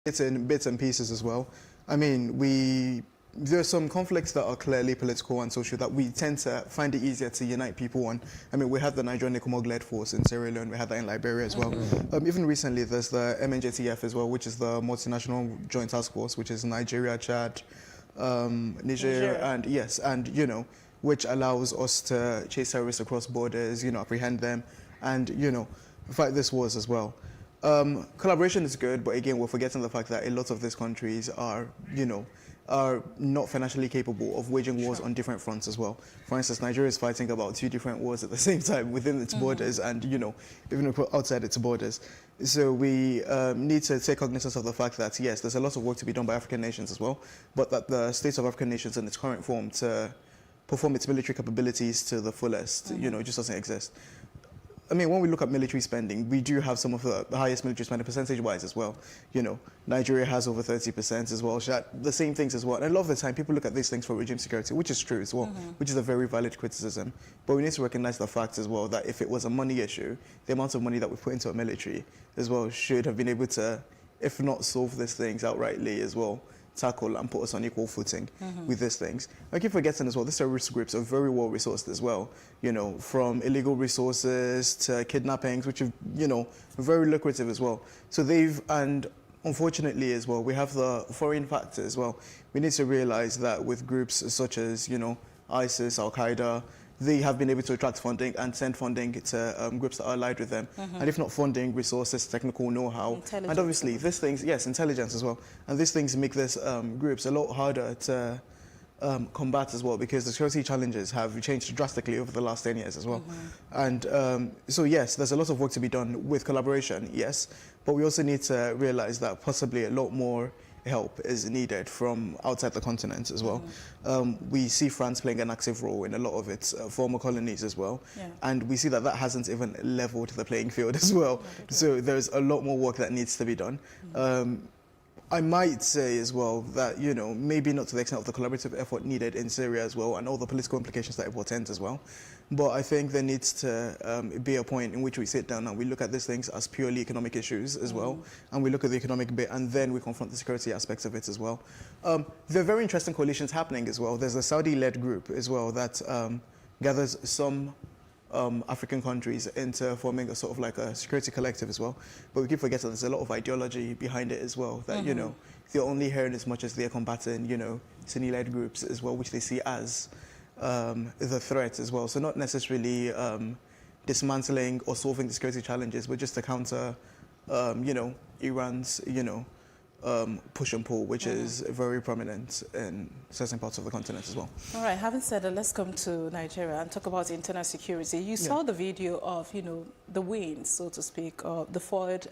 It's in bits and pieces as well. I mean, there are some conflicts that are clearly political and social that we tend to find it easier to unite people on. I mean, we have the Nigerian Nicomog-led force in Sierra Leone, we had that in Liberia as well. Even recently, there's the MNJTF as well, which is the Multinational Joint Task Force, which is Nigeria, Chad, Niger, and yes, and which allows us to chase terrorists across borders, apprehend them, and fight these wars as well. Collaboration is good, but again, we're forgetting the fact that a lot of these countries are not financially capable of waging wars on different fronts as well. For instance, Nigeria is fighting about 2 different wars at the same time within its borders and, even outside its borders. So we need to take cognizance of the fact that, yes, there's a lot of work to be done by African nations as well, but that the state of African nations in its current form to perform its military capabilities to the fullest, just doesn't exist. I mean, when we look at military spending, we do have some of the highest military spending percentage-wise as well. Nigeria has over 30% as well. The same things as well. And a lot of the time, people look at these things for regime security, which is true as well, which is a very valid criticism. But we need to recognize the fact as well that if it was a money issue, the amount of money that we put into a military as well should have been able to, if not solve these things outrightly as well, tackle and put us on equal footing with these things. I keep forgetting as well, these terrorist groups are very well resourced as well, from illegal resources to kidnappings, which are, very lucrative as well. So and unfortunately as well, we have the foreign factor as well. We need to realize that with groups such as, ISIS, Al-Qaeda, they have been able to attract funding and send funding to groups that are allied with them. And if not funding, resources, technical know-how, and obviously these things, yes, intelligence as well. And these things make these groups a lot harder to combat as well, because the security challenges have changed drastically over the last 10 years as well. And so yes, there's a lot of work to be done with collaboration, yes, but we also need to realize that possibly a lot more help is needed from outside the continent as well. We see France playing an active role in a lot of its former colonies as well. And we see that that hasn't even leveled the playing field as well. So there's a lot more work that needs to be done. I might say as well that, maybe not to the extent of the collaborative effort needed in Syria as well and all the political implications that it portends as well. But I think there needs to be a point in which we sit down and we look at these things as purely economic issues as well. And we look at the economic bit and then we confront the security aspects of it as well. There are very interesting coalitions happening as well. There's a Saudi-led group as well that gathers some African countries into forming a sort of like a security collective as well. But we keep forgetting there's a lot of ideology behind it as well, that, they're only hearing as much as they're combating, Sunni-led groups as well, which they see as the threat as well. So not necessarily dismantling or solving the security challenges, but just to counter, Iran's, push and pull, which is very prominent in certain parts of the continent as well. All right, having said that, let's come to Nigeria and talk about internal security. You saw the video of, the wins, so to speak, of the foiled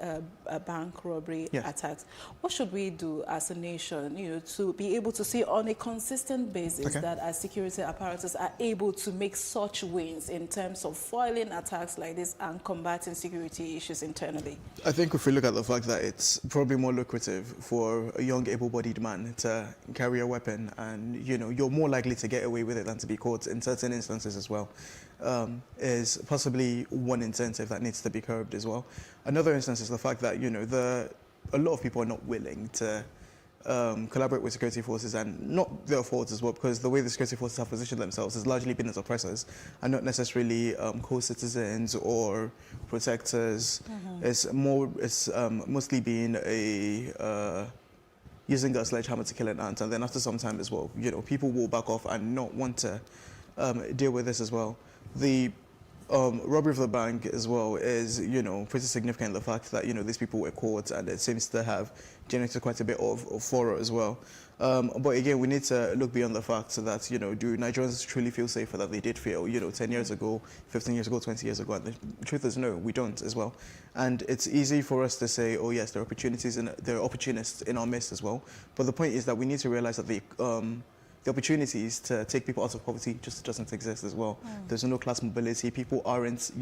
bank robbery attacks. What should we do as a nation, to be able to see on a consistent basis that our security apparatus are able to make such wins in terms of foiling attacks like this and combating security issues internally? I think if we look at the fact that it's probably more lucrative for a young able-bodied man to carry a weapon and, you're more likely to get away with it than to be caught in certain instances as well, is possibly one incentive that needs to be curbed as well. Another instance is the fact that, a lot of people are not willing to collaborate with security forces, and not their fault as well, because the way the security forces have positioned themselves has largely been as oppressors and not necessarily co-citizens or protectors. It's mostly been using a sledgehammer to kill an ant, and then after some time as well, people will back off and not want to deal with this as well. The robbery of the bank as well is, pretty significant, the fact that, these people were caught, and it seems to have generated quite a bit of furor as well. But again, we need to look beyond the fact that, do Nigerians truly feel safer than they did feel, 10 years ago, 15 years ago, 20 years ago? And the truth is no, we don't as well. And it's easy for us to say, oh yes, there are opportunities and there are opportunists in our midst as well. But the point is that we need to realize that the opportunities to take people out of poverty just doesn't exist as well. There's no class mobility. People aren't,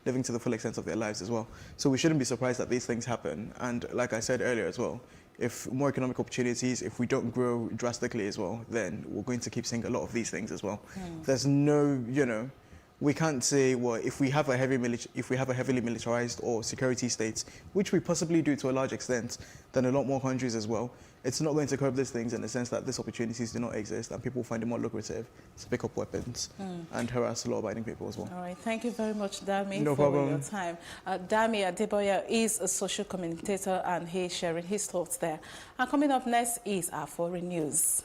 living to the full extent of their lives as well. So we shouldn't be surprised that these things happen. And like I said earlier as well, if more economic opportunities, if we don't grow drastically as well, then we're going to keep seeing a lot of these things as well. There's no, we can't say, well, if we have a heavily militarized or security state, which we possibly do to a large extent, then a lot more countries as well, it's not going to curb these things in the sense that these opportunities do not exist and people find it more lucrative to pick up weapons and harass law-abiding people as well. All right, thank you very much, Dami, No for problem. your time. Dami Adeboya is a social commentator and he's sharing his thoughts there. And coming up next is our foreign news.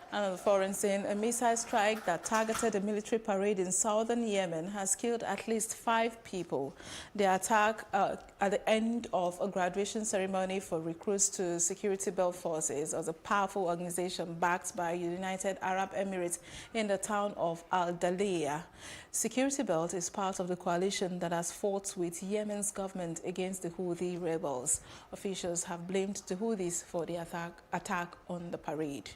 Another foreign scene, a missile strike that targeted a military parade in southern Yemen has killed at least 5 people. The attack at the end of a graduation ceremony for recruits to Security Belt Forces was a powerful organization backed by United Arab Emirates in the town of Al-Daliya. Security Belt is part of the coalition that has fought with Yemen's government against the Houthi rebels. Officials have blamed the Houthis for the attack on the parade.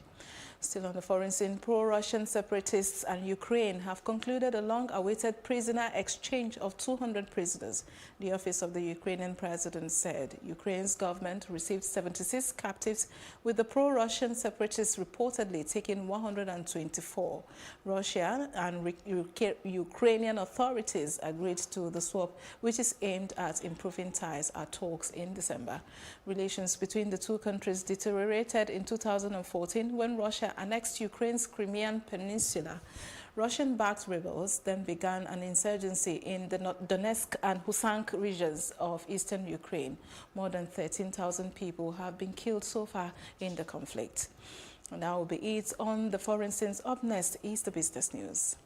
Still on the foreign scene, pro-Russian separatists and Ukraine have concluded a long-awaited prisoner exchange of 200 prisoners. The office of the Ukrainian president said Ukraine's government received 76 captives, with the pro-Russian separatists reportedly taking 124. Russia and Ukrainian authorities agreed to the swap, which is aimed at improving ties at talks in December. Relations between the two countries deteriorated in 2014 when Russia annexed Ukraine's Crimean Peninsula. Russian-backed rebels then began an insurgency in the Donetsk and Luhansk regions of eastern Ukraine. More than 13,000 people have been killed so far in the conflict. And that will be it on the foreign scenes. Up next is the business news.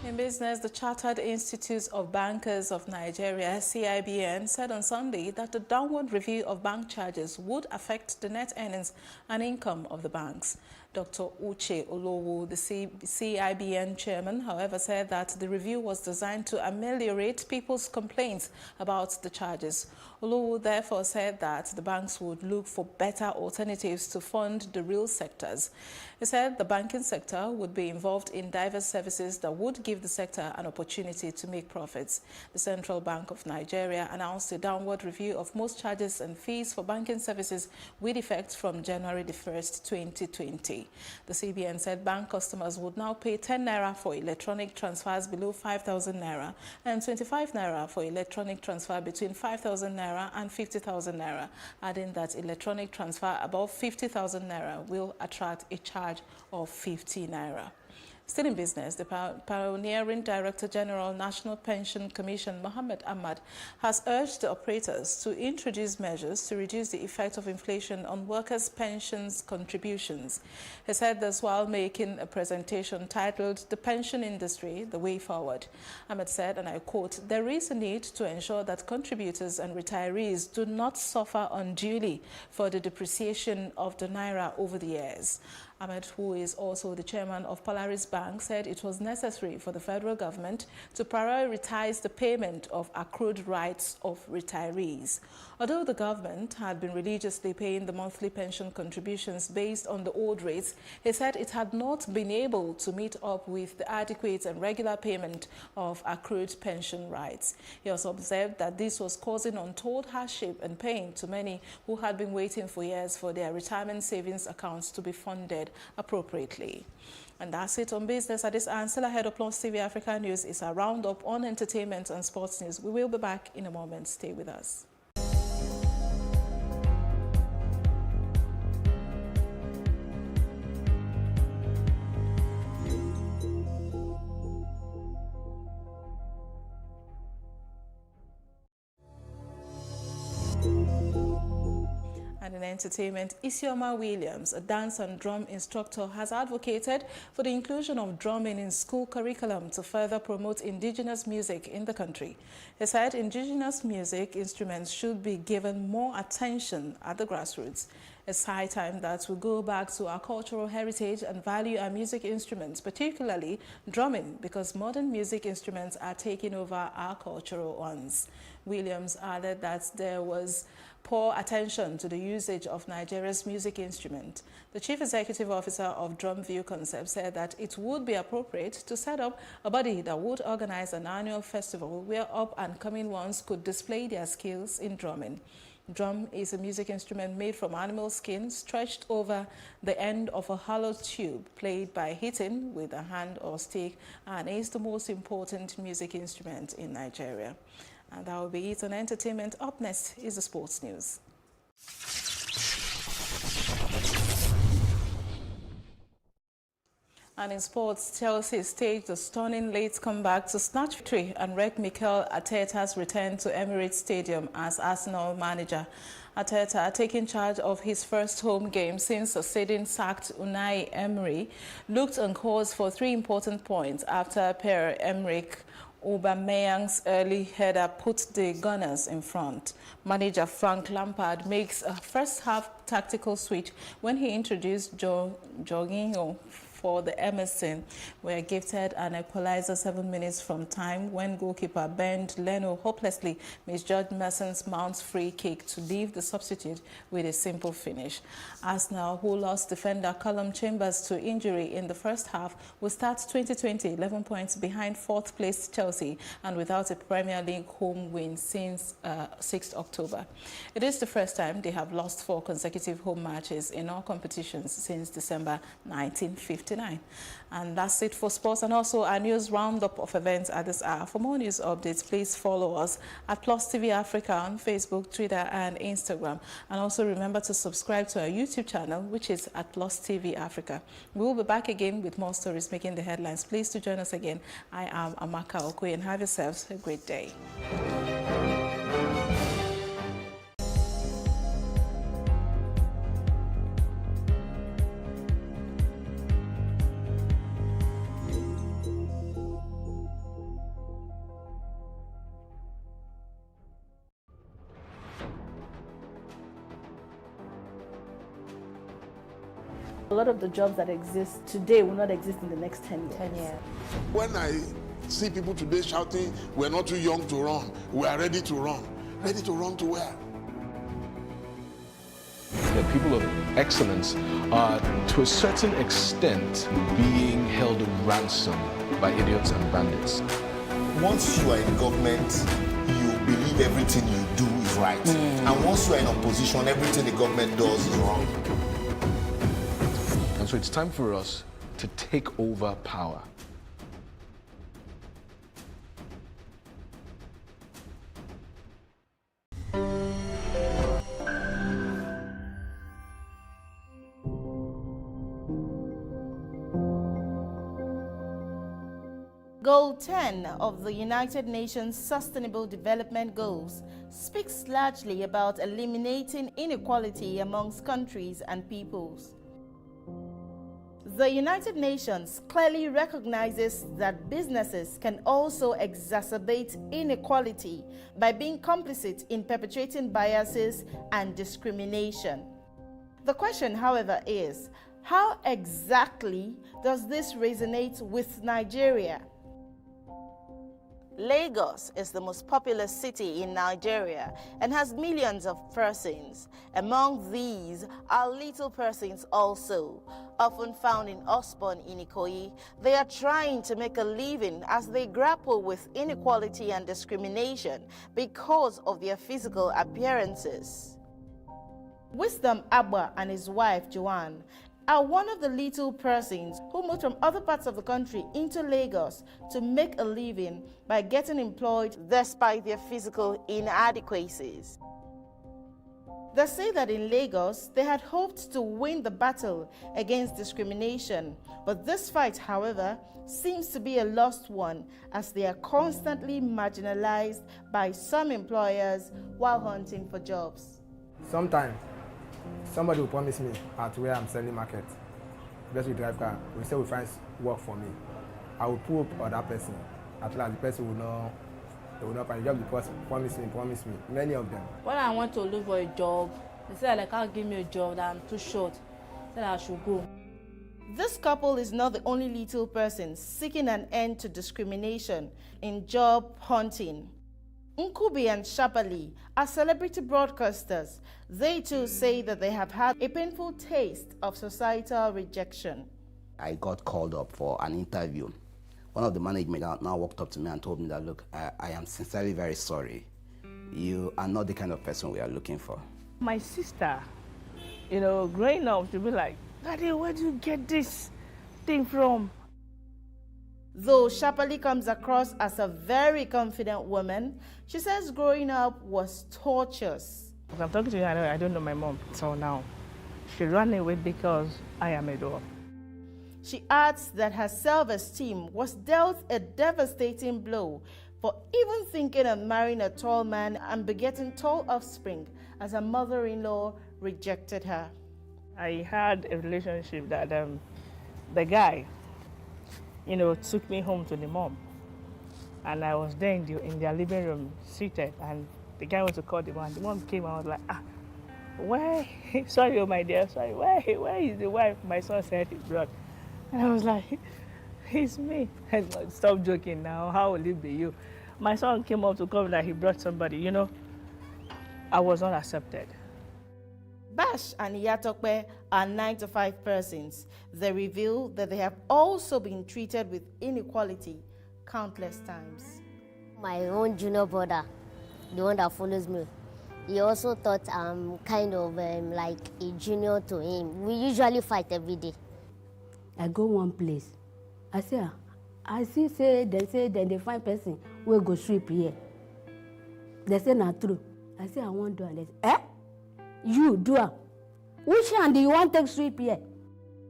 In business, the Chartered Institute of Bankers of Nigeria, CIBN, said on Sunday that the downward review of bank charges would affect the net earnings and income of the banks. Dr. Uche Olowu, the CIBN chairman, however, said that the review was designed to ameliorate people's complaints about the charges. Olowu therefore said that the banks would look for better alternatives to fund the real sectors. He said the banking sector would be involved in diverse services that would give the sector an opportunity to make profits. The Central Bank of Nigeria announced a downward review of most charges and fees for banking services with effect from January 1st, 2020. The CBN said bank customers would now pay 10 naira for electronic transfers below 5,000 naira and 25 naira for electronic transfer between 5,000 naira and 50,000 naira, adding that electronic transfer above 50,000 naira will attract a charge of 50 naira. Still in business, the pioneering Director General National Pension Commission, Mohammed Ahmad, has urged the operators to introduce measures to reduce the effect of inflation on workers' pensions contributions. He said this while making a presentation titled "The Pension Industry, the Way Forward." Ahmad said, and I quote, "There is a need to ensure that contributors and retirees do not suffer unduly for the depreciation of the naira over the years." Ahmed, who is also the chairman of Polaris Bank, said it was necessary for the federal government to prioritize the payment of accrued rights of retirees. Although the government had been religiously paying the monthly pension contributions based on the old rates, he said it had not been able to meet up with the adequate and regular payment of accrued pension rights. He also observed that this was causing untold hardship and pain to many who had been waiting for years for their retirement savings accounts to be funded appropriately. And that's it on business at this hour. Still ahead of Plus TV Africa News is a roundup on entertainment and sports news. We will be back in a moment. Stay with us. And in entertainment, Isioma Williams, a dance and drum instructor, has advocated for the inclusion of drumming in school curriculum to further promote indigenous music in the country. He said indigenous music instruments should be given more attention at the grassroots. It's high time that we go back to our cultural heritage and value our music instruments, particularly drumming, because modern music instruments are taking over our cultural ones. Williams added that there was poor attention to the usage of Nigeria's music instrument. The Chief Executive Officer of Drumview Concept said that it would be appropriate to set up a body that would organize an annual festival where up-and-coming ones could display their skills in drumming. Drum is a music instrument made from animal skin stretched over the end of a hollow tube, played by hitting with a hand or stick, and is the most important music instrument in Nigeria. And that will be it on entertainment. Up next is the sports news. And in sports, Chelsea staged a stunning late comeback to snatch victory and wreck Mikel Arteta's return to Emirates Stadium as Arsenal manager. Arteta, taking charge of his first home game since succeeding sacked Unai Emery, looked on course for 3 important points after Pierre-Emerick Aubameyang's early header put the Gunners in front. Manager Frank Lampard makes a first-half tactical switch when he introduced Jorginho for the Emerson, were gifted an equalizer 7 minutes from time when goalkeeper Bernd Leno hopelessly misjudged Merson's Mount's free kick to leave the substitute with a simple finish. Arsenal, who lost defender Callum Chambers to injury in the first half, will start 2020 11 points behind 4th place Chelsea and without a Premier League home win since 6th October. It is the first time they have lost 4 consecutive home matches in all competitions since December 1959. And that's it for sports and also our news roundup of events at this hour. For more news updates, please follow us at Plus TV Africa on Facebook, Twitter and Instagram. And also remember to subscribe to our YouTube channel, which is at Plus TV Africa. We will be back again with more stories making the headlines. Please do join us again. I am Amaka Okwe and have yourselves a great day. A lot of the jobs that exist today will not exist in the next 10 years. 10 years. When I see people today shouting, we're not too young to run, we are ready to run. Ready to run to where? The people of excellence are, to a certain extent, being held ransom by idiots and bandits. Once you are in government, you believe everything you do is right. And once you are in opposition, everything the government does is wrong. And so it's time for us to take over power. Goal 10 of the United Nations Sustainable Development Goals speaks largely about eliminating inequality amongst countries and peoples. The United Nations clearly recognizes that businesses can also exacerbate inequality by being complicit in perpetrating biases and discrimination. The question, however, is, how exactly does this resonate with Nigeria? Lagos is the most populous city in Nigeria and has millions of persons. Among these are little persons also, often found in Osborn in Ikoyi. They are trying to make a living as they grapple with inequality and discrimination because of their physical appearances. Wisdom Abba and his wife Joanne are one of the little persons who moved from other parts of the country into Lagos to make a living by getting employed despite their physical inadequacies. They say that in Lagos, they had hoped to win the battle against discrimination, but this fight, however, seems to be a lost one as they are constantly marginalized by some employers while hunting for jobs. Sometimes somebody will promise me at where I'm selling market. Just we drive car, we say we find work for me. I will pull up on that person. At last, the person will not. They will not find a job because promise me. Many of them. When I went to look for a job, they said they can't give me a job, that I'm too short. They said I should go. This couple is not the only little person seeking an end to discrimination in job hunting. Nkubi and Shapali are celebrity broadcasters. They too say that they have had a painful taste of societal rejection. I got called up for an interview. One of the management now walked up to me and told me that, look, I am sincerely very sorry. You are not the kind of person we are looking for. My sister, growing up, she'll be like, Daddy, where do you get this thing from? Though Shapali comes across as a very confident woman, she says growing up was torturous. As I'm talking to you, I don't know my mom till now. She ran away because I am a dog. She adds that her self-esteem was dealt a devastating blow for even thinking of marrying a tall man and begetting tall offspring, as her mother-in-law rejected her. I had a relationship that the guy, took me home to the mom. And I was there in their living room, seated, and the guy went to call the mom. The mom came and I was like, where? Sorry, oh my dear, sorry. Where is the wife? My son said he brought. And I was like, it's me. And like, stop joking now, how will it be you? My son came up to come that he brought somebody, I was not accepted. Bash and Iyatokpe are 9-to-5 persons. They reveal that they have also been treated with inequality countless times. My own junior brother, the one that follows me, he also thought I'm kind of like a junior to him. We usually fight every day. I go one place. I say they find person will go sweep here. They say not true. I say I won't do it. You do it. Which hand do you want to take sweep here?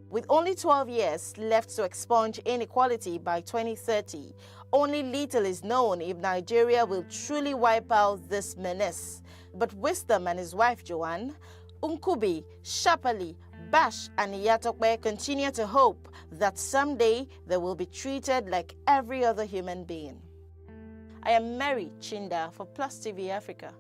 With only 12 years left to expunge inequality by 2030, only little is known if Nigeria will truly wipe out this menace. But Wisdom and his wife Joanne, Nkubi, Shapali, Bash and Iyatokpe continue to hope that someday they will be treated like every other human being. I am Mary Chinda for Plus TV Africa.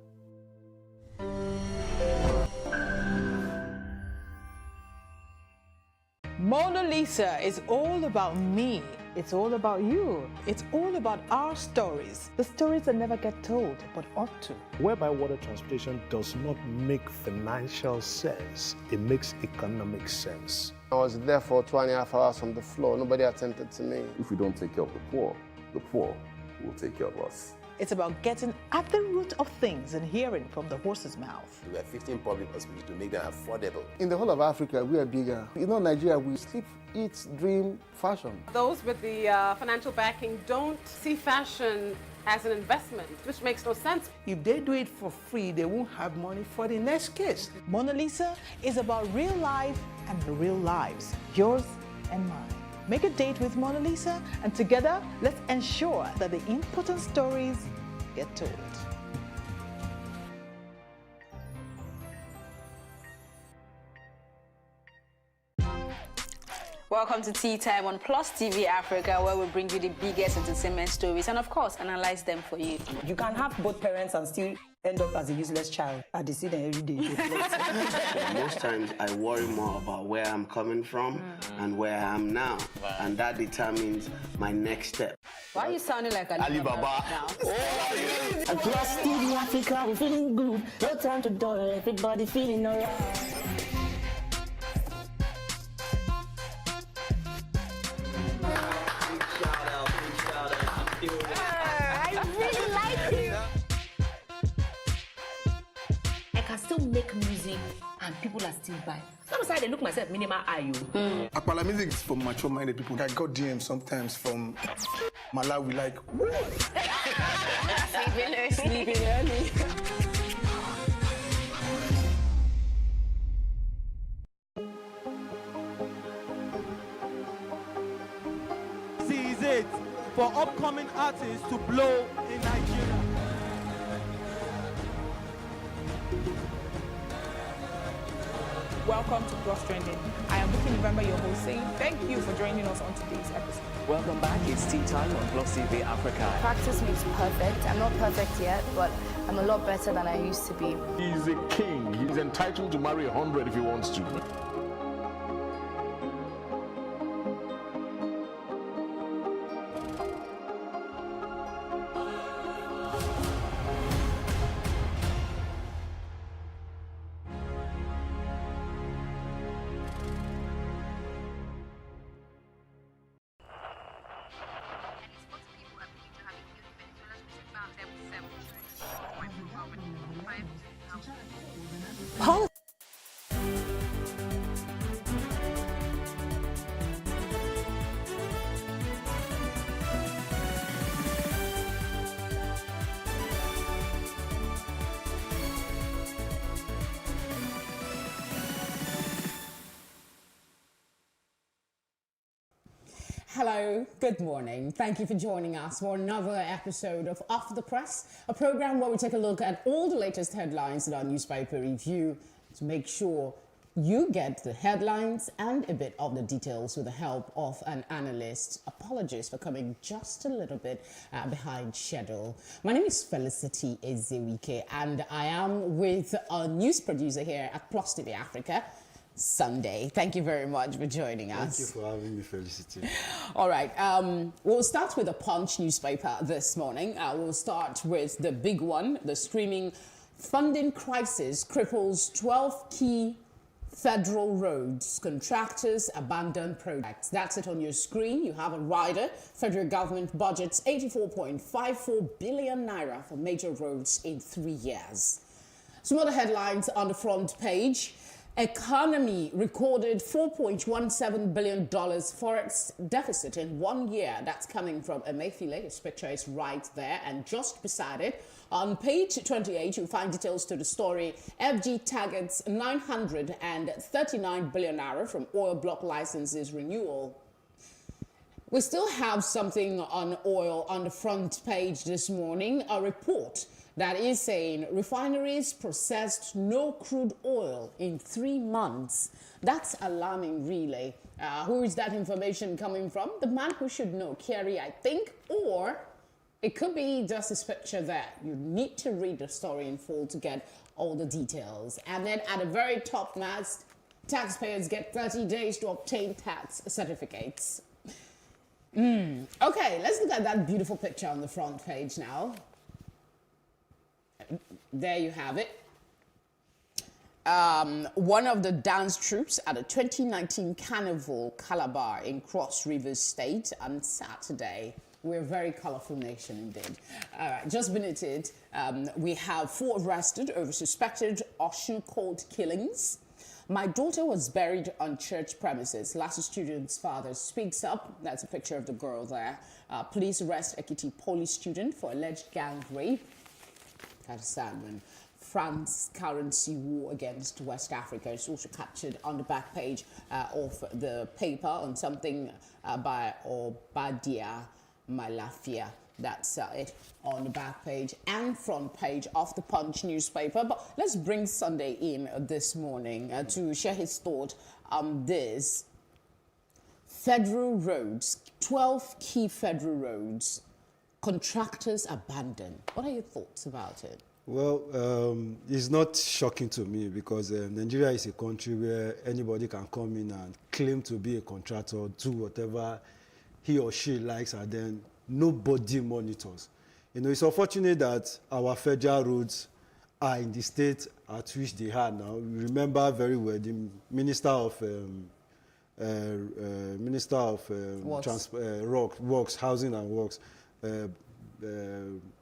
Mona Lisa is all about me. It's all about you. It's all about our stories. The stories that never get told, but ought to. Whereby water transportation does not make financial sense, it makes economic sense. I was there for 2.5 hours on the floor. Nobody attended to me. If we don't take care of the poor will take care of us. It's about getting at the root of things and hearing from the horse's mouth. We have 15 public hospitals to make them affordable. In the whole of Africa, we are bigger. Nigeria, we sleep, eat, dream, fashion. Those with the financial backing don't see fashion as an investment, which makes no sense. If they do it for free, they won't have money for the next case. Mona Lisa is about real life and real lives, yours and mine. Make a date with Mona Lisa, and together, let's ensure that the important stories get told. Welcome to Tea Time on Plus TV Africa, where we bring you the biggest entertainment stories and, of course, analyze them for you. You can have both parents and still end up as a useless child. I see them every day. Most times I worry more about where I'm coming from and where I am now. Wow. And that determines my next step. Why are you sounding like Alibaba now? Plus TV Africa, we're feeling good. No time to dull, everybody feeling alright. Make music and people are still buying. Sometimes I look myself minimal IU. Akpala music is for mature-minded people. I got DMs sometimes from Malawi like, sleeping early. This is it for upcoming artists to blow in Nigeria. welcome to Plus Trending. I am Vicky November, your host, saying thank you for joining us on today's episode. Welcome back. It's tea time on Plus TV Africa. Practice makes perfect. I'm not perfect yet, but I'm a lot better than I used to be. He's a king. He's entitled to marry 100 if he wants to. Hello, good morning. Thank you for joining us for another episode of Off the Press, a program where we take a look at all the latest headlines in our newspaper review to make sure you get the headlines and a bit of the details with the help of an analyst. Apologies for coming just a little bit behind schedule. My name is Felicity Ezewike, and I am with our news producer here at Plus TV Africa, Sunday. Thank you very much for joining us. Thank you for having me, Felicity. All right, we'll start with the Punch newspaper this morning. We'll start with the big one. The screaming funding crisis cripples 12 key federal roads. Contractors abandon projects. That's it on your screen. You have a rider. Federal government budgets 84.54 billion naira for major roads in 3 years. Some other headlines on the front page. Economy recorded $4.17 billion forex deficit in 1 year. That's coming from Emefiele. His picture is right there. And just beside it, on page 28, you'll find details to the story. FG targets 939 billion naira from oil block licenses renewal. We still have something on oil on the front page this morning. A report that is saying refineries processed no crude oil in 3 months. That's alarming, really. Who is that information coming from? The man who should know, Kerry, I think, or it could be just his picture there. You need to read the story in full to get all the details. And then at the very top mast, taxpayers get 30 days to obtain tax certificates. Okay, let's look at that beautiful picture on the front page now. There you have it. One of the dance troupes at the 2019 Carnival Calabar in Cross River State on Saturday. We're a very colorful nation indeed. All right, just beneath it, we have 4 arrested over suspected Osun cold killings. My daughter was buried on church premises. Last student's father speaks up. That's a picture of the girl there. Police arrest Ekiti Poly student for alleged gang rape. That's sad when France currency war against West Africa is also captured on the back page of the paper on something by Obadia Malafia. That's it on the back page and front page of the Punch newspaper. But let's bring Sunday in this morning to share his thought on this. Federal roads, 12 key federal roads, contractors abandoned. What are your thoughts about it? Well, it's not shocking to me because Nigeria is a country where anybody can come in and claim to be a contractor, do whatever he or she likes, and then nobody monitors. You know, it's unfortunate that our federal roads are in the state at which they are now. We remember very well the Minister of Works, Housing and Works,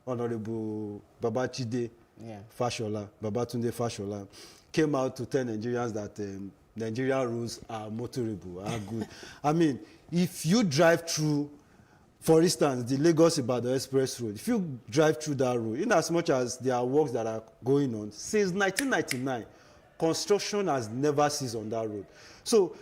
Honorable Babatunde Fashola, came out to tell Nigerians that Nigerian roads are motorable, are good. I mean, if you drive through, for instance, the Lagos-Ibadan Express Road, if you drive through that road, in as much as there are works that are going on, since 1999, construction has never ceased on that road. So,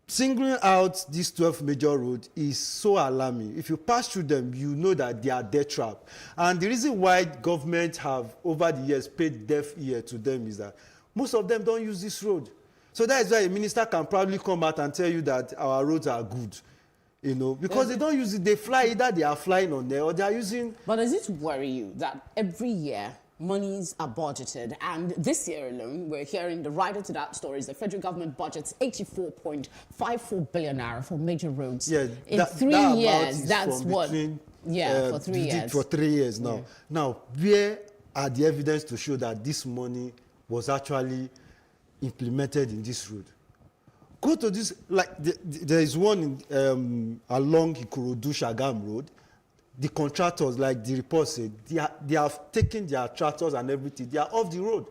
singling out these 12 major roads is so alarming. If you pass through them, you know that they are death trap. And the reason why government have, over the years, paid deaf ear to them is that Most of them don't use this road. So that is why a minister can proudly come out and tell you that our roads are good. You know, because they don't use it, they fly, either they are flying on there or they are using... But does it worry you that every year monies are budgeted, and this year alone, we're hearing the writer to that story is the federal government budgets 84.54 billion naira for major roads. Yeah, in 3 years, that's what... Between, for 3 years. For 3 years now. Yeah. Now, where are the evidence to show that this money was actually implemented in this road? Go to this, like there is one in, along Ikorodu-Shagam Road. The contractors, like the report said, they have taken their tractors and everything. They are off the road.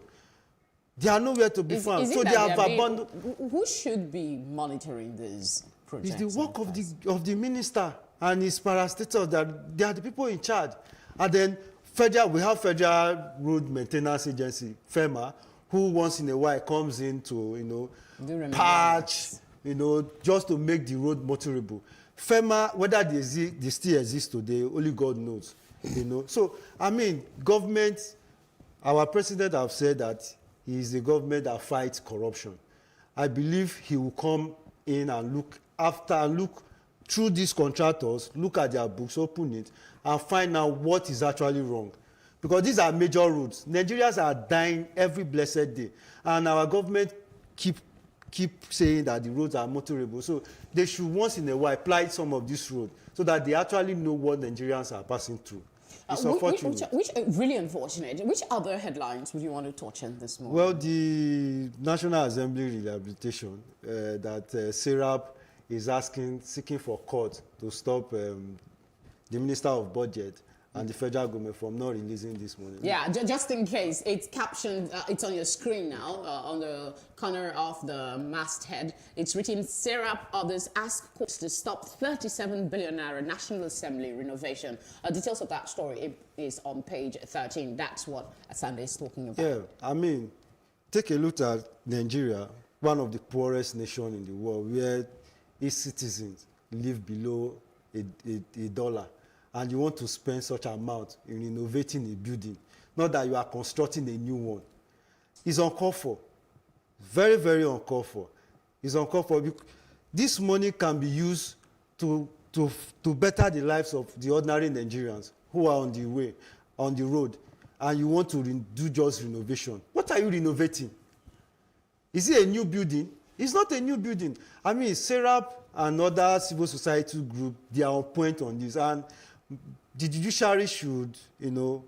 They are nowhere to be found. So they have abandoned. Who should be monitoring these projects? It's the work of the minister and his parastatals, that they are the people in charge. And then we have Federal Road Maintenance Agency, FEMA, who once in a while comes in to, you know, patch, you know, just to make the road motorable. FEMA, whether they still exist today, only God knows, you know. So, I mean, government, our president have said that he is a government that fights corruption. I believe he will come in and look through these contractors, look at their books, open it, and find out what is actually wrong. Because these are major roads. Nigerians are dying every blessed day. And our government keep saying that the roads are motorable. So they should once in a while apply some of this road so that they actually know what Nigerians are passing through. It's unfortunate. Which really unfortunate. Which other headlines would you want to touch on this morning? Well, the National Assembly rehabilitation that SERAP is seeking for court to stop the Minister of Budget and the federal government from not releasing this money. Yeah, just in case, it's captioned, it's on your screen now, on the corner of the masthead. It's written, SERAP others ask courts to stop 37 billion naira National Assembly renovation. Details of that story is on page 13. That's what Asande is talking about. Yeah, I mean, take a look at Nigeria, one of the poorest nations in the world, where its citizens live below a dollar. And you want to spend such amount in renovating a building, not that you are constructing a new one. It's uncalled for. Very, very uncalled for. It's uncalled for. This money can be used to better the lives of the ordinary Nigerians who are on the road, and you want to do just renovation. What are you renovating? Is it a new building? It's not a new building. I mean, SERAP and other civil society groups, they are on point on this. And the judiciary should, you know,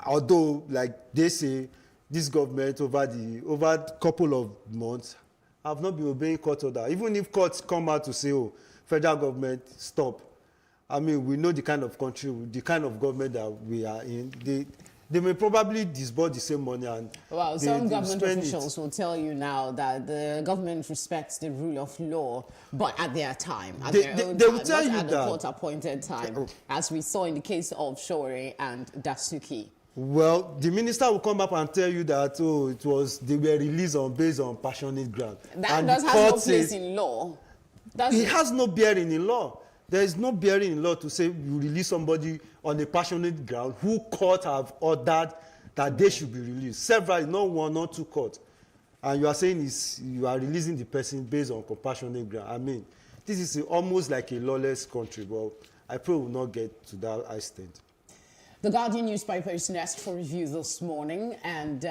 although, like they say, this government over a couple of months have not been obeying court order. Even if courts come out to say, oh, federal government, stop. I mean, we know the kind of country, the kind of government that we are in. They may probably disburse the same money and some government officials will tell you now that the government respects the rule of law, but at their time, they will tell you at the court-appointed time, as we saw in the case of Shore and Dasuki. Well, the minister will come up and tell you that they were released based on passionate ground. That has no place in law. It has no bearing in law. There is no bearing in law to say you release somebody on a passionate ground who court have ordered that they should be released. Several, not one, not two courts. And you are saying you are releasing the person based on compassionate ground. I mean, this is almost like a lawless country, but I pray we will not get to that extent. The Guardian newspaper is next for review this morning, and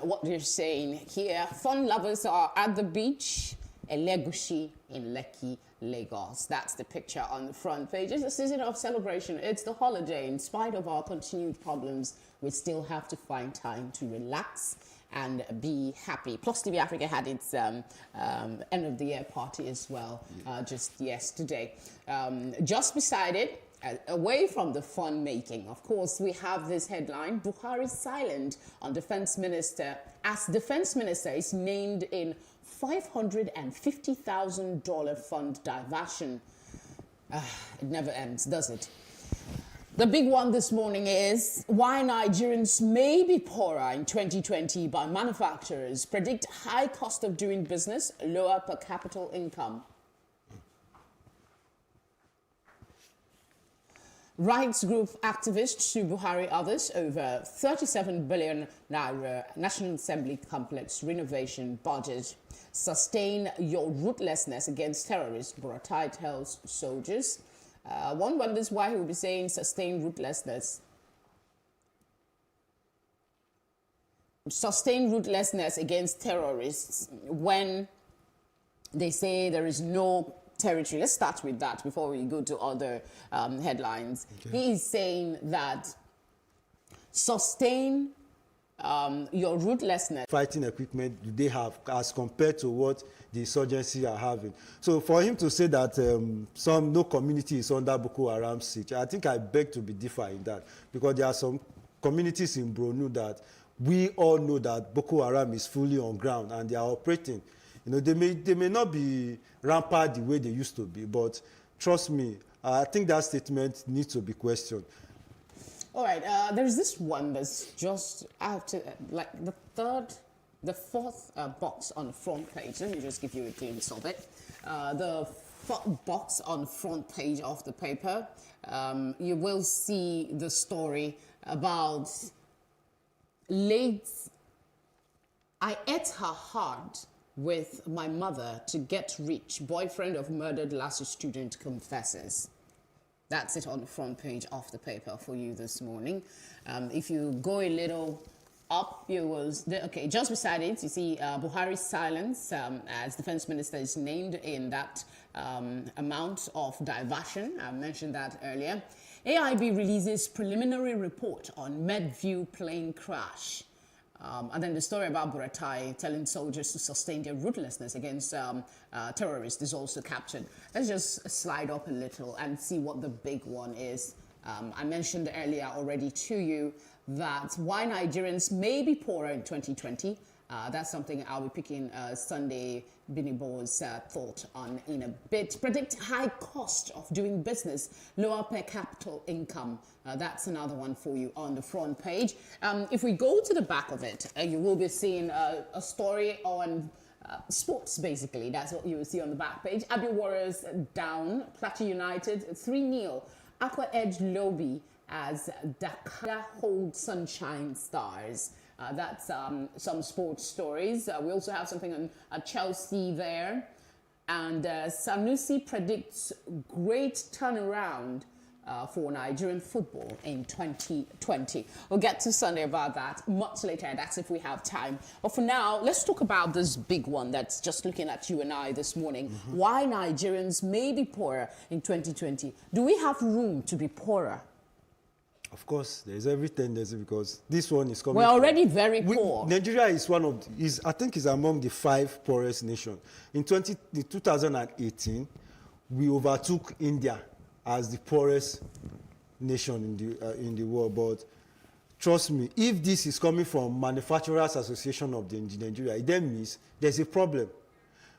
what they're saying here, fun lovers are at the beach, Elegushi in Lekki, Lagos. That's the picture on the front page. It's a season of celebration. It's the holiday. In spite of our continued problems, we still have to find time to relax and be happy. Plus TV Africa had its end of the year party as well just yesterday. Just beside it, away from the fun making, of course, we have this headline: Buhari silent on defense minister as defense minister is named in $550,000 fund diversion. It never ends, does it? The big one this morning is why Nigerians may be poorer in 2020 by manufacturers predict high cost of doing business, lower per capita income. Rights group activists sue Buhari others over 37 billion naira National Assembly complex renovation budget. Sustain your ruthlessness against terrorists, Buratai tells soldiers. One wonders why he will be saying sustain ruthlessness. Sustain ruthlessness against terrorists when they say there is no territory. Let's start with that before we go to other headlines. Okay. He is saying that sustain your rootlessness. Fighting equipment they have as compared to what the insurgency are having. So for him to say that no community is under Boko Haram siege, I think I beg to be differ in that, because there are some communities in Borno that we all know that Boko Haram is fully on ground and they are operating. You know, they may not be rampant the way they used to be, but trust me, I think that statement needs to be questioned. All right, there's this one that's just after, like the fourth box on the front page. Let me just give you a glimpse of it. The fourth box on the front page of the paper, you will see the story about I ate her heart with my mother to get rich. Boyfriend of murdered LASU student confesses. That's it on the front page of the paper for you this morning. If you go a little up, you will, okay, just beside it, you see Buhari's silence as defense minister is named in that amount of diversion. I mentioned that earlier. AIB releases preliminary report on Medview plane crash. And then the story about Buratai telling soldiers to sustain their ruthlessness against terrorists is also captured. Let's just slide up a little and see what the big one is. I mentioned earlier already to you that why Nigerians may be poorer in 2020. That's something I'll be picking Sunday Binibo's thought on in a bit. Predict high cost of doing business, lower per capita income. That's another one for you on the front page. If we go to the back of it, you will be seeing a story on sports, basically. That's what you will see on the back page. Abbey Warriors down, Plateau United 3-0. Aqua Edge Lobby as Dakar hold Sunshine Stars. That's some sports stories. We also have something on Chelsea there. And Sanusi predicts great turnaround for Nigerian football in 2020. We'll get to Sunday about that much later. That's if we have time. But for now, let's talk about this big one that's just looking at you and I this morning. Why Nigerians may be poorer in 2020. Do we have room to be poorer? Of course, there's every tendency, because this one is coming. We're already very poor. Nigeria is one of, I think, is among the 5 poorest nations. In 2018, we overtook India as the poorest nation in the world. But trust me, if this is coming from Manufacturers Association of Nigeria, it then means there's a problem,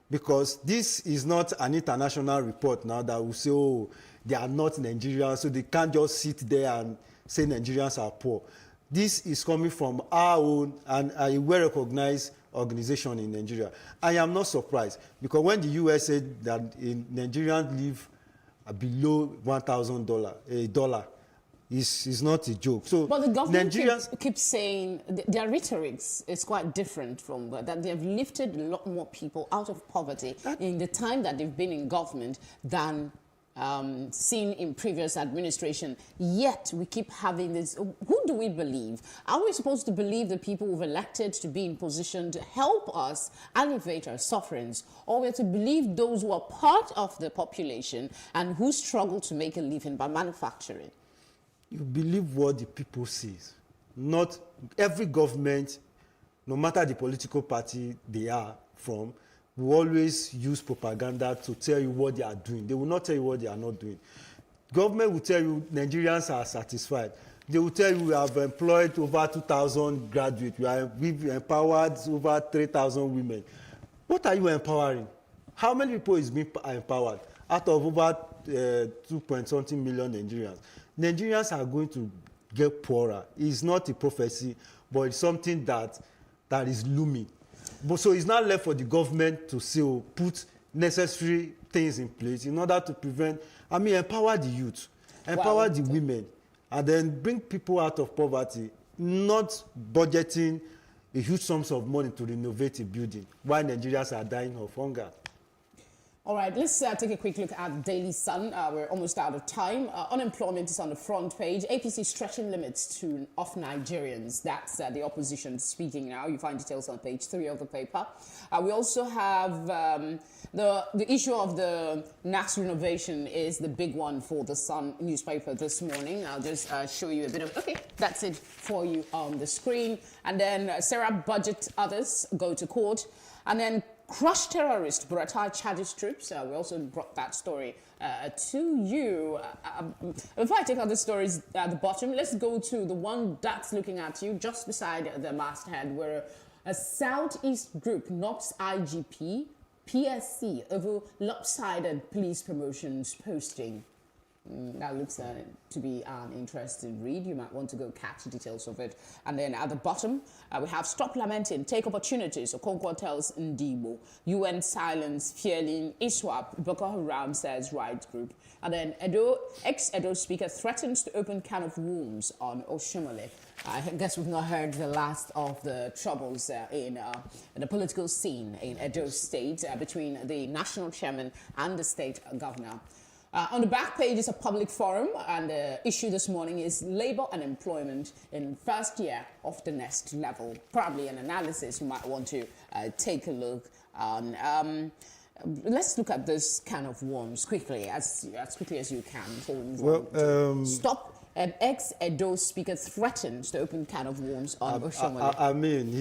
because this is not an international report now that will say, oh, they are not Nigerians, so they can't just sit there and say Nigerians are poor. This is coming from our own and a well-recognized organization in Nigeria. I am not surprised, because when the US said that Nigerians live below $1,000, is not a joke. So, but the government keeps saying their rhetoric is quite different from that. They have lifted a lot more people out of poverty in the time that they've been in government than seen in previous administration. Yet we keep having this. Who do we believe? Are we supposed to believe the people we've elected to be in position to help us alleviate our sufferings, or we're to believe those who are part of the population and who struggle to make a living by manufacturing? You believe what the people say. Not every government, no matter the political party they are from, will always use propaganda to tell you what they are doing. They will not tell you what they are not doing. Government will tell you Nigerians are satisfied. They will tell you we have employed over 2,000 graduates. We've empowered over 3,000 women. What are you empowering? How many people is being empowered out of over 2.something million Nigerians? Nigerians are going to get poorer. It's not a prophecy, but it's something that is looming. But so it's not left for the government to still put necessary things in place in order to prevent, empower the youth. empower the women, and then bring people out of poverty, not budgeting a huge sums of money to renovate a building while Nigerians are dying of hunger. All right, let's take a quick look at the Daily Sun. We're almost out of time. Unemployment is on the front page. APC stretching limits of Nigerians. That's the opposition speaking now. You find details on page 3 of the paper. We also have the issue of the NAS renovation is the big one for the Sun newspaper this morning. I'll just show you a bit of, okay, that's it for you on the screen. And then Sarah budget others go to court. And then crush terrorist, Buratai charges troops. We also brought that story to you. Before I take out the stories at the bottom, let's go to the one that's looking at you just beside the masthead, where a Southeast group knocks IGP, PSC over lopsided police promotions posting. That looks to be an interesting read. You might want to go catch details of it. And then at the bottom, we have stop lamenting, take opportunities. Okonkwo tells Ndibo. UN silence, fearing ISWAP, Boko Haram says rights group. And then ex-Edo speaker threatens to open can of worms on Oshomole. I guess we've not heard the last of the troubles in the political scene in Edo State between the national chairman and the state governor. On the back page is a public forum, and the issue this morning is labor and employment in first year of the next level. Probably an analysis you might want to take a look on. Let's look at this can of worms quickly, as quickly as you can before we move on. Stop. An ex-Edo speaker threatens to open can of worms on Oshomole. I mean,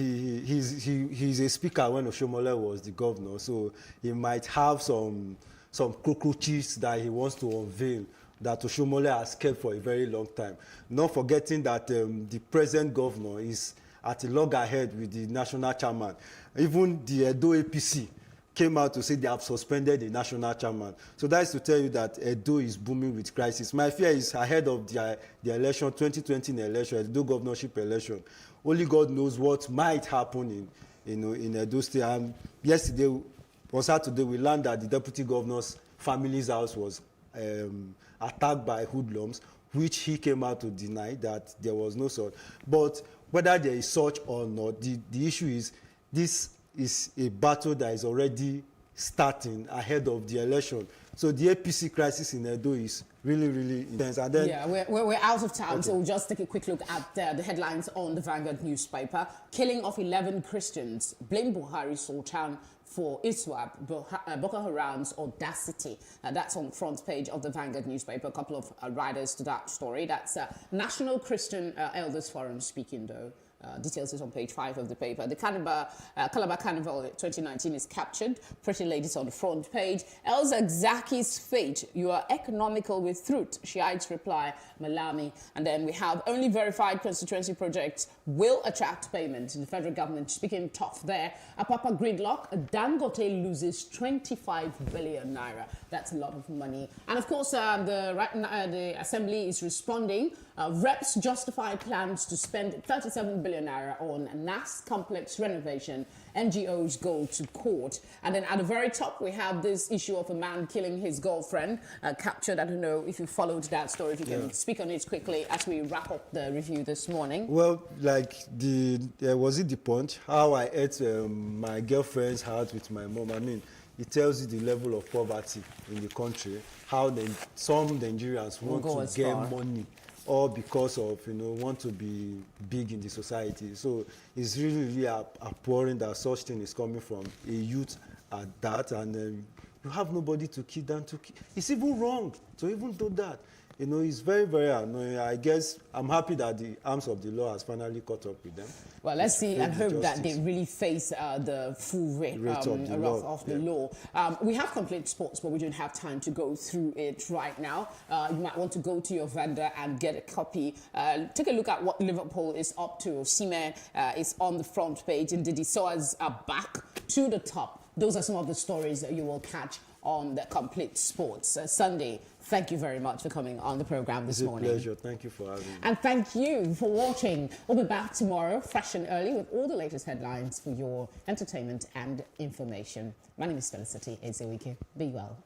he's a speaker when Oshomole was the governor, so he might have some cockroaches that he wants to unveil that Oshomole has kept for a very long time. Not forgetting that the present governor is at a loggerhead with the national chairman. Even the Edo APC came out to say they have suspended the national chairman. So that is to tell you that Edo is booming with crisis. My fear is ahead of the election, 2020 election, Edo governorship election. Only God knows what might happen in Edo State. And yesterday, on Saturday, we learned that the deputy governor's family's house was attacked by hoodlums, which he came out to deny that there was no such. But whether there is such or not, the issue is this is a battle that is already starting ahead of the election. So the APC crisis in Edo is really, really intense. And then, yeah, we're out of time, so we'll just take a quick look at the headlines on the Vanguard newspaper. Killing of 11 Christians. Blame Buhari Sultan for ISWAP, Boko Haram's audacity. That's on the front page of the Vanguard newspaper. A couple of writers to that story. That's National Christian Elders Forum speaking, though. Details is on page 5 of the paper. The Calabar Carnival 2019 is captured. Pretty ladies on the front page. El Zakzaki's fate. You are economical with truth. Shiites reply, Malami. And then we have only verified constituency projects will attract payment. The federal government speaking tough there. Apapa gridlock. Dangote loses 25 billion naira. That's a lot of money. And of course, the assembly is responding. Reps justify plans to spend 37 billion naira on NAS complex renovation. NGOs go to court. And then at the very top, we have this issue of a man killing his girlfriend, captured. I don't know if you followed that story, if you can speak on it quickly as we wrap up the review this morning. Well, like was it the Punch? How I ate my girlfriend's heart with my mom. I mean, it tells you the level of poverty in the country, how some Nigerians want to get money, or because of, want to be big in the society. So it's really, really abhorrent that such thing is coming from a youth at that, and you have nobody to kill them. It's even wrong to even do that. It's very, very annoying. I guess I'm happy that the arms of the law has finally caught up with them. Well, let's see and hope that they really face the full rate of the law. We have complete sports, but we don't have time to go through it right now. You might want to go to your vendor and get a copy. Take a look at what Liverpool is up to. Osimhen is on the front page, and Didi Soas are back to the top. Those are some of the stories that you will catch on the Complete Sports Sunday. Thank you very much for coming on the program this morning. It's a pleasure. Thank you for having me. And thank you for watching. We'll be back tomorrow, fresh and early, with all the latest headlines for your entertainment and information. My name is Felicity Ezewike. Be well.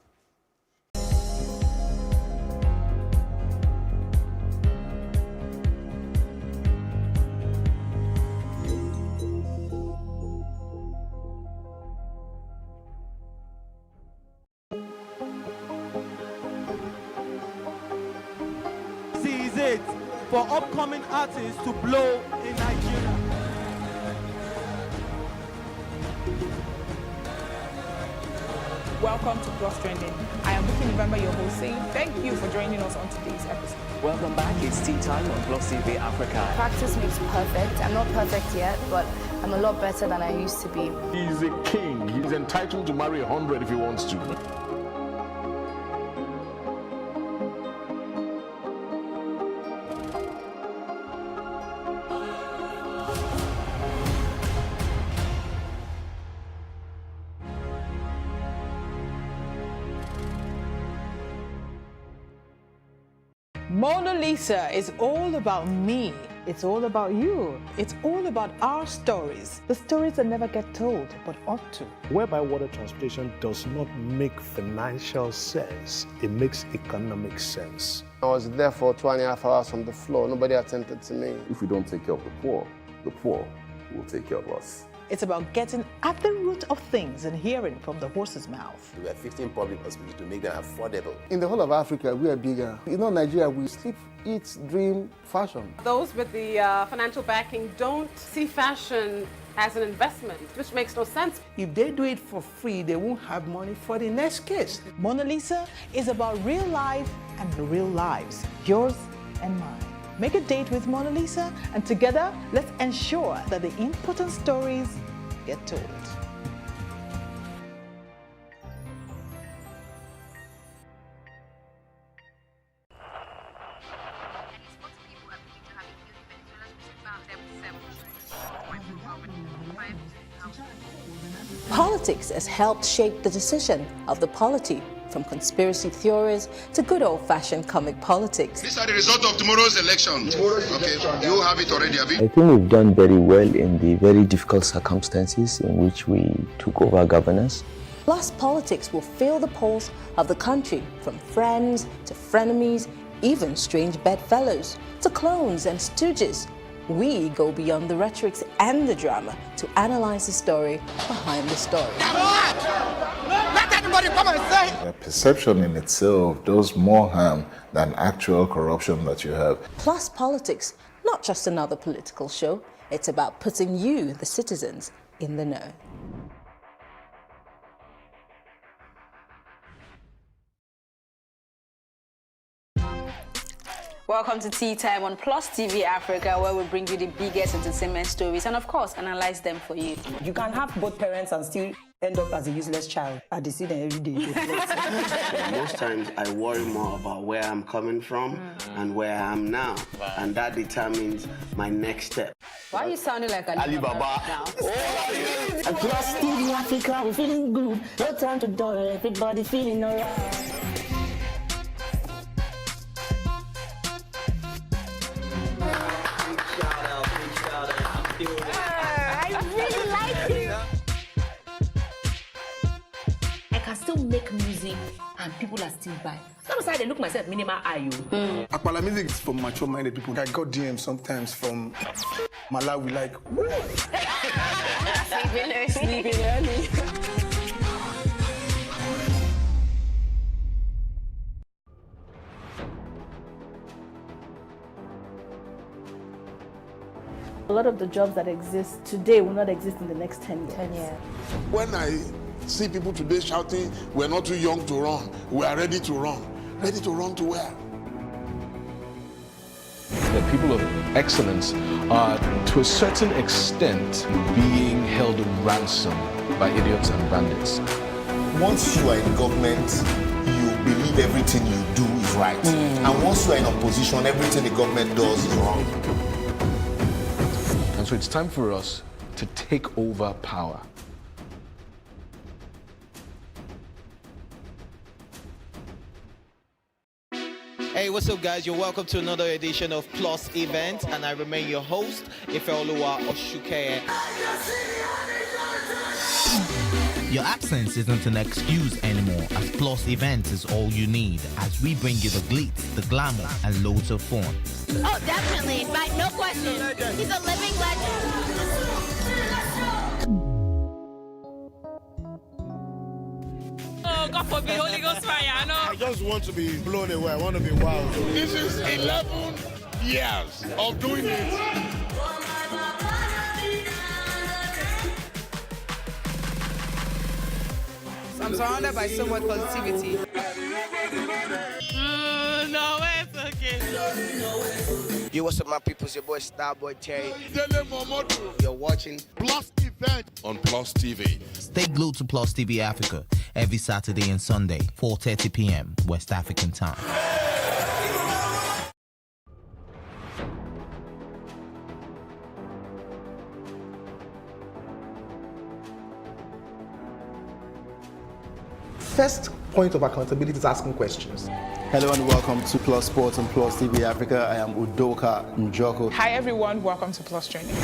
for upcoming artists to blow in Nigeria. Welcome to Plus Trending. I am Bookie November, your host, saying thank you for joining us on today's episode. Welcome back. It's tea time on Plus TV Africa. Practice makes perfect. I'm not perfect yet, but I'm a lot better than I used to be. He's a king. He's entitled to marry 100 if he wants to. Mona Lisa is all about me. It's all about you. It's all about our stories. The stories that never get told, but ought to. Whereby water transportation does not make financial sense, it makes economic sense. I was there for 2.5 hours on the floor. Nobody attended to me. If we don't take care of the poor will take care of us. It's about getting at the root of things and hearing from the horse's mouth. We are 15 public hospitals to make them affordable. In the whole of Africa, we are bigger. Nigeria, we sleep, eat, dream, fashion. Those with the financial backing don't see fashion as an investment, which makes no sense. If they do it for free, they won't have money for the next case. Mona Lisa is about real life and real lives, yours and mine. Make a date with Mona Lisa, and together, let's ensure that the important stories get told. Politics has helped shape the decision of the polity, from conspiracy theories to good old-fashioned comic politics. These are the results of tomorrow's election. Okay, you have it already, have you? I think we've done very well in the very difficult circumstances in which we took over governance. Plus, politics will fill the polls of the country, from friends to frenemies, even strange bedfellows, to clones and stooges. We go beyond the rhetorics and the drama to analyze the story behind the story. Let everybody come and say! The perception in itself does more harm than actual corruption that you have. Plus Politics, not just another political show. It's about putting you, the citizens, in the know. Welcome to Tea Time on Plus TV Africa, where we bring you the biggest entertainment stories and, of course, analyze them for you. You can have both parents and still end up as a useless child. I see them every day. Most times I worry more about where I'm coming from and where I am now. And that determines my next step. Why are you sounding like Alibaba now? Across TV Africa, we're feeling good. No time to dull, everybody feeling alright. I still make music and people are still buying. Sometimes I look myself minimal IU. Akpala music is for mature-minded people. I got DMs sometimes from Malawi, like, Sleeping early. A lot of the jobs that exist today will not exist in the next 10 years. 10 years. When I see people today shouting, we're not too young to run, we are ready to run. Ready to run to where? That people of excellence are, to a certain extent, being held ransom by idiots and bandits. Once you are in government, you believe everything you do is right. And once you are in opposition, everything the government does is wrong. And so it's time for us to take over power. Hey, what's up, guys? You're welcome to another edition of Plus Event, and I remain your host, Ifeoluwa Oshukeye. Your absence isn't an excuse anymore, as Plus Events is all you need, as we bring you the glitz, the glamour, and loads of fun. Oh, definitely, right? No question. He's a living legend. Oh, God forbid, Holy Ghost fire, I know. I just want to be blown away. I want to be wild. This is 11 years of doing it. I'm surrounded by so much positivity. No, it's okay. Yo, what's up, my people? It's your boy Starboy Terry. You're watching Plus Event on Plus TV. Stay glued to Plus TV Africa every Saturday and Sunday, 4:30 p.m. West African time. First point of accountability is asking questions. Hello and welcome to Plus Sports and Plus TV Africa. I am Udoka Njoko. Hi everyone, welcome to Plus Training.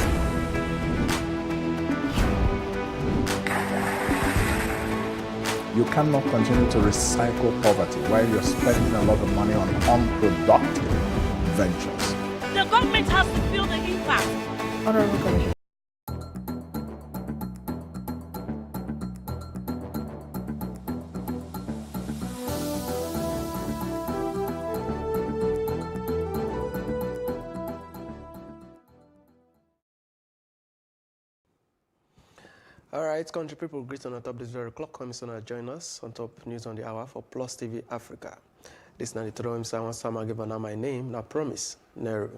You cannot continue to recycle poverty while you're spending a lot of money on unproductive ventures. The government has to feel the impact. Honorable Commissioner. All right, country people, greet on top this very clock. Commissioner join us on top news on the hour for Plus TV Africa. This is not the Toro Sama given my name, now promise, Nero.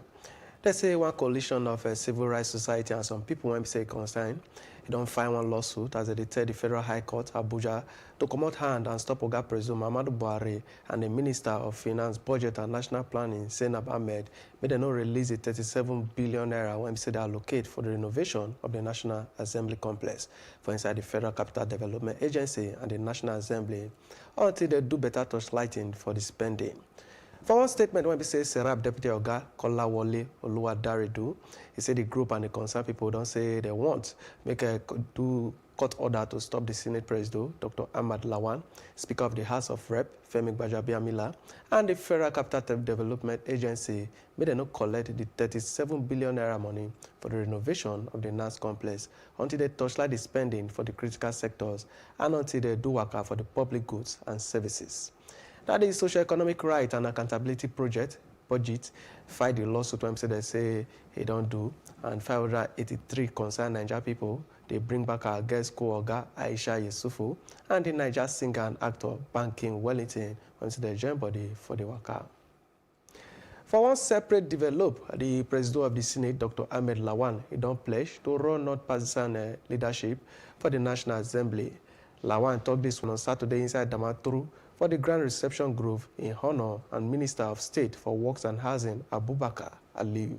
Let's say one coalition of civil rights society and some people when we say concern, you don't find one lawsuit as they tell the Federal High Court, Abuja, to come out hand and stop Oga President Muhammadu Buhari and the Minister of Finance, Budget and National Planning, Zainab Ahmed, may they not release the 37 billion naira when we say they allocate for the renovation of the National Assembly Complex for inside the Federal Capital Development Agency and the National Assembly until they do better touchlighting for the spending. For one statement, when we say Serap Deputy Oga Kolawole Oluwadaridu, he said the group and the concerned people don't say they want make a court order to stop the Senate President, Dr. Ahmad Lawan, Speaker of the House of Rep, Femi Gbajabiamila, and the Federal Capital Development Agency may they not collect the 37 billion naira money for the renovation of the NAS complex until they touchlight the spending for the critical sectors and until they do work for the public goods and services. That is Socio-Economic Right and Accountability Project, budget, fight the lawsuit when they say he don't do, and 583 concerned Niger people, they bring back our guest co-oga Aisha Yusufu and the Niger singer and actor Banking Wellington when they join body for the waka. For one separate develop, the President of the Senate, Dr. Ahmed Lawan, he don't pledge to run not partisan leadership for the National Assembly. Lawan talked this one on Saturday inside Damaturu for the grand reception groove in honor and Minister of State for Works and Housing, Abubakar Aliyu.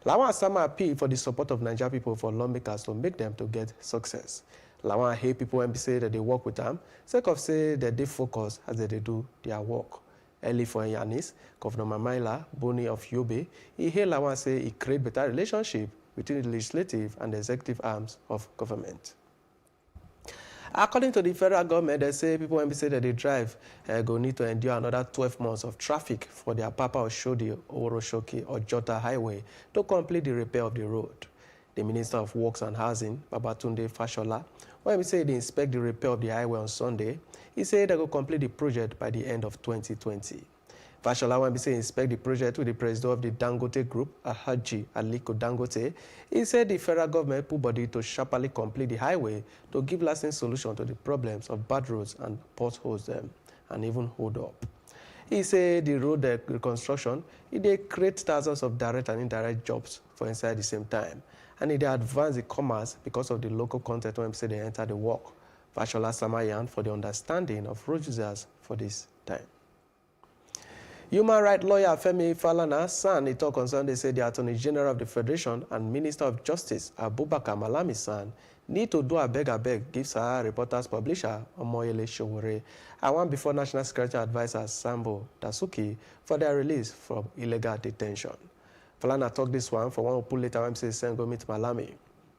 Lawan Sama appealed for the support of Niger people for lawmakers to make them to get success. Lawan hate people when they say that they work with them, sake of say that they focus as they do their work. Early for Yanis, Governor Mamaila Boni of Yobe, he heard Lawan say he create better relationship between the legislative and the executive arms of government. According to the federal government, they say people when they say that they drive go need to endure another 12 months of traffic for their Papa Oshodi, Oroshoki, or Jota Highway to complete the repair of the road. The Minister of Works and Housing, Babatunde Fashola, when we say they inspect the repair of the highway on Sunday, he said they will complete the project by the end of 2020. Fashola, when we say inspect the project with the president of the Dangote Group, Alhaji Aliko Dangote, he said the federal government put body to sharply complete the highway to give lasting solution to the problems of bad roads and potholes and even hold up. He said the road reconstruction, it create thousands of direct and indirect jobs for inside the same time. And it advance the commerce because of the local content when say they enter the work. Fashola Samayan for the understanding of road users for this time. Human rights lawyer Femi Falana's son, he talked on Sunday, said the Attorney General of the Federation and Minister of Justice, Abubakar Malami's son, need to do a beg, give Sahara Reporters publisher, Omoyele Showore, and one before National Security Advisor, Sambo Dasuki, for their release from illegal detention. Falana talked this one for one who pulled later when he said, go meet Malami.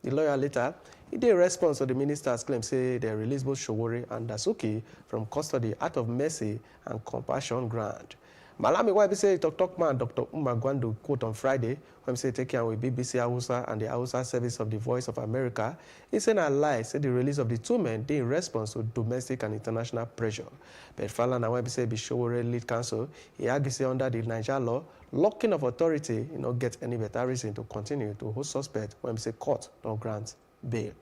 The lawyer later, he did response to the minister's claim, say they released both Showore and Dasuki from custody out of mercy and compassion grant. Malami, why we say talk man, Dr. Umagwandu, quote on Friday, when we say taking with BBC Hausa and the Hausa service of the Voice of America, he said a lie, said the release of the two men did in response to domestic and international pressure. But Falana, when we say Bishowore lead counsel, he argues under the Niger law, locking of authority, get any better reason to continue to hold suspect when we say court don't grant bail.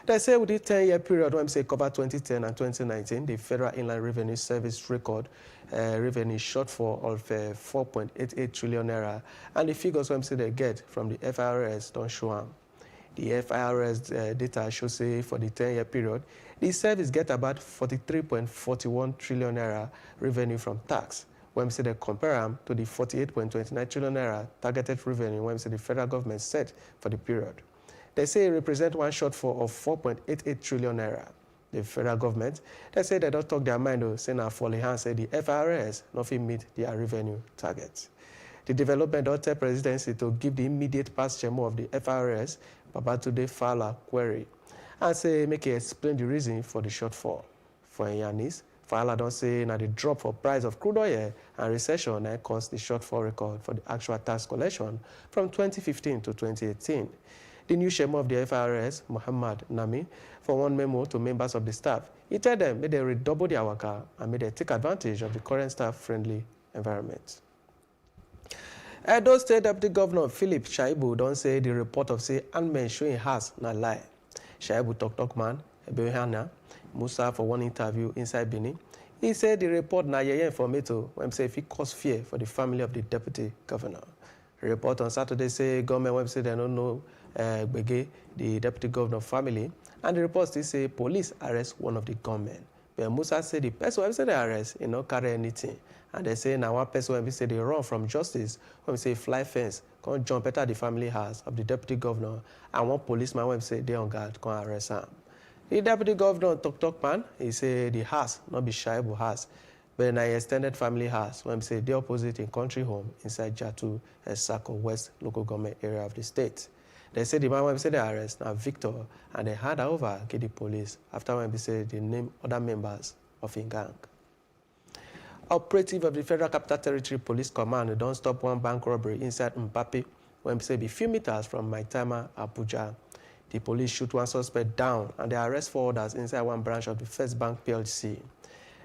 They say with the 10-year period, when we say cover 2010 and 2019, the Federal Inland Revenue Service record revenue shortfall of 4.88 trillion naira, and the figures when we say they get from the FIRS don't show them. The FIRS data shows say for the 10-year period, the service get about 43.41 trillion naira revenue from tax. When we say they compare them to the 48.29 trillion naira targeted revenue when we say the federal government set for the period. They say it represents one shortfall of 4.88 trillion naira. The federal government, they say they don't talk their mind, though, saying for the hand, say the FIRS nothing meet their revenue targets. The development don't tell presidency to give the immediate past chairman of the FIRS, Babatunde Fala, query, and say make it explain the reason for the shortfall. For Yanis, Fala don't say now the drop for price of crude oil and recession caused the shortfall record for the actual tax collection from 2015 to 2018. The new chairman of the FIRS, Muhammad Nami, for one memo to members of the staff, he told them that they redouble their worker and may they take advantage of the current staff-friendly environment. Edo State Deputy Governor Philip Shaibu don't say the report of say Anmen showing has not lie. Shaibu talk man, Ebehana, Musa for one interview inside Benin. He said the report na yeye informato when say if it cause fear for the family of the Deputy Governor. The report on Saturday say government website they don't know Gbege, the Deputy Governor family, and the report still say police arrest one of the gunmen. But Musa said the person when say they arrest, not carry anything. And they say now one person when we say they run from justice, when we say fly fence, can't jump at the family house of the Deputy Governor, and one policeman when we say they on guard can't arrest him. The Deputy Governor talk man, he say the house, not be Shaibu house, but an extended family house when we say the opposite in country home inside Jatu, Sako West local government area of the state. They say the man when we say they arrest now Victor, and they hand over to the police after when we say they name other members of a gang. Operative of the Federal Capital Territory Police Command don't stop one bank robbery inside Mpapi when we say be few meters from Maitama, Abuja. The police shoot one suspect down and they arrest 4 others inside one branch of the First Bank PLC.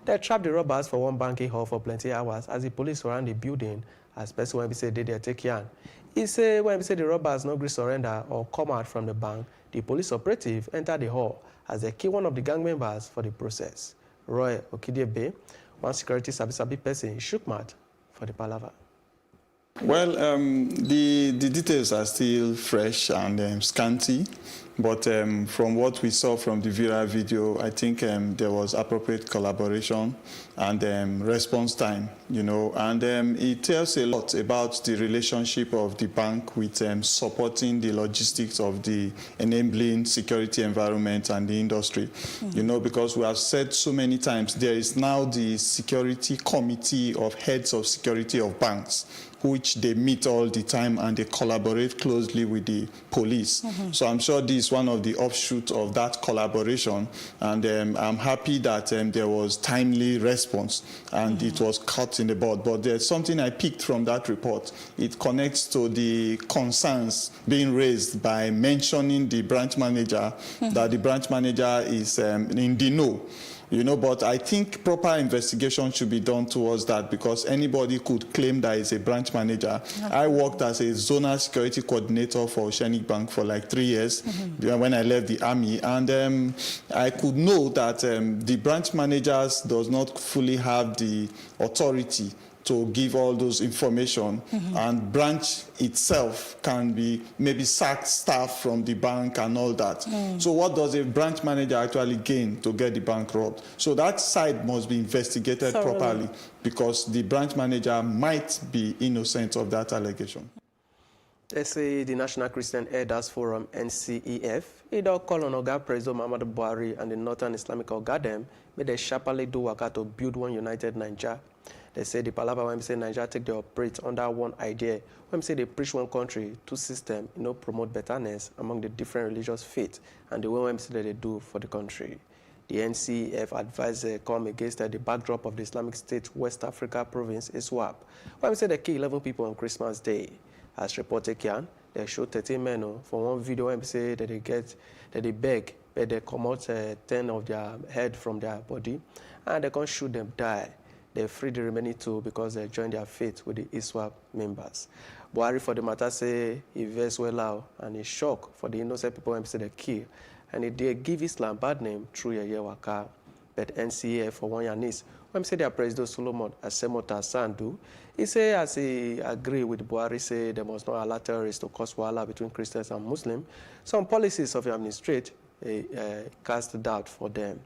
They trap the robbers for one banking hall for plenty hours as the police surround the building, as person when we say they take yarn. He say when we say the robbers no agree surrender or come out from the bank, the police operative enter the hall as they kill one of the gang members for the process. Roy Okidebe, one security sabi person, shook mouth for the palaver. Well, the details are still fresh and scanty, but from what we saw from the viral video, I think there was appropriate collaboration and response time, and it tells a lot about the relationship of the bank with supporting the logistics of the enabling security environment and the industry, because we have said so many times, there is now the security committee of heads of security of banks, which they meet all the time and they collaborate closely with the police. So I'm sure this is one of the offshoots of that collaboration, and I'm happy that there was timely response and it was cut in the bud. But there's something I picked from that report. It connects to the concerns being raised by mentioning the branch manager, that the branch manager is in the know. But I think proper investigation should be done towards that, because anybody could claim that is a branch manager. I worked as a zonal security coordinator for Oceanic Bank for like 3 years when I left the army, and I could know that the branch managers does not fully have the authority to give all those information, and branch itself can be maybe sack staff from the bank and all that. So what does a branch manager actually gain to get the bank robbed? So that side must be investigated properly, because the branch manager might be innocent of that allegation. They say the National Christian Elders Forum, NCEF, it don't call on Oga President Muhammadu Buhari and the Northern Islamic Orgadem, but they sharply do work to build one united Nigeria. They say the Palava when we say Nigeria take the operate under one idea. When we say they preach one country, two system, promote betterness among the different religious faiths and the way we say that they do for the country. The NCF advised come against the backdrop of the Islamic State West Africa province, ISWAP, where we say they kill 11 people on Christmas Day. As reported can, they show 13 men for one video where we say that they beg, but they come out 10 of their head from their body, and they can't shoot them die. They free the remaining 2 because they join their faith with the ISWAP members. Buhari for the matter say he vex well out and is shocked for the innocent people when say they kill. And they give Islam bad name through Yeye Waka. But NCA for one year niece, when say their president Solomon Asemota Sandu, he say as he agree with Buhari say they must not allow terrorists to cause wahala between Christians and Muslims, some policies of the administration cast doubt for them.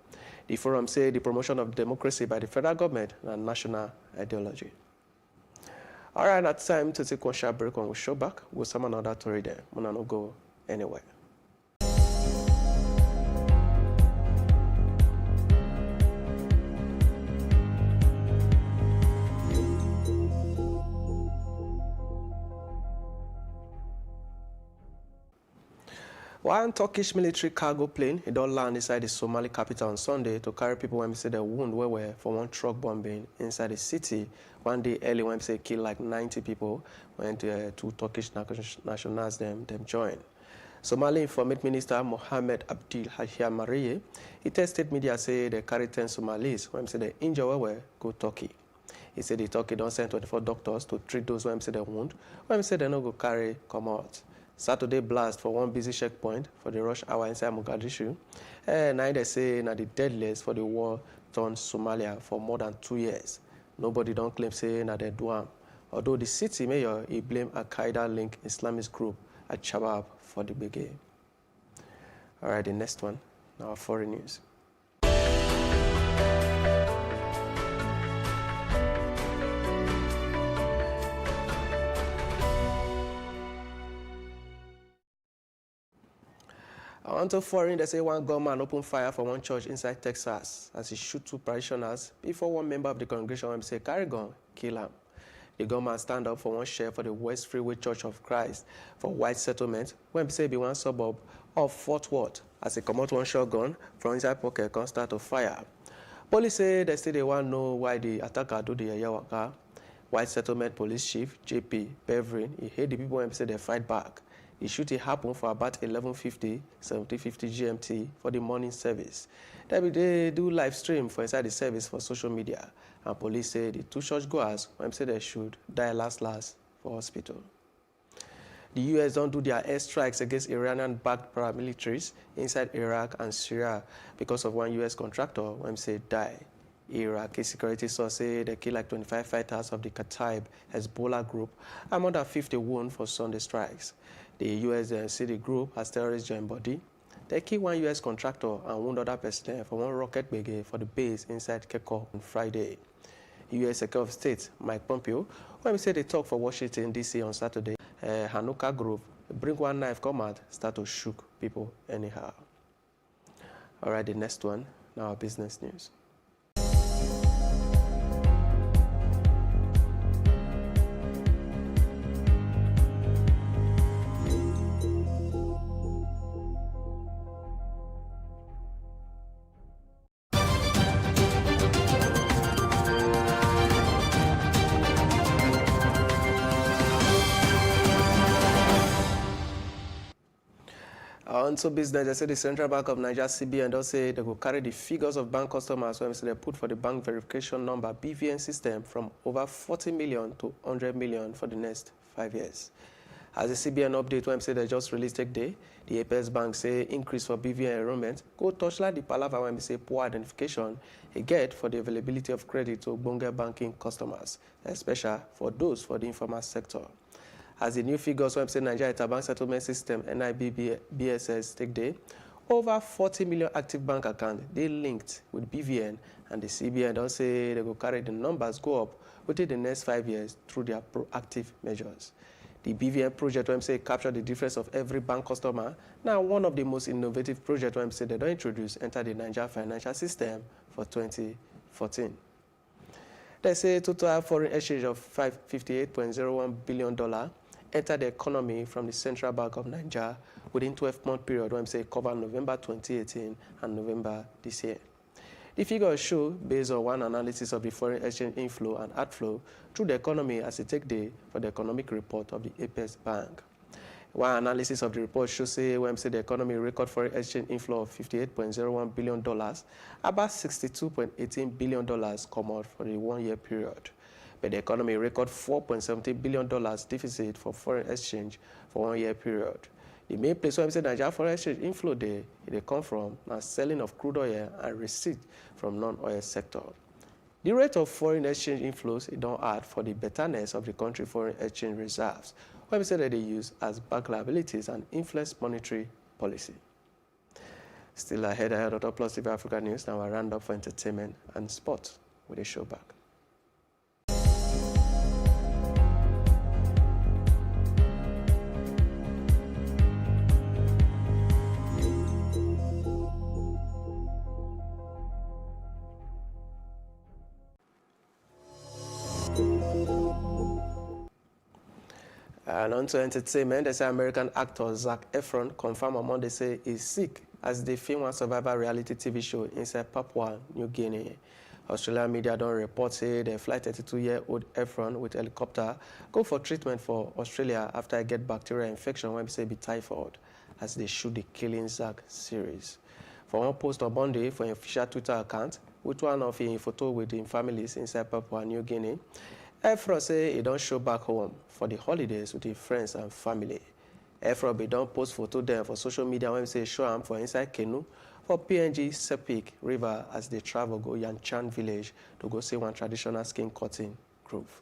The forum say the promotion of democracy by the federal government and national ideology. All right, that's time to take one short break. When we show back, we'll summon another story there. We'll not go anywhere. One Turkish military cargo plane, it don't land inside the Somali capital on Sunday to carry people when we say they wound were for one truck bombing inside the city. One day early when we say kill like 90 people, when 2 Turkish nationals them join. Somali Information Minister Mohammed Abdil Hashia Mariye, he tested media say they carry 10 Somalis when we say they injure were go Turkey. He said the Turkey don't send 24 doctors to treat those when we say they wound, when we say they no go carry come out. Saturday blast for one busy checkpoint for the rush hour inside Mogadishu. Now they say na the deadliest for the war-torn Somalia for more than 2 years. Nobody don't claim say na they do am. Although the city mayor he blame Al-Qaeda-linked Islamist group at Shabab for the brigade. All right, the next one, now foreign news. On to foreign, they say one gunman opened fire for one church inside Texas as he shoot 2 parishioners before one member of the congregation say carry gun, kill him. The gunman stand up for one share for the West Freeway Church of Christ for white settlement when say be one suburb of Fort Worth as he come out one shotgun from inside pocket and start to fire. Police say they still they want to know why the attacker do the yawaka. White settlement police chief JP Bevrin, he hate the people when say they fight back. The shooting happened for about 11:50, 17:50 GMT for the morning service. They do live stream for inside the service for social media. And police say the 2 churchgoers, when say they should die last for hospital. The U.S. don't do their airstrikes against Iranian-backed paramilitaries inside Iraq and Syria because of one U.S. contractor when say die. Iraqi security source say they kill like 25 fighters of the Kataib Hezbollah group and more than 50 wounded for Sunday strikes. The U.S. city group has terrorists joined body. They killed one U.S. contractor and wounded other personnel for one rocket brigade for the base inside Keko on Friday. U.S. Secretary of State Mike Pompeo, when we say they talk for Washington, D.C. on Saturday, Hanukkah Grove, bring one knife come out, start to shoot people anyhow. All right, the next one, now business news. On to business, they say the Central Bank of Nigeria, CBN, they'll say they will carry the figures of bank customers when they put for the bank verification number BVN system from over 40 million to 100 million for the next 5 years. As the CBN update, when say they just released today, the APS Bank say increase for BVN enrollment go touch like the palaver when we say poor identification they get for the availability of credit to Bonga banking customers, especially for those for the informal sector. As the new figures when say Nigeria Interbank Settlement System NIBSS take day, over 40 million active bank accounts they linked with BVN, and the CBN don't say they will carry the numbers go up within the next 5 years through their proactive measures. The BVN project when say capture the difference of every bank customer. Now one of the most innovative projects when say they don't introduce enter the Nigeria financial system for 2014. They say total foreign exchange of $58.01 billion entered the economy from the Central Bank of Nigeria within 12-month period when say cover November 2018 and November this year. The figures show, based on one analysis of the foreign exchange inflow and outflow through the economy as a take day for the economic report of the Apex Bank. One analysis of the report shows when the economy record foreign exchange inflow of $58.01 billion, about $62.18 billion come out for the 1 year period. But the economy record $4.17 billion deficit for foreign exchange for 1 year period. The main place where Nigeria foreign exchange inflow they come from now selling of crude oil and receipt from non-oil sector. The rate of foreign exchange inflows it don't add for the betterness of the country foreign exchange reserves, where that they use as bank liabilities and influence monetary policy. Still ahead of Plus TV Africa News, now a roundup for entertainment and sport with a show back. And on to entertainment, they say American actor Zac Efron confirmed on Monday say he's sick as they film one survivor reality TV show inside Papua New Guinea. Australian media don't report say the flight 32-year-old Efron with helicopter go for treatment for Australia after I get bacterial infection when we say be typhoid as they shoot the Killing Zac series. For one post on Monday for an official Twitter account, with one of his photo with his families inside Papua New Guinea, Efron say he don't show back home for the holidays with his friends and family. Efron be don't post photo there for social media when we say show him for inside canoe for PNG Sepik River as they travel go Yanchan village to go see one traditional skin cutting grove.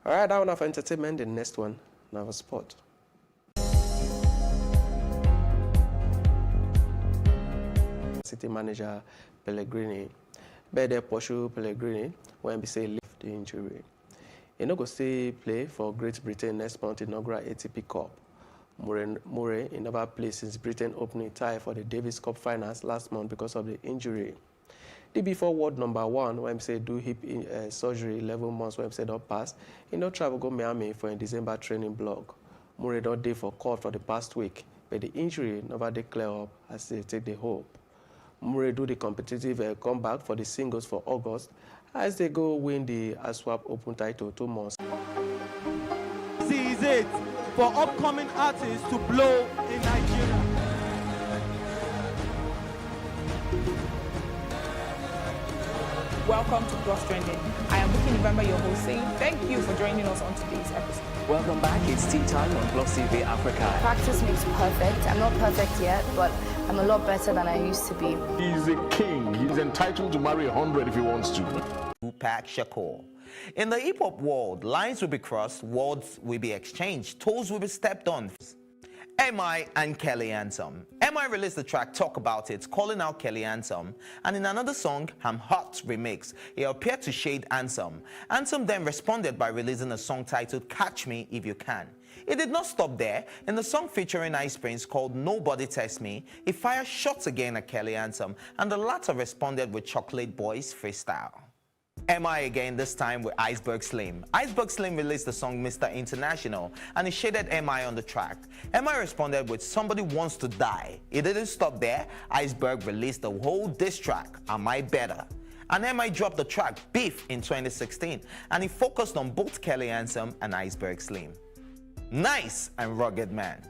All right, that one for entertainment. The next one, now for sport. City manager Pellegrini, Bede pursue Pellegrini when we say lift the injury. He no go still play for Great Britain next month inaugural ATP Cup. Murray he never played since Britain opening tie for the Davis Cup finals last month because of the injury. The before world number one when we say do hip surgery 11 months when we say don't pass, he no travel go Miami for a December training block. Murray don't day for court for the past week, but the injury never dey clear up as they take the hope. Murray do the competitive comeback for the singles for August as they go win the ASWAP Open title 2 months. This is it for upcoming artists to blow in Nigeria. Welcome to Plus Trending. I am Bookie November, your host, saying thank you for joining us on today's episode. Welcome back. It's tea time on Plus TV Africa. Practice makes perfect. I'm not perfect yet, but I'm a lot better than I used to be. He's a king. He's entitled to marry 100 if he wants to. Tupac Shakur. In the hip-hop world, lines will be crossed, words will be exchanged, toes will be stepped on. MI and Kelly Anthem. MI released the track Talk About It, calling out Kelly Anthem, and in another song, I'm Hot remix, he appeared to shade Anthem. Anthem then responded by releasing a song titled Catch Me If You Can. It did not stop there. In the song featuring Ice Prince called Nobody Test Me, he fired shots again at Kelly Anthem, and the latter responded with Chocolate Boys freestyle. MI again, this time with Iceberg Slim. Iceberg Slim released the song Mr. International and he shaded MI on the track. MI responded with Somebody Wants to Die. It didn't stop there. Iceberg released the whole diss track, Am I Better? And MI dropped the track Beef in 2016 and he focused on both Kelly Anthem and Iceberg Slim. Nice and Rugged Man.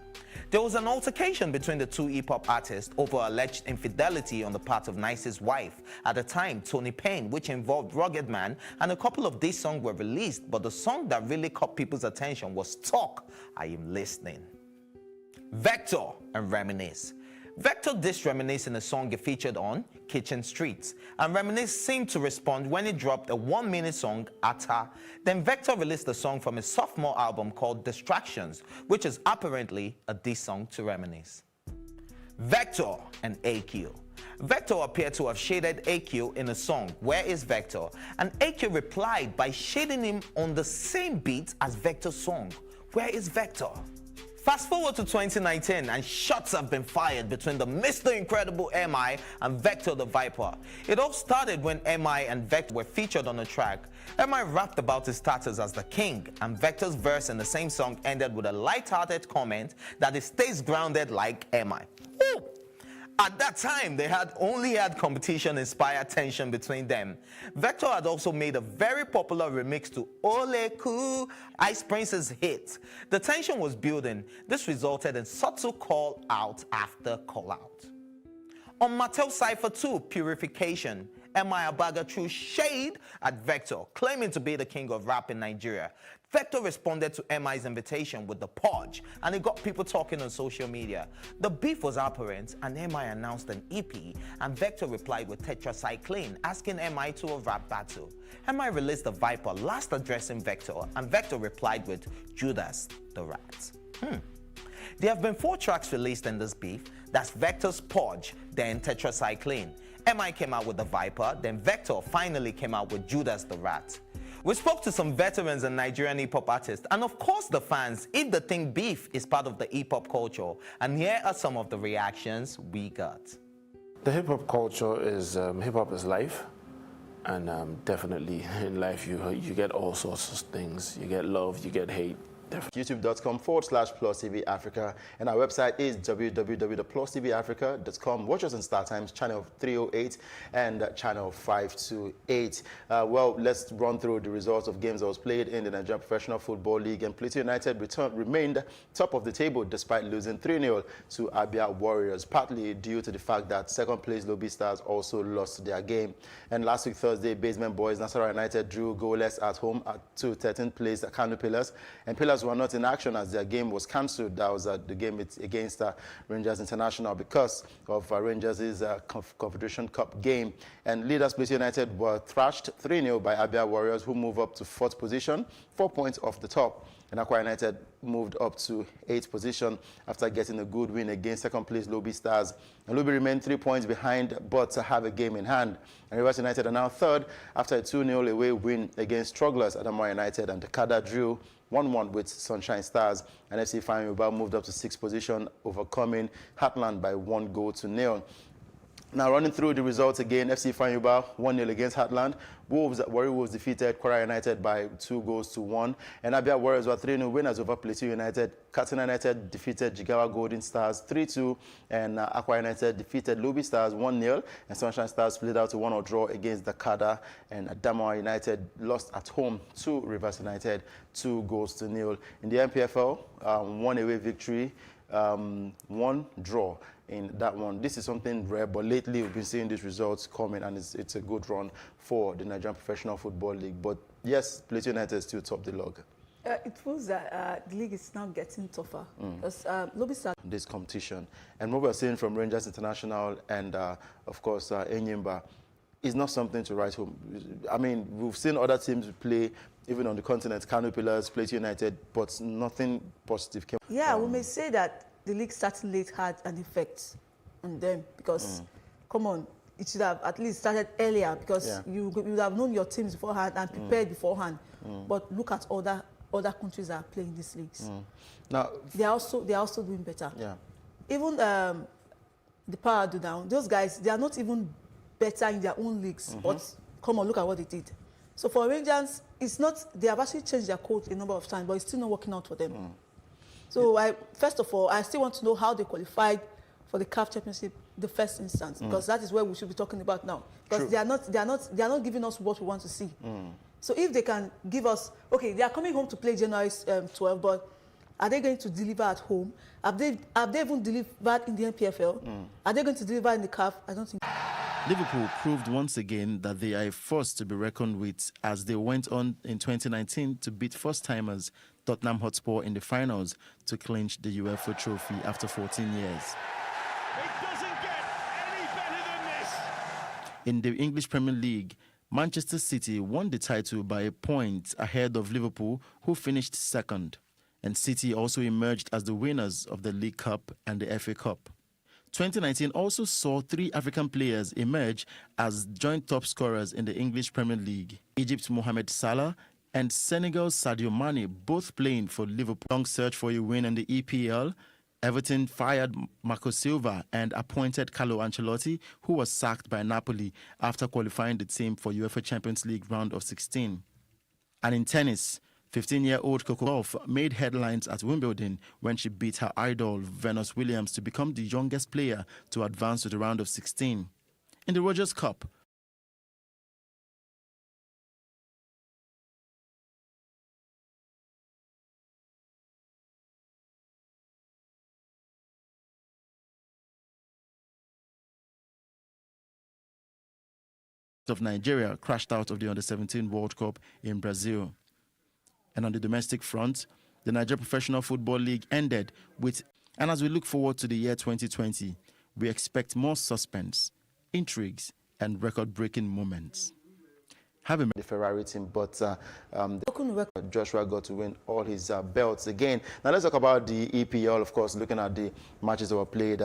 There was an altercation between the two hip-hop artists over alleged infidelity on the part of Nice's wife, at the time Tony Payne, which involved Rugged Man, and a couple of these songs were released, but the song that really caught people's attention was Talk, I Am Listening. Vector and Reminisce. Vector dissed Reminisce in a song he featured on Kitchen Streets, and Reminisce seemed to respond when he dropped a 1-minute song, Atta. Then Vector released a song from his sophomore album called Distractions, which is apparently a diss song to Reminisce. Vector and AQ. Vector appeared to have shaded AQ in a song, Where is Vector? And AQ replied by shading him on the same beat as Vector's song, Where is Vector? Fast forward to 2019 and shots have been fired between the Mr. Incredible MI and Vector the Viper. It all started when MI and Vector were featured on the track. MI rapped about his status as the king, and Vector's verse in the same song ended with a light-hearted comment that he stays grounded like MI. Woo! At that time, they had only had competition-inspired tension between them. Vector had also made a very popular remix to Ole Ku, Ice Prince's hit. The tension was building. This resulted in subtle call-out after call-out. On Mattel's Cypher 2, Purification, MI Abaga threw shade at Vector, claiming to be the king of rap in Nigeria. Vector responded to MI's invitation with the podge, and it got people talking on social media. The beef was apparent, and MI announced an EP, and Vector replied with tetracycline, asking MI to a rap battle. MI released the Viper, last addressing Vector, and Vector replied with Judas the Rat. There have been 4 tracks released in this beef. That's Vector's Podge, then Tetracycline. MI came out with the Viper, then Vector finally came out with Judas the Rat. We spoke to some veterans and Nigerian hip-hop artists, and of course the fans, if the thing beef is part of the hip-hop culture. And here are some of the reactions we got. The hip-hop culture is, hip-hop is life. And definitely in life you get all sorts of things. You get love, you get hate. YouTube.com/PlusTV Africa, and our website is www.PlusTVAfrica.com. Watch us on Star Times channel 308 and channel 528. Well, let's run through the results of games that was played in the Nigerian Professional Football League, and Plateau United remained top of the table despite losing 3-0 to Abia Warriors, partly due to the fact that second place Lobby Stars also lost their game. And last week Thursday, Basement Boys Nasarawa United drew goalless at home to 13th place Kano Pillars, and Pillars were not in action as their game was cancelled. That was the game against Rangers International because of Rangers' Confederation Cup game. And leaders Plateau United were thrashed 3-0 by Abia Warriors, who move up to 4th position, 4 points off the top. And Akwa United moved up to 8th position after getting a good win against second place Lobby Stars. And Lobby remained 3 points behind, but have a game in hand. And Rivers United are now third after a 2-0 away win against strugglers Adamawa United, and the Kada drew 1-1 with Sunshine Stars. And FC Fanyuba moved up to 6th position, overcoming Heartland by 1-0. Now running through the results again, FC Fanyuba 1-0 against Heartland. Warri Wolves defeated Kwara United by 2-1. And Abia Warriors were 3-0 winners over Plateau United. Katsina United defeated Jigawa Golden Stars 3-2. And Akwa United defeated Lobby Stars 1-0. And Sunshine Stars split out to 1-1 draw against the Kada. And Adamawa United lost at home to Rivers United 2-0. In the MPFL, 1 away victory, 1 draw in that one. This is something rare, but lately we've been seeing these results coming, and it's a good run for the Nigerian Professional Football League. But yes, Plateau United still top the log. It proves that the league is now getting tougher because Lobby Stars. This competition, and what we're seeing from Rangers International and of course Enyimba is not something to write home. I mean, we've seen other teams play even on the continent, Kano Pillars, Plateau United, but nothing positive came. Yeah, we may say that the league starting late had an effect on them because, come on, it should have at least started earlier because you would have known your teams beforehand and prepared beforehand. But look at other countries that are playing these leagues. Now they're also doing better. Yeah. Even the Power Do Down, those guys, they are not even better in their own leagues. But come on, look at what they did. So for Rangers, it's not, they have actually changed their coach a number of times, but it's still not working out for them. So first of all, I still want to know how they qualified for the CAF Championship, the first instance, because that is where we should be talking about now. Because they are not giving us what we want to see. So if they can give us, okay, they are coming home to play January 12, but are they going to deliver at home? Have they even delivered in the NPFL? Are they going to deliver in the CAF? I don't think. Liverpool proved once again that they are a force to be reckoned with as they went on in 2019 to beat first-timers Tottenham Hotspur in the finals to clinch the UEFA trophy after 14 years. It doesn't get any better than this. In the English Premier League, Manchester City won the title by a point ahead of Liverpool, who finished second. And City also emerged as the winners of the League Cup and the FA Cup. 2019 also saw 3 African players emerge as joint top scorers in the English Premier League. Egypt's Mohamed Salah and Senegal's Sadio Mane both playing for Liverpool. Long search for a win in the EPL. Everton fired Marco Silva and appointed Carlo Ancelotti, who was sacked by Napoli after qualifying the team for UEFA Champions League round of 16. And in tennis, 15-year-old Coco Gauff made headlines at Wimbledon when she beat her idol Venus Williams to become the youngest player to advance to the round of 16. In the Rogers Cup, of Nigeria crashed out of the Under-17 World Cup in Brazil. And on the domestic front, the Nigeria Professional Football League ended with, and as we look forward to the year 2020, we expect more suspense, intrigues, and record-breaking moments. The Ferrari team, but Joshua got to win all his belts again. Now let's talk about the EPL, of course, looking at the matches that were played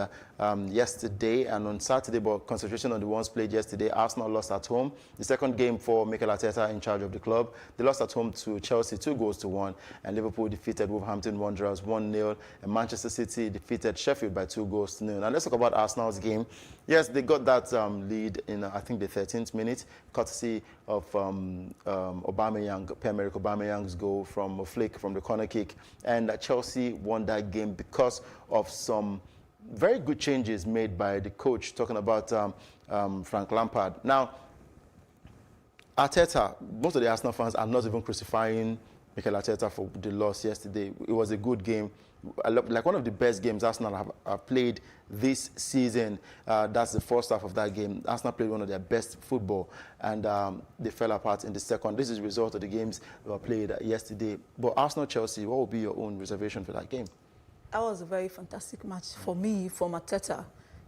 yesterday and on Saturday, but concentration on the ones played yesterday. Arsenal lost at home. The second game for Mikel Arteta in charge of the club. They lost at home to Chelsea 2-1, and Liverpool defeated Wolverhampton Wanderers 1-0, and Manchester City defeated Sheffield by 2-0. Now let's talk about Arsenal's game. Yes, they got that lead in, I think, the 13th minute, courtesy of Aubameyang, Pierre-Emerick Aubameyang's goal from a flick from the corner kick. And Chelsea won that game because of some very good changes made by the coach, talking about Frank Lampard. Now, Arteta, most of the Arsenal fans are not even crucifying Mikel Arteta for the loss yesterday. It was a good game. Like one of the best games Arsenal have played this season. That's the first half of that game. Arsenal played one of their best football, and they fell apart in the second. This is the result of the games that were played yesterday. But Arsenal-Chelsea, what will be your own reservation for that game? That was a very fantastic match for me, for Arteta.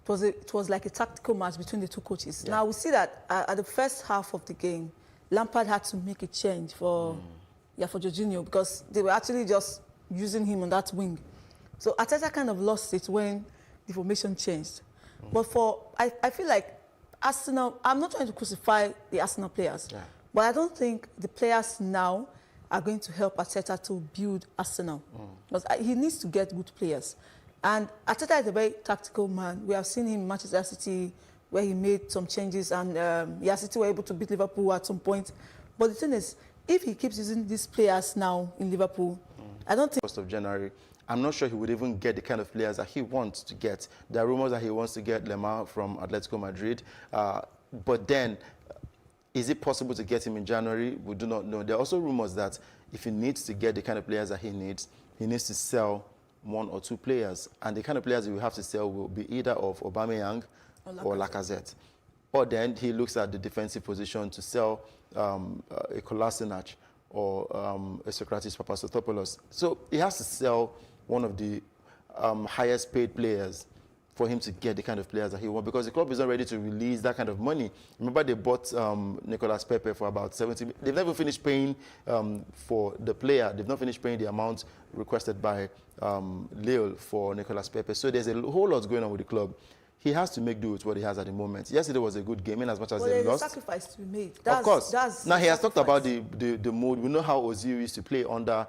It was like a tactical match between the two coaches. Yeah. Now, we see that at the first half of the game, Lampard had to make a change for Jorginho, because they were actually just using him on that wing. So Arteta kind of lost it when the formation changed. But I feel like Arsenal, I'm not trying to crucify the Arsenal players, but I don't think the players now are going to help Arteta to build Arsenal. Because he needs to get good players. And Arteta is a very tactical man. We have seen him in Manchester City, where he made some changes, and City were able to beat Liverpool at some point. But the thing is, if he keeps using these players now in Liverpool, I don't think... 1st of January, I'm not sure he would even get the kind of players that he wants to get. There are rumors that he wants to get Lemar from Atletico Madrid. But then, is it possible to get him in January? We do not know. There are also rumors that if he needs to get the kind of players that he needs to sell 1 or 2 players. And the kind of players he will have to sell will be either of Aubameyang or Lacazette. Or then he looks at the defensive position to sell a Kolasinac or a Socrates Papastotopoulos. So he has to sell one of the highest paid players for him to get the kind of players that he wants, because the club is not ready to release that kind of money. Remember, they bought Nicolas Pepe for about 70 million. They've never finished paying for the player. They've not finished paying the amount requested by Lille for Nicolas Pepe. So there's a whole lot going on with the club. He has to make do with what he has at the moment. Yesterday was a good game, in as much as they lost. There's a sacrifice to be made. Of course. Now, he has talked about the mood. We know how Ozil used to play under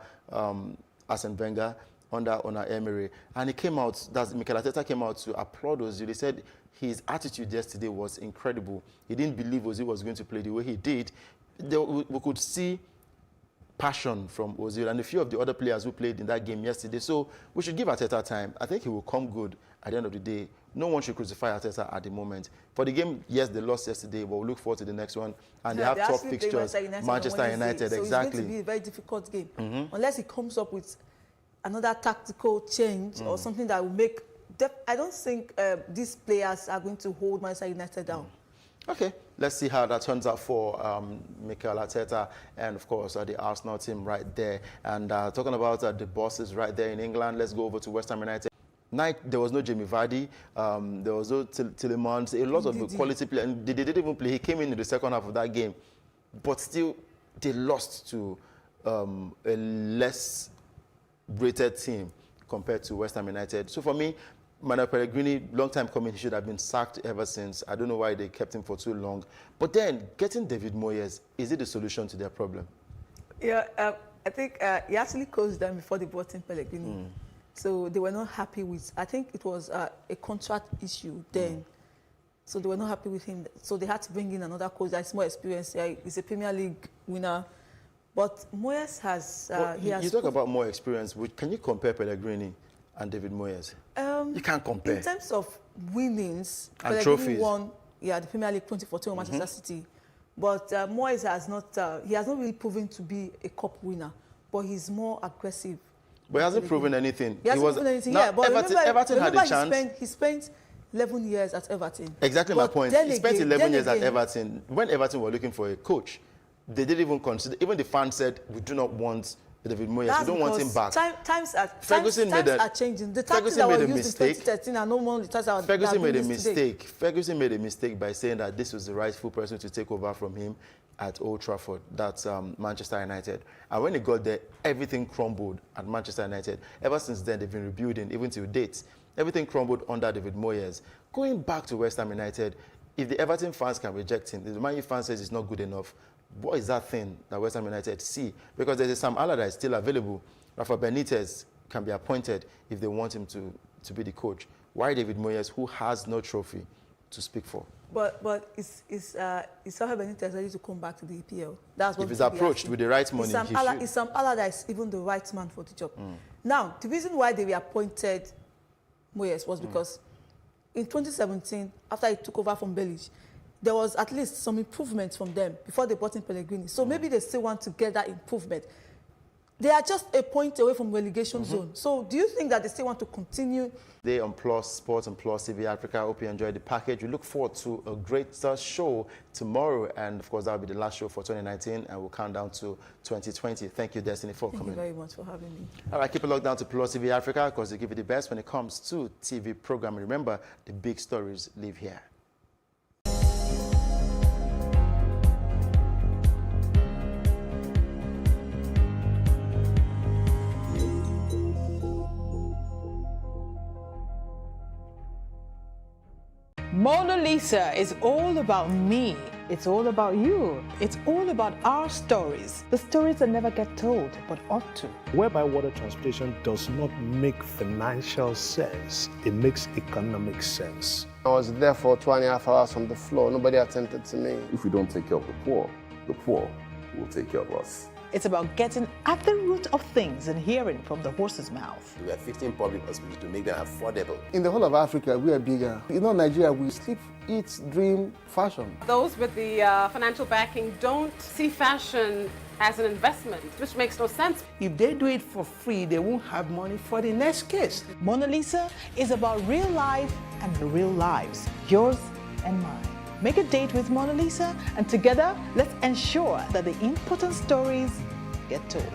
Arsene Wenger, under Emery. And he came out, Mikel Arteta came out to applaud Ozil. He said his attitude yesterday was incredible. He didn't believe Ozil was going to play the way he did. We could see passion from Ozil and a few of the other players who played in that game yesterday. So we should give Arteta time. I think he will come good at the end of the day. No one should crucify Arteta at the moment. For the game, yes, they lost yesterday, but we'll look forward to the next one. And they have tough fixtures. Manchester United, so exactly. It's going to be a very difficult game. Unless he comes up with another tactical change or something that will make... I don't think these players are going to hold Manchester United down. Okay, let's see how that turns out for Mikel Arteta and, of course, the Arsenal team right there. And talking about the bosses right there in England, let's go over to West Ham United. There was no Jamie Vardy, there was no Tielemans, a lot of quality players, and they didn't even play. He came in the second half of that game, but still they lost to a less rated team compared to West Ham United. So for me, Manuel Pellegrini, long time coming, he should have been sacked ever since. I don't know why they kept him for too long. But then, getting David Moyes, is it the solution to their problem? Yeah, I think he actually closed them before they brought in Pellegrini. So they were not happy with, I think it was a contract issue then. So they were not happy with him. So they had to bring in another coach that's more experienced. He's a Premier League winner. But Moyes has... you talk about more experience. Can you compare Pellegrini and David Moyes? You can't compare. In terms of winnings, and Pellegrini trophies. won the Premier League 2014 with Manchester City. But Moyes has not really proven to be a cup winner, but he's more aggressive. But he hasn't proven anything. He hasn't proven anything, yeah. But Everton had a chance. He spent 11 years at Everton. Exactly my point. He spent 11 years at Everton. When Everton were looking for a coach, they didn't even consider, even the fans said, we do not want David Moyes, we don't want him back. Times are changing. The tactics that were used in 2013 are no more the tactics that are Ferguson made a mistake. Today. Ferguson made a mistake by saying that this was the rightful person to take over from him at Old Trafford. That's Manchester United. And when he got there, everything crumbled at Manchester United. Ever since then, they've been rebuilding, even till date. Everything crumbled under David Moyes. Going back to West Ham United, if the Everton fans can reject him, if the Man U fan says it's not good enough, what is that thing that West Ham United see? Because there's a Sam Allardyce still available. Rafa Benitez can be appointed if they want him to be the coach. Why David Moyes, who has no trophy to speak for? But is Rafa Benitez ready to come back to the EPL? That's what if he's approached with the right money, is Sam Allardyce even the right man for the job? Now, the reason why they reappointed Moyes was because in 2017, after he took over from Belgium, there was at least some improvements from them before they brought in Pellegrini. So maybe they still want to get that improvement. They are just a point away from relegation zone. So do you think that they still want to continue? Day on Plus Sports and Plus TV Africa. I hope you enjoyed the package. We look forward to a great show tomorrow. And of course, that'll be the last show for 2019. And we'll count down to 2020. Thank you, Destiny, for coming. Thank you very much for having me. All right, keep it locked down to Plus TV Africa because they give you the best when it comes to TV programming. Remember, the big stories live here. Mona Lisa is all about me. It's all about you. It's all about our stories. The stories that never get told, but ought to. Whereby water transportation does not make financial sense, it makes economic sense. I was there for 2.5 hours on the floor. Nobody attended to me. If we don't take care of the poor will take care of us. It's about getting at the root of things and hearing from the horse's mouth. We have 15 public hospitals to make them affordable. In the whole of Africa, we are bigger. You know, Nigeria, we sleep, eat, dream, fashion. Those with the financial backing don't see fashion as an investment, which makes no sense. If they do it for free, they won't have money for the next case. Mona Lisa is about real life and real lives, yours and mine. Make a date with Mona Lisa, and together, let's ensure that the important stories get told.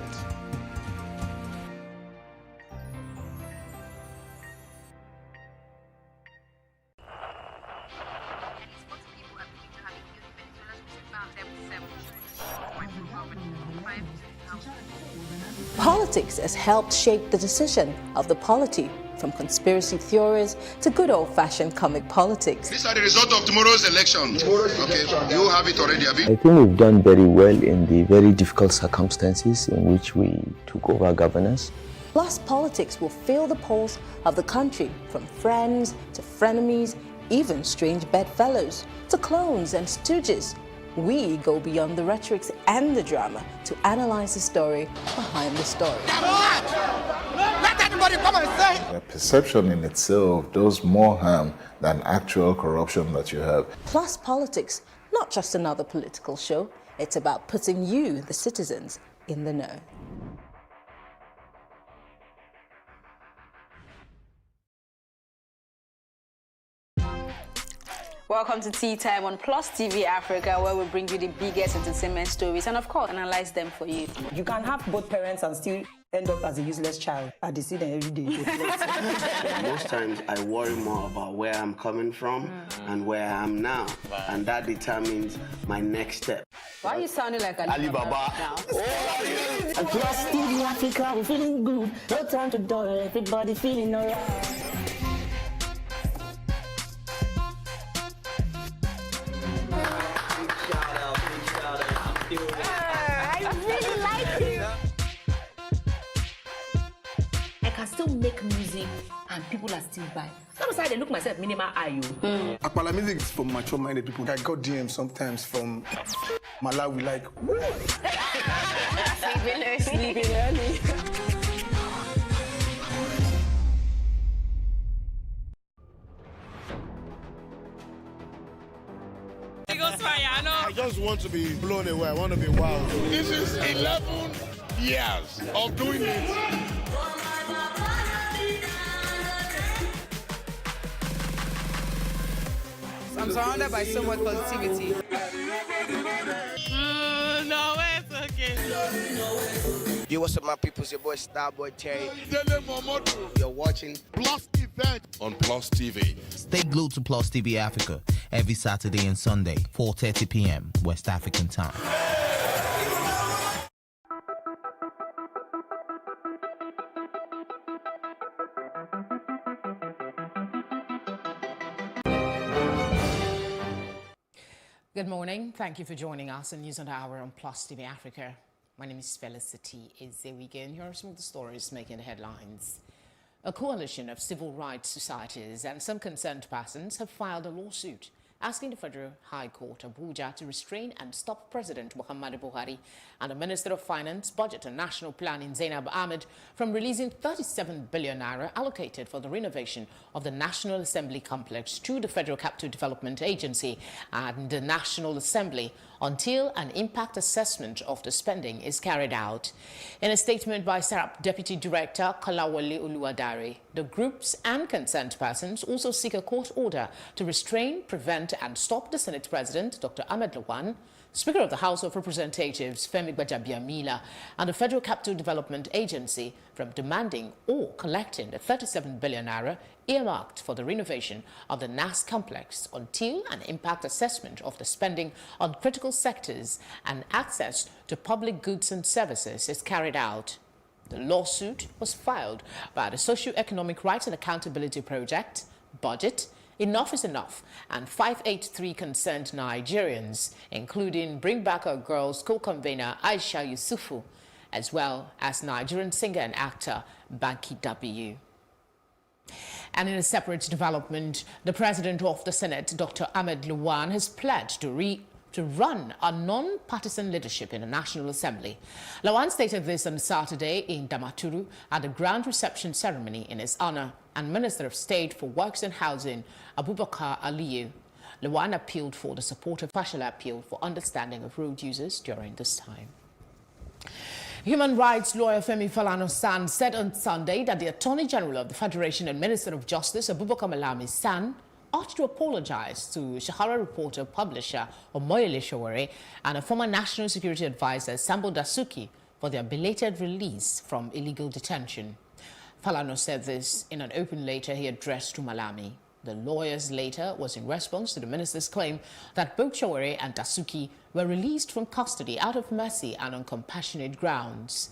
Politics has helped shape the decision of the polity, from conspiracy theories to good old-fashioned comic politics. These are the results of tomorrow's election. Okay, you have it already, have you? I think we've done very well in the very difficult circumstances in which we took over governance. Plus, politics will fill the polls of the country, from friends to frenemies, even strange bedfellows, to clones and stooges. We go beyond the rhetorics and the drama to analyze the story behind the story. Let anybody come and say! The perception in itself does more harm than actual corruption that you have. Plus Politics, not just another political show. It's about putting you, the citizens, in the know. Welcome to Tea Time on Plus TV Africa, where we bring you the biggest entertainment stories and, of course, analyze them for you. You can have both parents and still end up as a useless child. I see them every day. Most times I worry more about where I'm coming from and where I am now, and that determines my next step. Why are you sounding like Alibaba now? Plus TV Africa, we're feeling good. No time to dull, everybody feeling alright. I can still make music and people are still buying. Sometimes I look myself minimal IU. Akpala music is for mature-minded people. I got DMs sometimes from Malawi, like, Sleeping early. I just want to be blown away. I want to be wild. This is 11 years of doing it. I'm surrounded by so much positivity. No, it's okay. Yo, what's up, my people? It's your boy Starboy Terry. You're watching Plus Event on Plus TV. Stay glued to Plus TV Africa every Saturday and Sunday, 4:30 p.m. West African time. Good morning. Thank you for joining us on News on the Hour on Plus TV Africa. My name is Felicity Ezewigan. Here are some of the stories making the headlines. A coalition of civil rights societies and some concerned persons have filed a lawsuit asking the Federal High Court Abuja to restrain and stop President Muhammadu Buhari and the Minister of Finance, Budget and National Planning, Zainab Ahmed, from releasing 37 billion naira allocated for the renovation of the National Assembly complex to the Federal Capital Development Agency and the National Assembly until an impact assessment of the spending is carried out. In a statement by SARAP Deputy Director Kalawale Oluwadare, the groups and concerned persons also seek a court order to restrain, prevent and stop the Senate President, Dr. Ahmed Lawan, Speaker of the House of Representatives, Femi Gbajabiamila, and the Federal Capital Development Agency from demanding or collecting the 37 billion naira earmarked for the renovation of the NAS complex until an impact assessment of the spending on critical sectors and access to public goods and services is carried out. The lawsuit was filed by the Socio-Economic Rights and Accountability Project, Budget, Enough is Enough, and 583 concerned Nigerians, including Bring Back Our Girls co-convener Aisha Yusufu, as well as Nigerian singer and actor Banky W. And in a separate development, the President of the Senate, Dr. Ahmed Lawan, has pledged to run a non-partisan leadership in the National Assembly. Lawan stated this on Saturday in Damaturu at the grand reception ceremony in his honor, and Minister of State for Works and Housing, Abubakar Aliyu. Lawan appealed for the support of partial appeal for understanding of road users during this time. Human rights lawyer Femi Falana-San said on Sunday that the Attorney General of the Federation and Minister of Justice, Abubakar Malami-San, ought to apologize to Sahara reporter, publisher Omoyele Sowore and a former National Security Advisor, Sambo Dasuki, for their belated release from illegal detention. Falana said this in an open letter he addressed to Malami. The lawyer's letter was in response to the minister's claim that both Sowore and Dasuki were released from custody out of mercy and on compassionate grounds.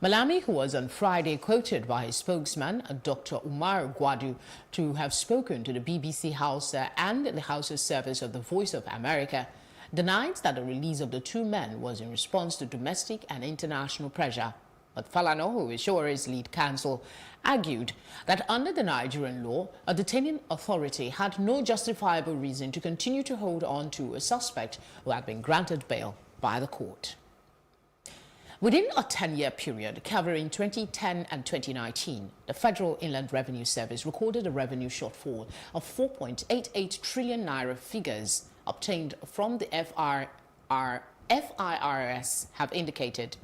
Malami, who was on Friday quoted by his spokesman, Dr. Umar Gwadu, to have spoken to the BBC Hausa and the Hausa service of the Voice of America, denied that the release of the two men was in response to domestic and international pressure. But Falana, who is Sowore's lead counsel, argued that under the Nigerian law, a detaining authority had no justifiable reason to continue to hold on to a suspect who had been granted bail by the court. Within a 10-year period covering 2010 and 2019, the Federal Inland Revenue Service recorded a revenue shortfall of 4.88 trillion naira. Figures obtained from the FIRS have indicated.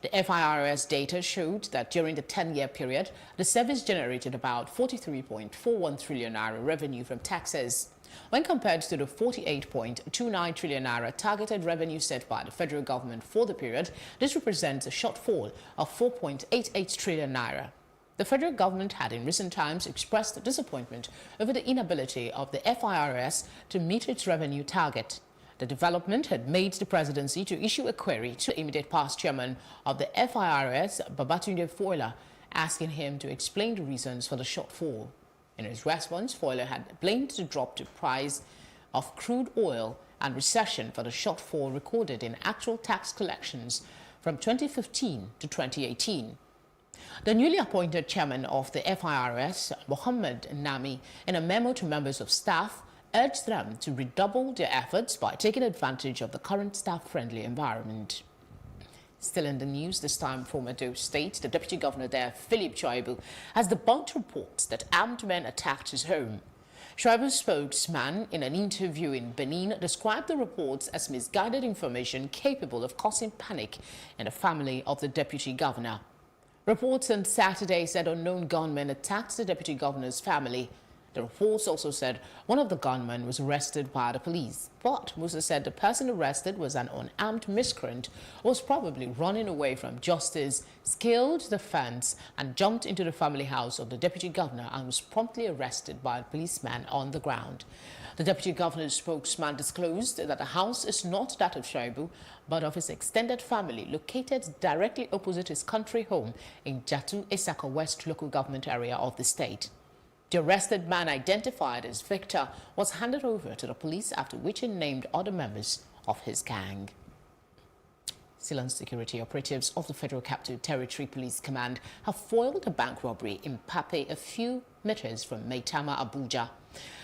The FIRS data showed that during the 10-year period, the service generated about 43.41 trillion naira revenue from taxes. When compared to the 48.29 trillion naira targeted revenue set by the federal government for the period, this represents a shortfall of 4.88 trillion naira. The federal government had in recent times expressed disappointment over the inability of the FIRS to meet its revenue target. The development had made the presidency to issue a query to the immediate past chairman of the FIRS, Babatunde Foiler, asking him to explain the reasons for the shortfall. In his response, Foiler had blamed the drop to price of crude oil and recession for the shortfall recorded in actual tax collections from 2015 to 2018. The newly appointed chairman of the FIRS, Mohammed Nami, in a memo to members of staff, urged them to redouble their efforts by taking advantage of the current staff-friendly environment. Still in the news, this time from Edo State, the deputy governor there, Philip Choibu, has debunked reports that armed men attacked his home. Choibu's spokesman, in an interview in Benin, described the reports as misguided information capable of causing panic in the family of the deputy governor. Reports on Saturday said unknown gunmen attacked the deputy governor's family. The reports also said one of the gunmen was arrested by the police. But Musa said the person arrested was an unarmed miscreant who was probably running away from justice, scaled the fence and jumped into the family house of the deputy governor and was promptly arrested by a policeman on the ground. The deputy governor's spokesman disclosed that the house is not that of Choibu, but of his extended family, located directly opposite his country home in Jatu Esaka West local government area of the state. The arrested man, identified as Victor, was handed over to the police, after which he named other members of his gang. Still on security, operatives of the Federal Capital Territory Police Command have foiled a bank robbery in Pape, a few meters from Maitama, Abuja.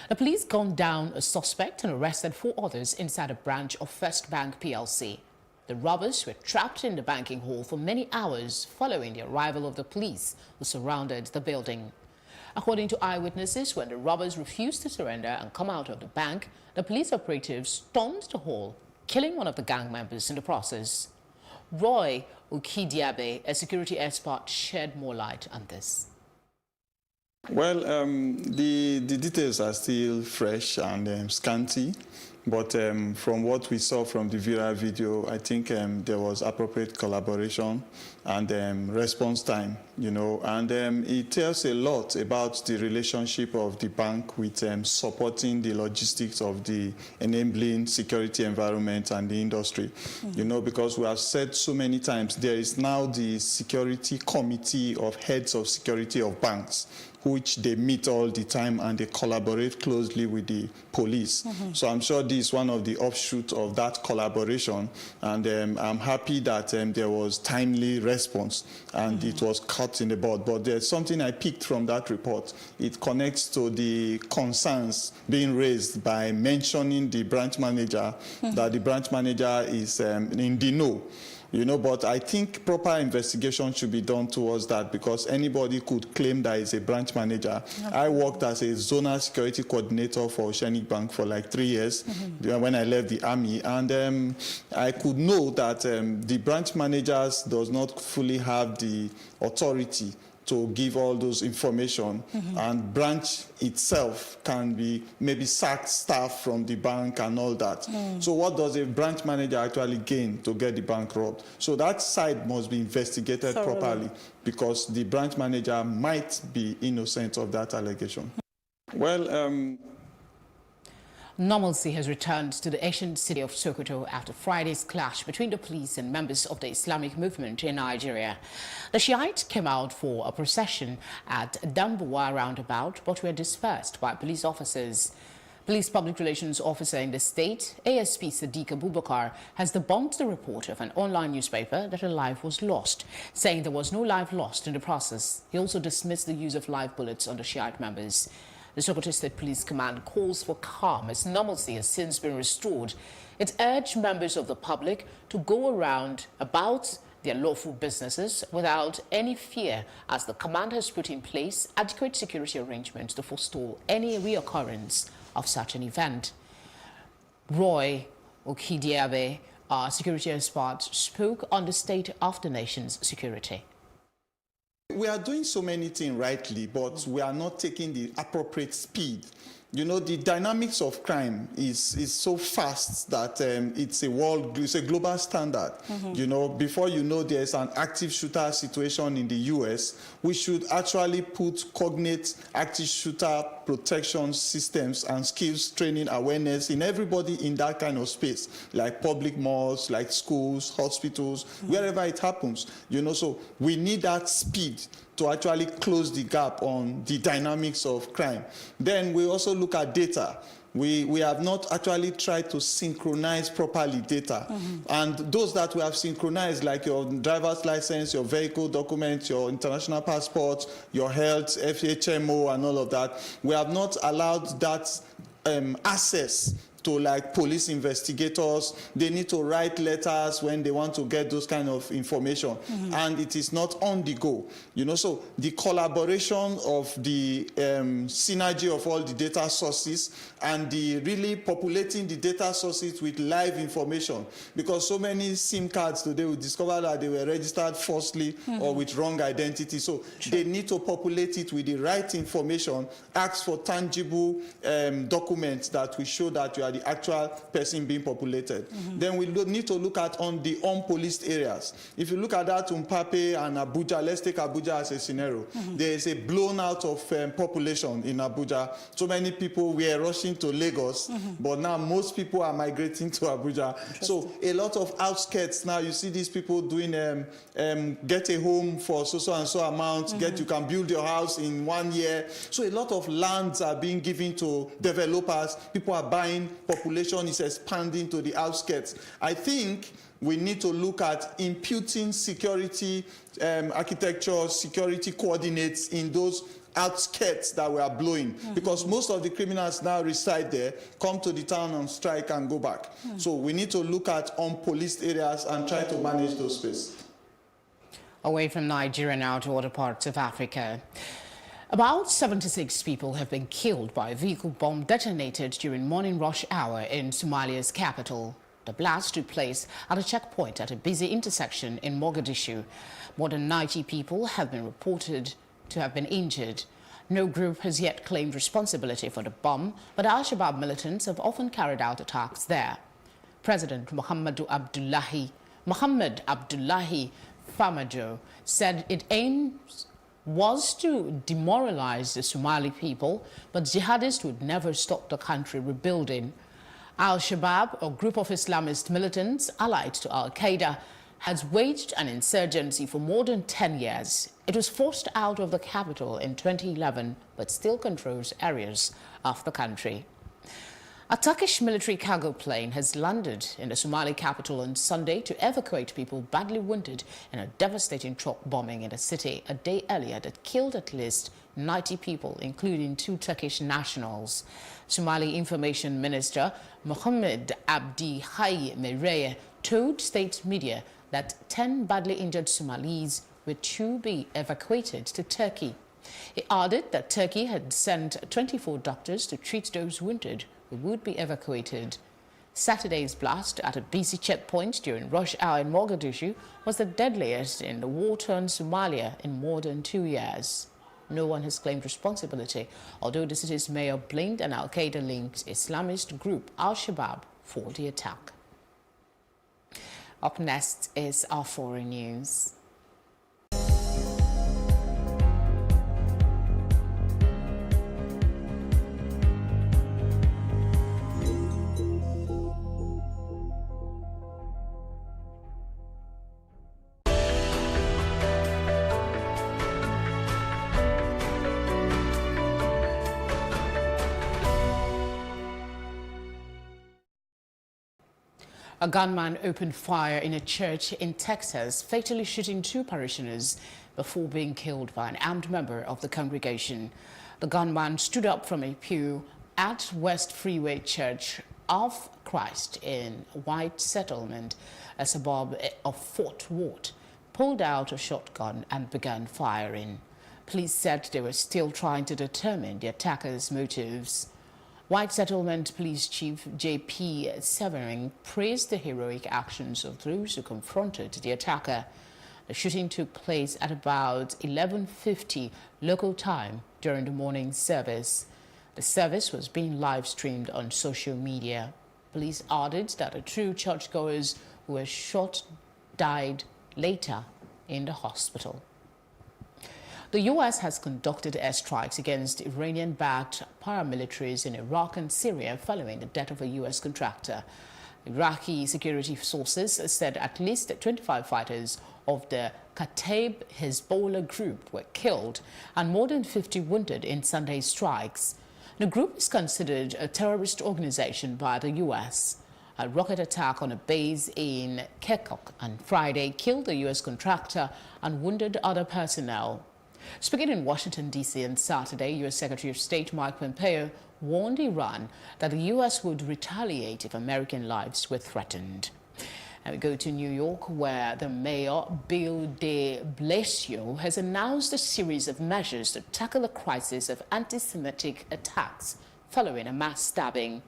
The police gunned down a suspect and arrested 4 others inside a branch of First Bank PLC. The robbers were trapped in the banking hall for many hours following the arrival of the police, who surrounded the building. According to eyewitnesses, when the robbers refused to surrender and come out of the bank, the police operatives stormed the hall, killing one of the gang members in the process. Roy Ukidiabe, a security expert, shed more light on this. Well, the details are still fresh and scanty, but from what we saw from the viral video, I think there was appropriate collaboration and response time, you know, and it tells a lot about the relationship of the bank with supporting the logistics of the enabling security environment and the industry, you know, because we have said so many times, there is now the security committee of heads of security of banks, which they meet all the time and they collaborate closely with the police. So I'm sure this is one of the offshoots of that collaboration, and I'm happy that there was timely response and it was cut in the bud. But there's something I picked from that report. It connects to the concerns being raised by mentioning the branch manager, that the branch manager is in the know. You know, but I think proper investigation should be done towards that, because anybody could claim that is a branch manager. I worked as a zonal security coordinator for Oceanic Bank for like 3 years when I left the army, and I could know that the branch managers does not fully have the authority to give all those information, and branch itself can be maybe sack staff from the bank and all that. So what does a branch manager actually gain to get the bank robbed? So that side must be investigated properly, because the branch manager might be innocent of that allegation. Well, Normalcy has returned to the ancient city of Sokoto after Friday's clash between the police and members of the Islamic movement in Nigeria. The Shiites came out for a procession at Dambuwa roundabout, but were dispersed by police officers. Police Public Relations Officer in the state, ASP Sadiq Abubakar, has debunked the report of an online newspaper that a life was lost, saying there was no life lost in the process. He also dismissed the use of live bullets on the Shiite members. The Sokoto State Police Command calls for calm as normalcy has since been restored. It urged members of the public to go around about their lawful businesses without any fear, as the command has put in place adequate security arrangements to forestall any reoccurrence of such an event. Roy Okidiabe, our security expert, spoke on the state of the nation's security. We are doing so many things rightly, but we are not taking the appropriate speed. You know, the dynamics of crime is so fast that it's a global standard. You know, before you know there's an active shooter situation in the US, we should actually put cognate active shooter protection systems and skills training awareness in everybody in that kind of space, like public malls, like schools, hospitals, wherever it happens. You know, so we need that speed to actually close the gap on the dynamics of crime. Then we also look at data. we have not actually tried to synchronize properly data. And those that we have synchronized, like your driver's license, your vehicle documents, your international passport, your health, FHMO, and all of that, we have not allowed that access to like police investigators. They need to write letters when they want to get those kind of information, and it is not on the go, you know. So the collaboration of the synergy of all the data sources and the really populating the data sources with live information, because so many SIM cards today we discover that they were registered falsely or with wrong identity. So they need to populate it with the right information, ask for tangible documents that will show that you are the actual person being populated. Then we need to look at on the unpoliced areas. If you look at that Mpape and Abuja, let's take Abuja as a scenario. There is a blown out of population in Abuja. So many people were rushing to Lagos, but now most people are migrating to Abuja. So a lot of outskirts now, you see these people doing get a home for so and so amount, you can build your house in 1 year. So a lot of lands are being given to developers. People are buying, population is expanding to the outskirts. I think we need to look at imputing security architecture, security coordinates in those outskirts that we are blowing, because most of the criminals now reside there, come to the town on strike and go back. So we need to look at unpoliced areas and try to manage those spaces. Away from Nigeria now to other parts of Africa. About 76 people have been killed by a vehicle bomb detonated during morning rush hour in Somalia's capital. The blast took place at a checkpoint at a busy intersection in Mogadishu. More than 90 people have been reported to have been injured. No group has yet claimed responsibility for the bomb, but Al-Shabaab militants have often carried out attacks there. President Mohamed Abdullahi Farmajo said its aim was to demoralize the Somali people, but jihadists would never stop the country rebuilding. Al-Shabaab, a group of Islamist militants allied to Al-Qaeda, has waged an insurgency for more than 10 years. It was forced out of the capital in 2011, but still controls areas of the country. A Turkish military cargo plane has landed in the Somali capital on Sunday to evacuate people badly wounded in a devastating truck bombing in the city a day earlier that killed at least 90 people, including 2 Turkish nationals. Somali Information Minister Mohamed Abdi Hay Mereye told state media that 10 badly injured Somalis were to be evacuated to Turkey. He added that Turkey had sent 24 doctors to treat those wounded who would be evacuated. Saturday's blast at a busy checkpoint during rush hour in Mogadishu was the deadliest in the war-torn Somalia in more than 2 years. No one has claimed responsibility, although the city's mayor blamed an Al-Qaeda-linked Islamist group, Al-Shabaab, for the attack. Up next is our foreign news. A gunman opened fire in a church in Texas, fatally shooting 2 parishioners before being killed by an armed member of the congregation. The gunman stood up from a pew at West Freeway Church of Christ in White Settlement, a suburb of Fort Worth, pulled out a shotgun and began firing. Police said they were still trying to determine the attacker's motives. White Settlement Police Chief J.P. Severing praised the heroic actions of those who confronted the attacker. The shooting took place at about 11:50 local time during the morning service. The service was being live-streamed on social media. Police added that the 2 churchgoers who were shot died later in the hospital. The U.S. has conducted airstrikes against Iranian-backed paramilitaries in Iraq and Syria following the death of a U.S. contractor. Iraqi security sources said at least 25 fighters of the Kataib Hezbollah group were killed and more than 50 wounded in Sunday's strikes. The group is considered a terrorist organization by the U.S. A rocket attack on a base in Kirkuk on Friday killed the U.S. contractor and wounded other personnel. Speaking in Washington, D.C. on Saturday, U.S. Secretary of State Mike Pompeo warned Iran that the U.S. would retaliate if American lives were threatened. And we go to New York, where the mayor, Bill de Blasio, has announced a series of measures to tackle the crisis of anti-Semitic attacks following a mass stabbing.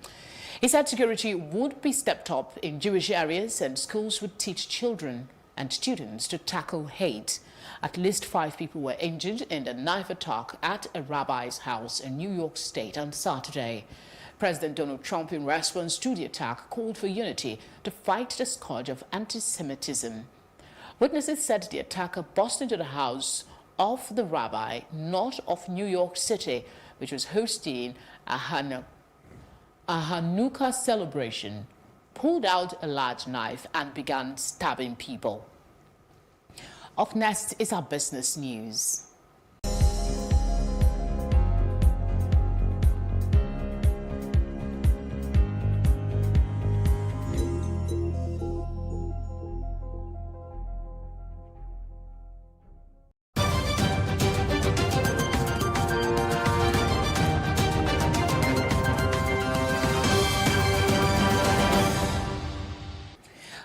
He said security would be stepped up in Jewish areas and schools would teach children and students to tackle hate. At least 5 people were injured in the knife attack at a rabbi's house in New York State on Saturday. President Donald Trump, in response to the attack, called for unity to fight the scourge of anti-Semitism. Witnesses said the attacker burst into the house of the rabbi north of New York City, which was hosting a Hanukkah celebration, pulled out a large knife and began stabbing people. Up next is our business news.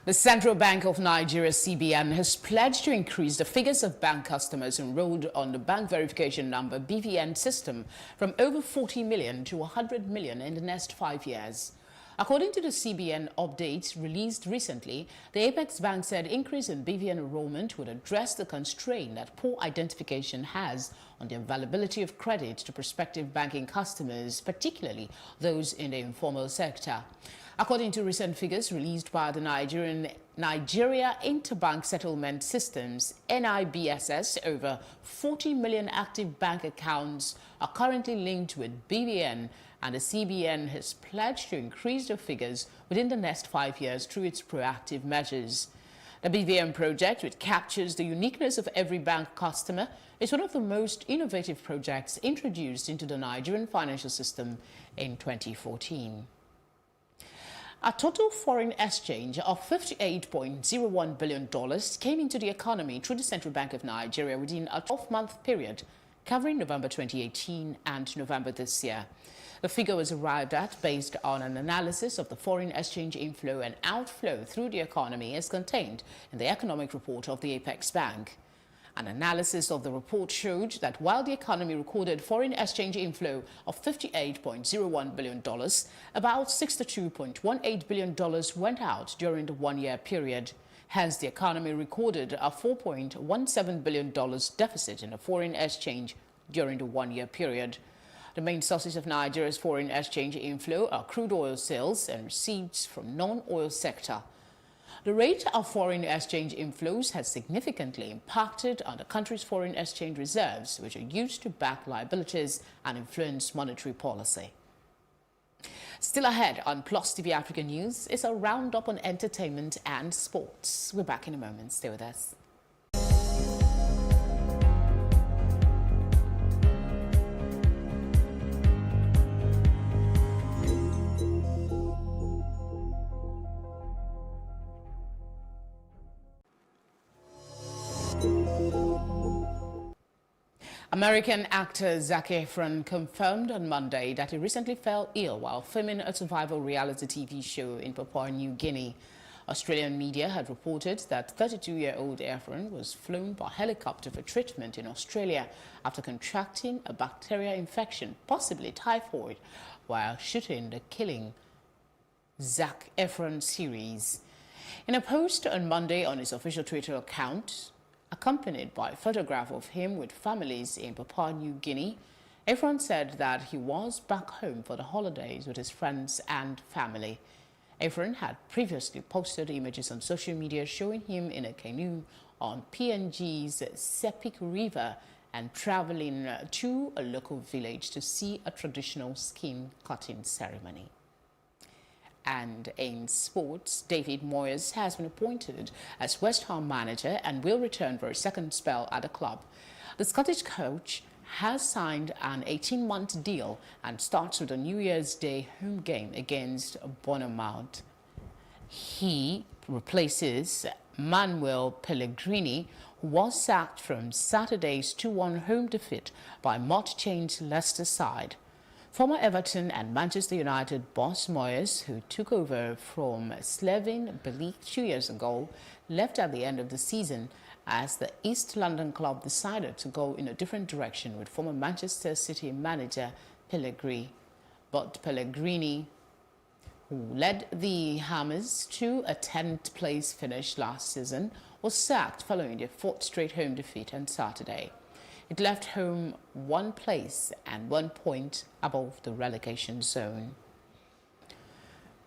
The Central Bank of Nigeria, CBN, has pledged to increase the figures of bank customers enrolled on the bank verification number BVN system from over 40 million to 100 million in the next 5 years. According to the CBN update released recently, the Apex Bank said increase in BVN enrollment would address the constraint that poor identification has on the availability of credit to prospective banking customers, particularly those in the informal sector. According to recent figures released by the Nigeria Interbank Settlement Systems, NIBSS, over 40 million active bank accounts are currently linked with BVN, and the CBN has pledged to increase the figures within the next 5 years through its proactive measures. The BVN project, which captures the uniqueness of every bank customer, is one of the most innovative projects introduced into the Nigerian financial system in 2014. A total foreign exchange of $58.01 billion came into the economy through the Central Bank of Nigeria within a 12-month period, covering November 2018 and November this year. The figure was arrived at based on an analysis of the foreign exchange inflow and outflow through the economy as contained in the economic report of the Apex Bank. An analysis of the report showed that while the economy recorded foreign exchange inflow of $58.01 billion, about $62.18 billion went out during the one-year period. Hence, the economy recorded a $4.17 billion deficit in the foreign exchange during the one-year period. The main sources of Nigeria's foreign exchange inflow are crude oil sales and receipts from non-oil sector. The rate of foreign exchange inflows has significantly impacted on the country's foreign exchange reserves, which are used to back liabilities and influence monetary policy. Still ahead on Plus TV Africa News is a roundup on entertainment and sports. We're back in a moment. Stay with us. American actor Zac Efron confirmed on Monday that he recently fell ill while filming a survival reality TV show in Papua New Guinea. Australian media had reported that 32-year-old Efron was flown by helicopter for treatment in Australia after contracting a bacterial infection, possibly typhoid, while shooting the Killing Zac Efron series. In a post on Monday on his official Twitter account, accompanied by a photograph of him with families in Papua New Guinea, Efron said that he was back home for the holidays with his friends and family. Efron had previously posted images on social media showing him in a canoe on PNG's Sepik River and traveling to a local village to see a traditional skin cutting ceremony. And in sports, David Moyes has been appointed as West Ham manager and will return for a second spell at the club. The Scottish coach has signed an 18-month deal and starts with a New Year's Day home game against Bournemouth. He replaces Manuel Pellegrini, who was sacked from Saturday's 2-1 home defeat by much-changed Leicester side. Former Everton and Manchester United boss Moyes, who took over from Slaven Bilic 2 years ago, left at the end of the season as the East London club decided to go in a different direction with former Manchester City manager Pellegrini. But Pellegrini, who led the Hammers to a 10th place finish last season, was sacked following their 4th straight home defeat on Saturday. It left home 1 place and 1 point above the relegation zone.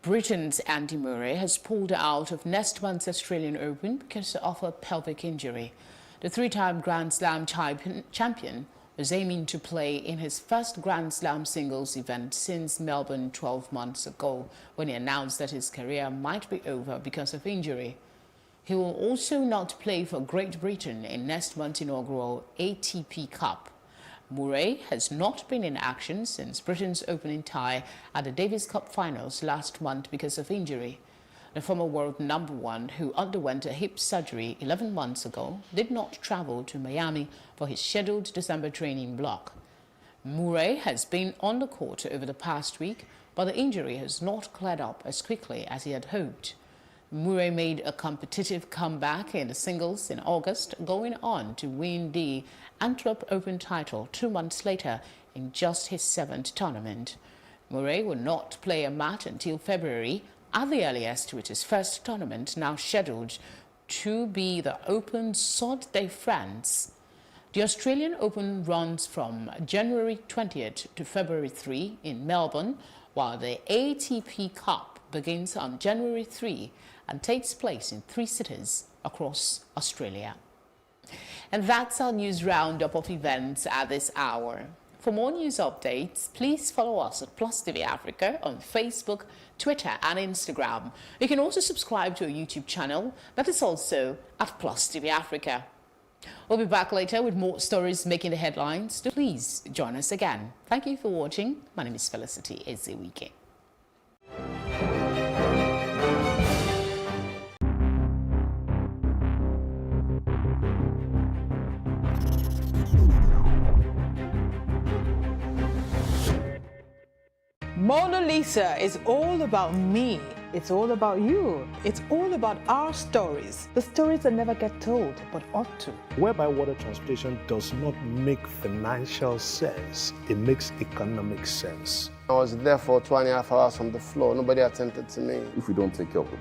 Britain's Andy Murray has pulled out of next month's Australian Open because of a pelvic injury. The 3-time Grand Slam champion was aiming to play in his first Grand Slam singles event since Melbourne 12 months ago, when he announced that his career might be over because of injury. He will also not play for Great Britain in next month's inaugural ATP Cup. Murray has not been in action since Britain's opening tie at the Davis Cup finals last month because of injury. The former world number 1, who underwent a hip surgery 11 months ago, did not travel to Miami for his scheduled December training block. Murray has been on the court over the past week, but the injury has not cleared up as quickly as he had hoped. Murray made a competitive comeback in the singles in August, going on to win the Antwerp Open title 2 months later in just his 7th tournament. Murray will not play a match until February at the earliest, with his first tournament now scheduled to be the Open Sud de France. The Australian Open runs from January 20th to February 3 in Melbourne, while the ATP Cup begins on January 3 and takes place in 3 cities across Australia. And that's our news roundup of events at this hour. For more news updates, please follow us at Plus TV Africa on Facebook, Twitter and Instagram. You can also subscribe to our YouTube channel that is also at Plus TV Africa. We'll be back later with more stories making the headlines. Please join us again. Thank you for watching. My name is Felicity Ezewike. Mona Lisa is all about me. It's all about you. It's all about our stories. The stories that never get told, but ought to. Whereby water transportation does not make financial sense, it makes economic sense. I was there for 2.5 hours on the floor. Nobody attended to me. If we don't take care of the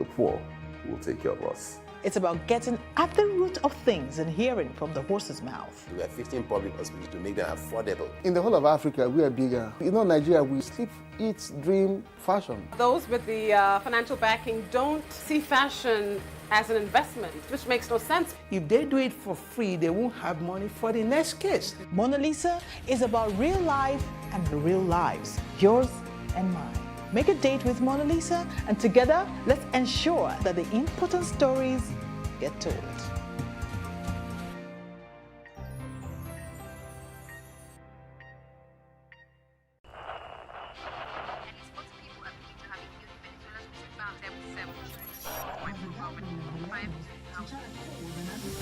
poor will take care of us. It's about getting at the root of things and hearing from the horse's mouth. We are 15 public hospitals to make them affordable. In the whole of Africa, we are bigger. You know, Nigeria, we sleep, eat, dream, fashion. Those with the financial backing don't see fashion as an investment, which makes no sense. If they do it for free, they won't have money for the next case. Mona Lisa is about real life and real lives, yours and mine. Make a date with Mona Lisa, and together, let's ensure that the important stories get told.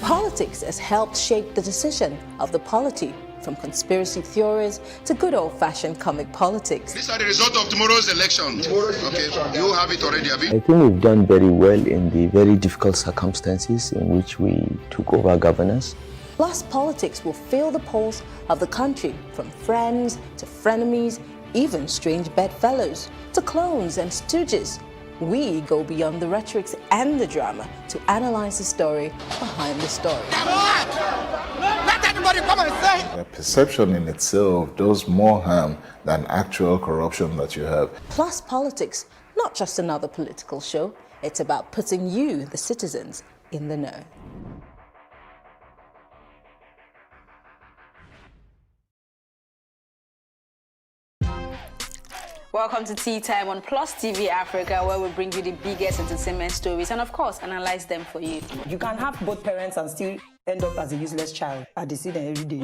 Politics has helped shape the decision of the polity, from conspiracy theories to good old-fashioned comic politics. These are the results of tomorrow's election. Okay, you have it already, have you? I think we've done very well in the very difficult circumstances in which we took over governance. Plus, politics will fill the polls of the country, from friends to frenemies, even strange bedfellows, to clones and stooges. We go beyond the rhetorics and the drama to analyze the story behind the story. Let everybody come and say! The perception in itself does more harm than actual corruption that you have. Plus Politics, not just another political show. It's about putting you, the citizens, in the know. Welcome to Tea Time on Plus TV Africa, where we bring you the biggest entertainment stories and, of course, analyze them for you. You can have both parents and still end up as a useless child. I see them every day.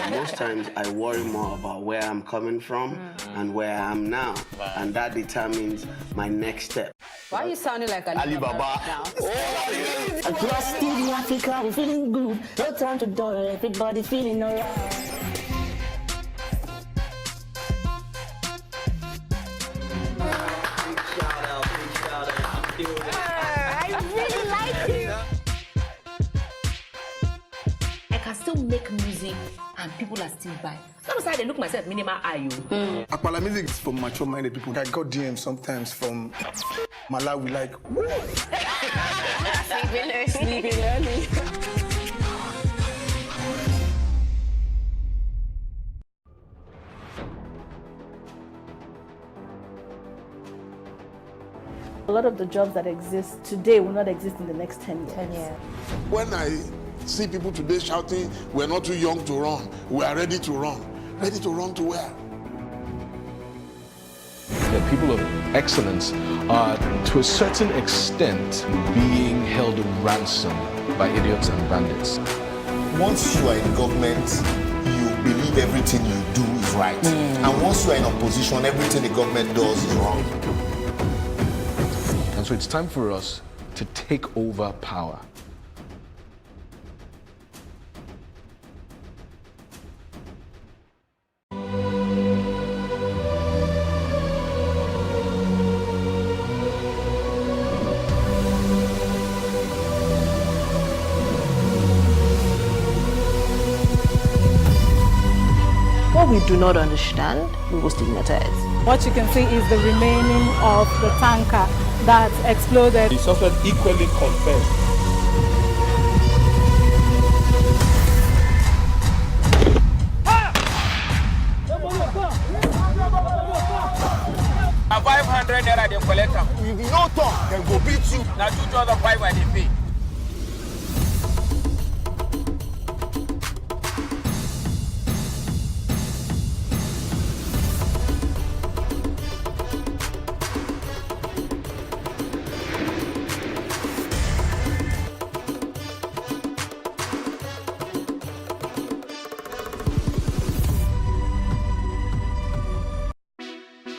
Most times I worry more about where I'm coming from and where I am now. And that determines my next step. Why are you sounding like Alibaba now? Across TV Africa, we're feeling good. No time to dull, everybody feeling alright. I really like you. I can still make music and people are still buying. That's why they look myself minimal IU. Akpala music is for mature-minded people. I got DMs sometimes from Malawi, like, Sleeping early. A lot of the jobs that exist today will not exist in the next 10 years. 10 years. When I see people today shouting, we're not too young to run, we are ready to run. Ready to run to where? The people of excellence are, to a certain extent, being held ransom by idiots and bandits. Once you are in government, you believe everything you do is right. And once you are in opposition, everything the government does is wrong. And so it's time for us to take over power. What we do not understand, we will stigmatize. What you can see is the remaining of the tanker that exploded. He suffered equally confessed. A 500 naira they collect them. If you no talk, then go beat you. Now 2,500 they pay.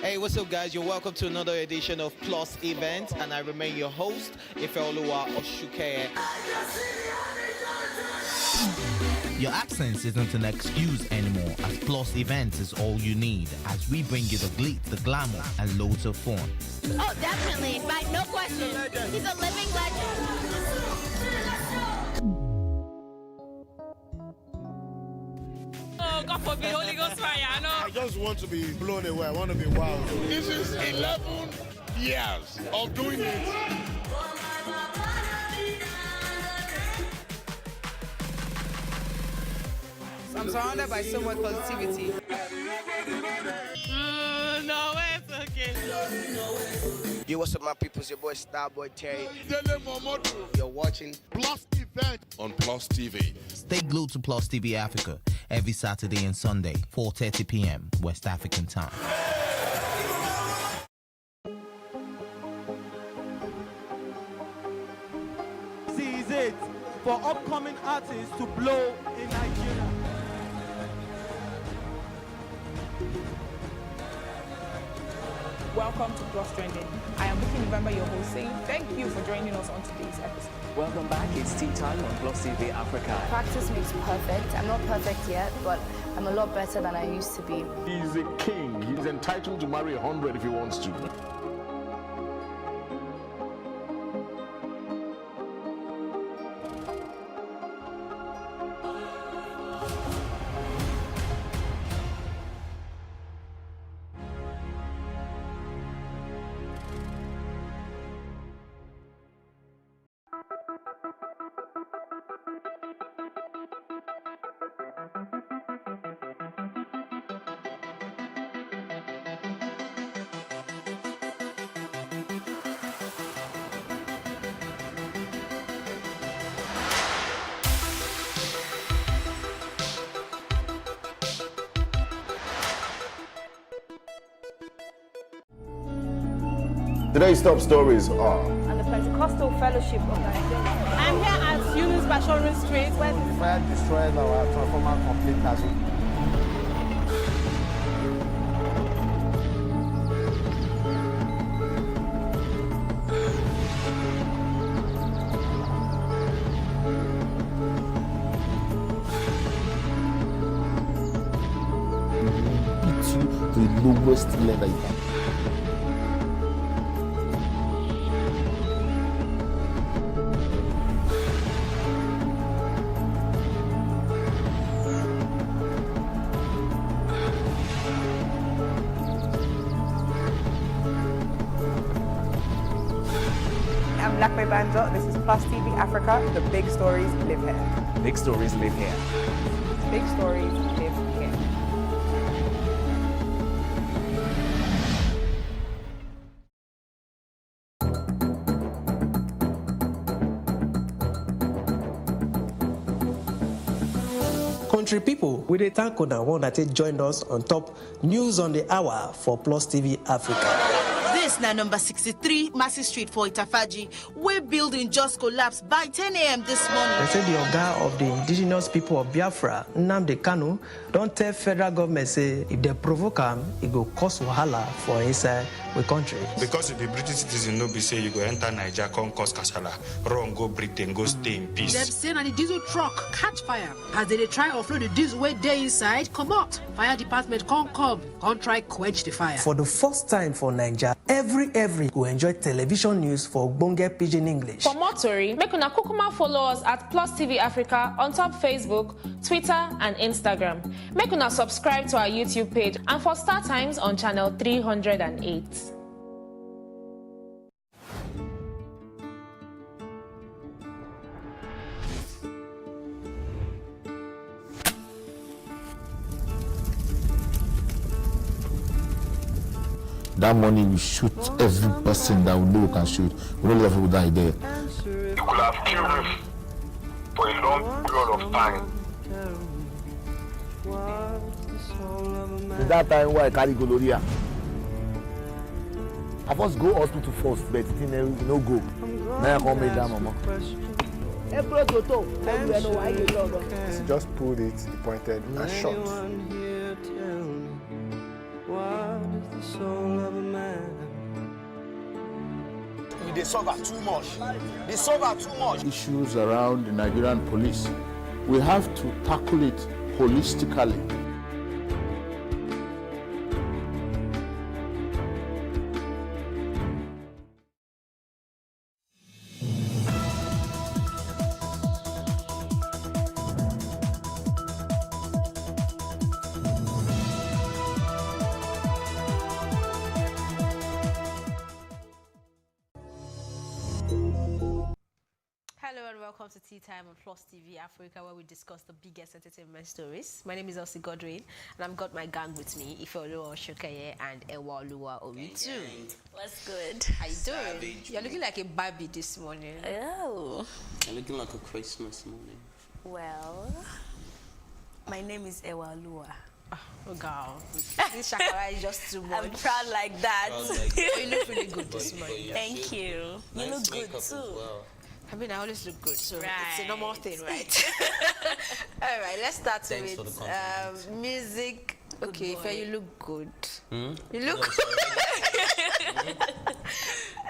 Hey, what's up, guys? You're welcome to another edition of Plus Event, and I remain your host, Ifeoluwa Oshuke. Your absence isn't an excuse anymore, as Plus Events is all you need, as we bring you the glitz, the glamour, and loads of fun. Oh, definitely. Right, no question. He's a living legend. Oh, God forbid, Holy Ghost fire, I know. I just want to be blown away. I want to be wild. This is 11 years of doing it. I'm surrounded by so much positivity. No, it's okay. Yo, what's up, my people? It's your boy Starboy Terry. You're watching Plus Event on Plus TV. Stay glued to Plus TV Africa every Saturday and Sunday, 4:30 p.m. West African time. This is it for upcoming artists to blow in Nigeria. Welcome to Plus Trending. I am Vicky November, your host, saying thank you for joining us on today's episode. Welcome back. It's Tea Time on Plus TV Africa. Practice makes perfect. I'm not perfect yet, but I'm a lot better than I used to be. He's a king. He's entitled to marry 100 if he wants to. Today's top stories are... And the Pentecostal Fellowship of Nigeria. I'm here at Eunice Bashorin Street, where the fire destroyed our transformer completely. To the lowest level you can. I'm Lakme Banjo. This is Plus TV Africa. The big stories live here. Big stories live here. Big stories live here. Country people, we dey thank una one that joined us on top News on the Hour for Plus TV Africa. This na number 63 Massey Street for Itafaji, where building just collapsed by 10 a.m. this morning. They say the Oga of the indigenous people of Biafra, Nnamdi Kanu, don't tell federal government say if they provoke him, it go cause wahala for inside the country. Because if the British citizen no be say you go enter Nigeria, come cause kasala, run go Britain, go stay in peace. Them say na the diesel truck catch fire as they try offload the diesel way they inside. Come out, fire department come try quench the fire. For the first time for Nigeria, every will enjoy television news for Ogbonge Pidgin English. For more tori, make una kukuma follow us at Plus TV Africa on top Facebook, Twitter and Instagram. Make una subscribe to our YouTube page and for Star Times on channel 308. That morning you shoot every person that we know can shoot. We don't let people die there. You could have killed us for a long period of time. Is that time why I carry gonorrhea? I first go hospital first, but it no go. Now I come make that mama. He just pulled it, he pointed and shot. What is the soul of a man? They suffer too much. They suffer too much. Issues around the Nigerian police, we have to tackle it holistically. Hello and welcome to Tea Time on Plus TV Africa, where we discuss the biggest entertainment stories. My name is Elsie Godwin, and I've got my gang with me, Ifeoluwa Oshokaye and Ewoluwa Owitu. What's good? How you doing? You're looking like a Barbie this morning. Oh. You're looking like a Christmas morning. Well, my name is Ewoluwa. Oh, girl. This shakara is just too much. I'm proud like that. You look really good this morning. Thank you. You look good too. Well. I mean, I always look good, so it's a normal thing, right? All right, let's start with music. Good okay, boy. Fair, you look good. Hmm? You look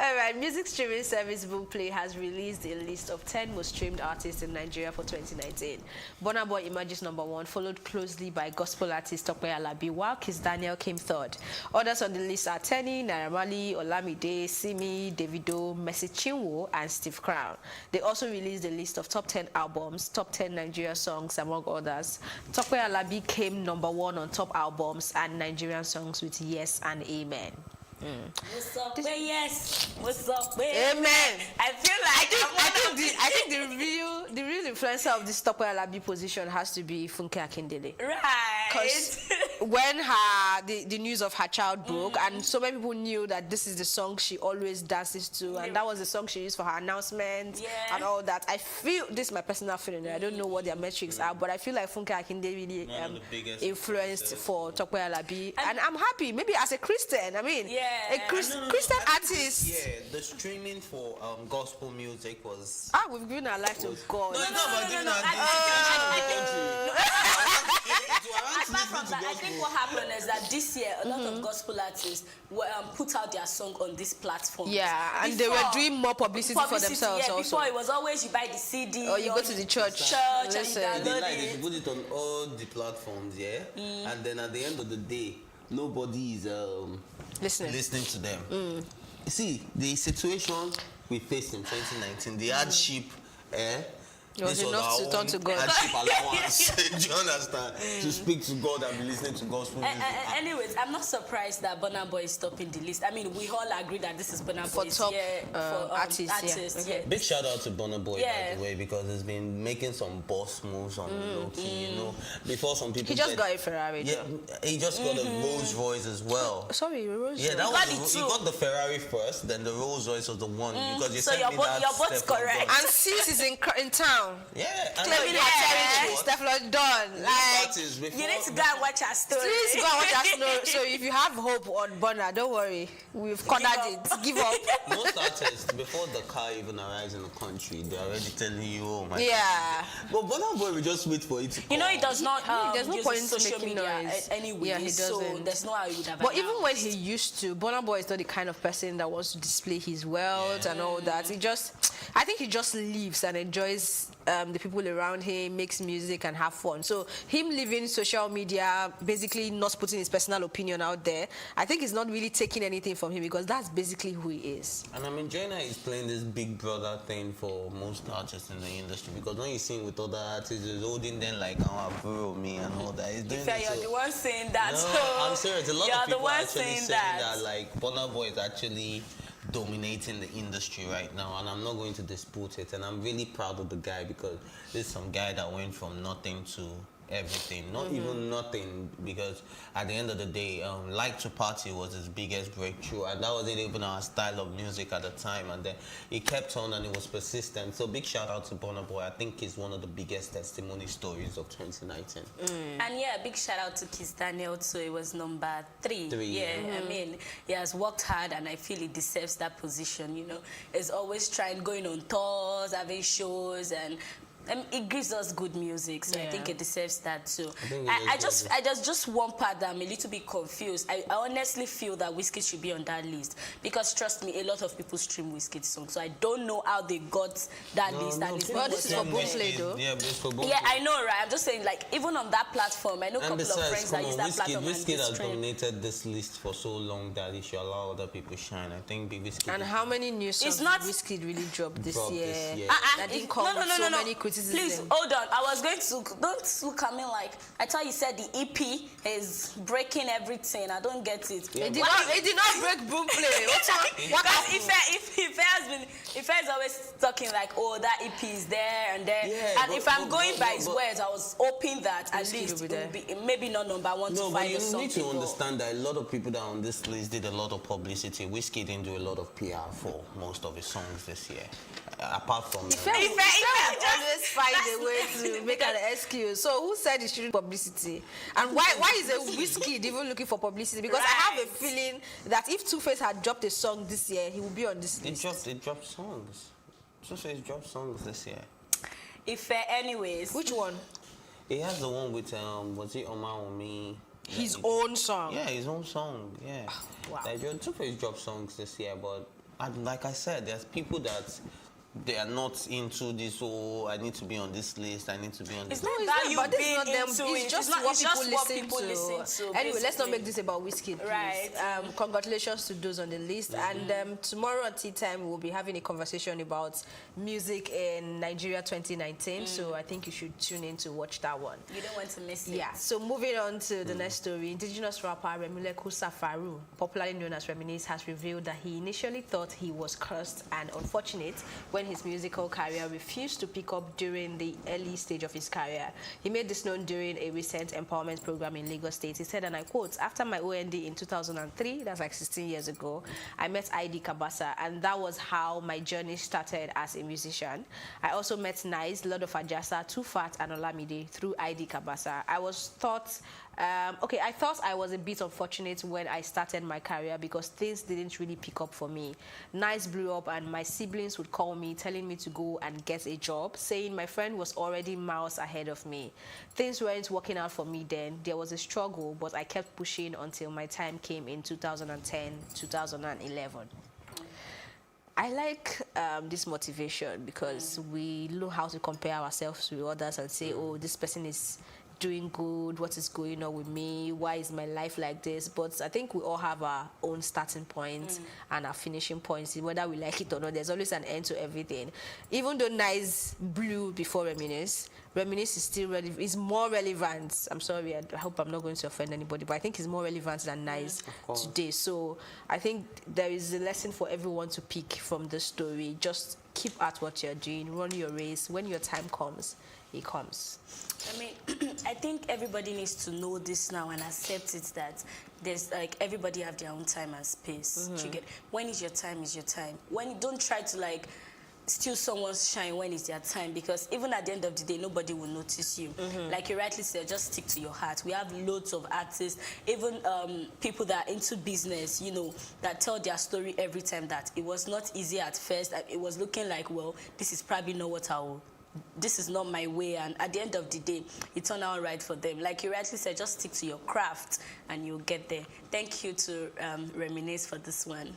All right, music streaming service Boomplay has released a list of 10 most streamed artists in Nigeria for 2019. Burna Boy emerges #1, followed closely by gospel artist Tope Alabi, while Kiss Daniel came third. Others on the list are Tenny, Naira Marley, Olamide, Simi, Davido, Mercy Chinwo, and Steve Crown. They also released a list of top 10 albums, top 10 Nigeria songs, among others. Tope Alabi came #1 on top albums and Nigerian songs with Yes and Amen. What's up, yes? What's up, Amen. I feel like I think the real influencer of this Tope Alabi position has to be Funke Akindele. Right. Because when the news of her child broke, and so many people knew that this is the song she always dances to, and that was the song she used for her announcement and all that. I feel, this is my personal feeling, I don't know what their metrics are, but I feel like Funke Akindele really influenced for Tope Alabi. And I'm happy, maybe as a Christian, I mean, a Christian artist. Yeah, the streaming for gospel music was... we've given our life to God. No, it's not about giving our life Apart from that, I think what happened is that this year, a lot of gospel artists put out their song on this platform. Yeah, and they were doing more publicity for themselves also. Before it was always you buy the CD, or you go to the church. And you download it. You put it on all the platforms, and then at the end of the day, nobody is listening to them. You see, the situation we faced in 2019, the hardship, it was enough to turn to God. Hardship allowance, do you understand? To speak to God and be listening to gospel music. Anyways, I'm not surprised that Burna Boy is topping the list. I mean, we all agree that this is Burna Boy's top for artists. Okay. Big shout out to Burna Boy, by the way, because he's been making some boss moves on the low key, you know. Before some people he just got a Ferrari. Yeah, he just got a Rolls Royce as well. Sorry, Rolls Royce. Yeah, that was he got the Ferrari first, then the Rolls Royce was the one because you said your boat's correct. And since he's in town. Yeah, claiming our territory, stuff like done. Like, you need to go and watch our story. Please go and watch our story. So if you have hope on Burna, don't worry. We've cornered it. Give up. Most artists, before the car even arrives in the country, they're already telling you, oh my God. But Burna Boy will just wait for it to come. You know, he does not there's no point in social making media noise. anyway. Yeah, he doesn't. So there's no how he would have But even when he used to, Burna Boy is not the kind of person that wants to display his wealth and all that. I think he just lives and enjoys the people around him, makes music and have fun. So him leaving social media, basically not putting his personal opinion out there, I think it's not really taking anything from him because that's basically who he is. And I mean, Joyner is playing this big brother thing for most artists in the industry because when you sing with other artists, he's holding them like, oh, bro, me and all that. He's doing you're the one saying that. No, so I'm serious. A lot of people are actually saying that like Burna Boy is actually dominating the industry right now, and I'm not going to dispute it, and I'm really proud of the guy because this is some guy that went from nothing to everything, not even nothing, because at the end of the day, Like to Party was his biggest breakthrough, and that wasn't even our style of music at the time, and then he kept on and it was persistent. So big shout out to Burna Boy. I think he's one of the biggest testimony stories of 2019. And yeah, big shout out to Kiss Daniel too. It was number 3. I mean, he has worked hard and I feel he deserves that position, you know. He's always going on tours, having shows, and it gives us good music, so I think it deserves that too. I just one part that I'm a little bit confused. I honestly feel that Wizkid should be on that list because trust me, a lot of people stream Wizkid songs, so I don't know how they got that list. Well, this is for Boomplay though. Yeah, but it's for Boomplay. Yeah, I know, right? I'm just saying, like, even on that platform, I know a couple of friends that use that platform. Wizkid has dominated this list for so long that he should allow other people shine. I think Wizkid. And how many new songs Wizkid really dropped this year? That didn't come with so many criticisms. Please, hold on. I was going to... Don't look at me like... I thought you said the EP is breaking everything. I don't get it. Yeah, it did not break Boomplay. Ife is always talking like, oh, that EP is there and there. Yeah, and if I'm going by his words, I was hoping that at least it would be maybe not number 1 to 5 or something. No, but you need to understand that a lot of people that are on this list did a lot of publicity. Wizkid didn't do a lot of PR for most of his songs this year. Apart from... Ife always find a way to make an excuse. So who said he shouldn't publicity? And why is a Wizkid even looking for publicity? Because I have a feeling that if Two-Face had dropped a song this year, he would be on this list. It dropped songs. Two-Face dropped songs this year. Anyways. Which one? He has the one with, was it Oma or Me? His own song? Yeah, his own song, yeah. Wow. Two-Face dropped songs this year, but like I said, there's people that... They are not into this, I need to be on this list, I need to be on this list. It's just what people listen to. Anyway, let's not make this about Wizkid, please. Right. Congratulations to those on the list. And tomorrow at tea time, we'll be having a conversation about music in Nigeria 2019. So I think you should tune in to watch that one. You don't want to miss it. Yeah. So moving on to the next story, indigenous rapper Remileku Safaru, popularly known as Reminisce, has revealed that he initially thought he was cursed and unfortunate when his musical career refused to pick up during the early stage of his career. He made this known during a recent empowerment program in Lagos State. He said, and I quote, "After my OND in 2003, that's like 16 years ago, I met ID Kabasa, and that was how my journey started as a musician. I also met Nice, Lord of Ajasa, Too Fat, and Olamide through ID Kabasa. I thought I was a bit unfortunate when I started my career because things didn't really pick up for me. Nice blew up and my siblings would call me telling me to go and get a job, saying my friend was already miles ahead of me. Things weren't working out for me then. There was a struggle, but I kept pushing until my time came in 2010, 2011. I like this motivation because we know how to compare ourselves with others and say, oh, this person is doing good, what is going on with me, why is my life like this? But I think we all have our own starting points and our finishing points, whether we like it or not. There's always an end to everything. Even though Nice blew before Reminisce is still is more relevant. I'm sorry, I hope I'm not going to offend anybody, but I think it's more relevant than Nice today. So I think there is a lesson for everyone to pick from the story. Just keep at what you're doing, run your race. When your time comes, it comes. I mean, I think everybody needs to know this now and accept it, that there's like everybody have their own time and space. You get, when is your time is your time. When you don't try to like steal someone's shine when it's their time, because even at the end of the day, nobody will notice you. Like you rightly said, just stick to your heart. We have loads of artists, even people that are into business, you know, that tell their story every time that it was not easy at first. It was looking like, well, this is probably not what I will. This is not my way, and at the end of the day, it turned out right for them. Like you rightly said, just stick to your craft and you'll get there. Thank you to Reminisce for this one.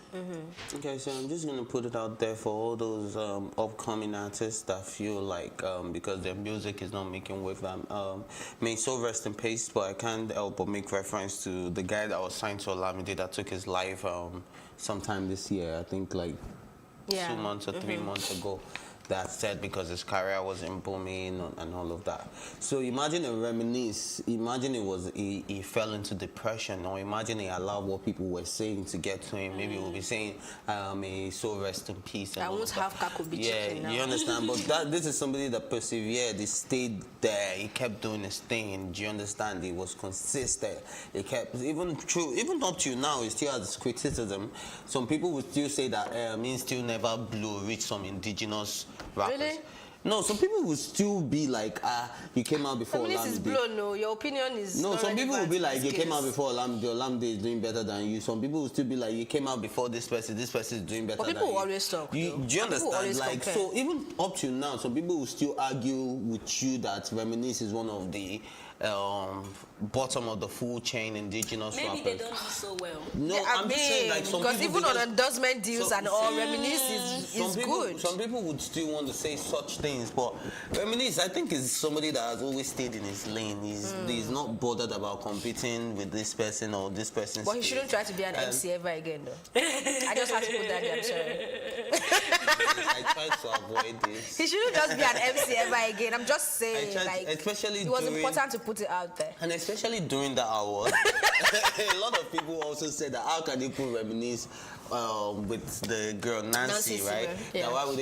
Okay, so I'm just going to put it out there for all those upcoming artists that feel like because their music is not making wave, may so rest in peace, but I can't help but make reference to the guy that was signed to Olamide that took his life sometime this year, I think like 2 months or 3 months ago. That said, because his career wasn't booming and all of that. So imagine a Reminisce, imagine he fell into depression, or imagine he allowed what people were saying to get to him. Maybe we'll be saying, may so rest in peace. And I won't have Kakubi chicken now. You understand? But this is somebody that persevered, he stayed there, he kept doing his thing. Do you understand? He was consistent. He kept, even up to now, he still has criticism. Some people would still say that he still never reached some indigenous rappers. Really? No, some people would still be like, you came out before Olamide. This is blown, no. Your opinion is no, some people will be like, you came out before Olamide, Olamide is doing better than you. Some people will still be like, you came out before this person is doing better than you. But people always talk. Do you understand? Like, compare. So even up to now, some people will still argue with you that Reminisce is one of the bottom of the food chain indigenous rappers. Maybe they don't do so well. No, yeah, I'm just saying, like, some because people, even on endorsement deals and all, Reminisce is good. Some people would still want to say such things, but Reminisce, I think, is somebody that has always stayed in his lane. He's not bothered about competing with this person or this person's. But he shouldn't try to be an MC ever again, though. I just have to put that there, I'm sorry. I tried to avoid this. He shouldn't just be an MC ever again. I'm just saying, like, especially it was important to put it out there. And especially during that hour, a lot of people also said that how can they put Reminisce with the girl Nancy, right? Yeah. Now, why would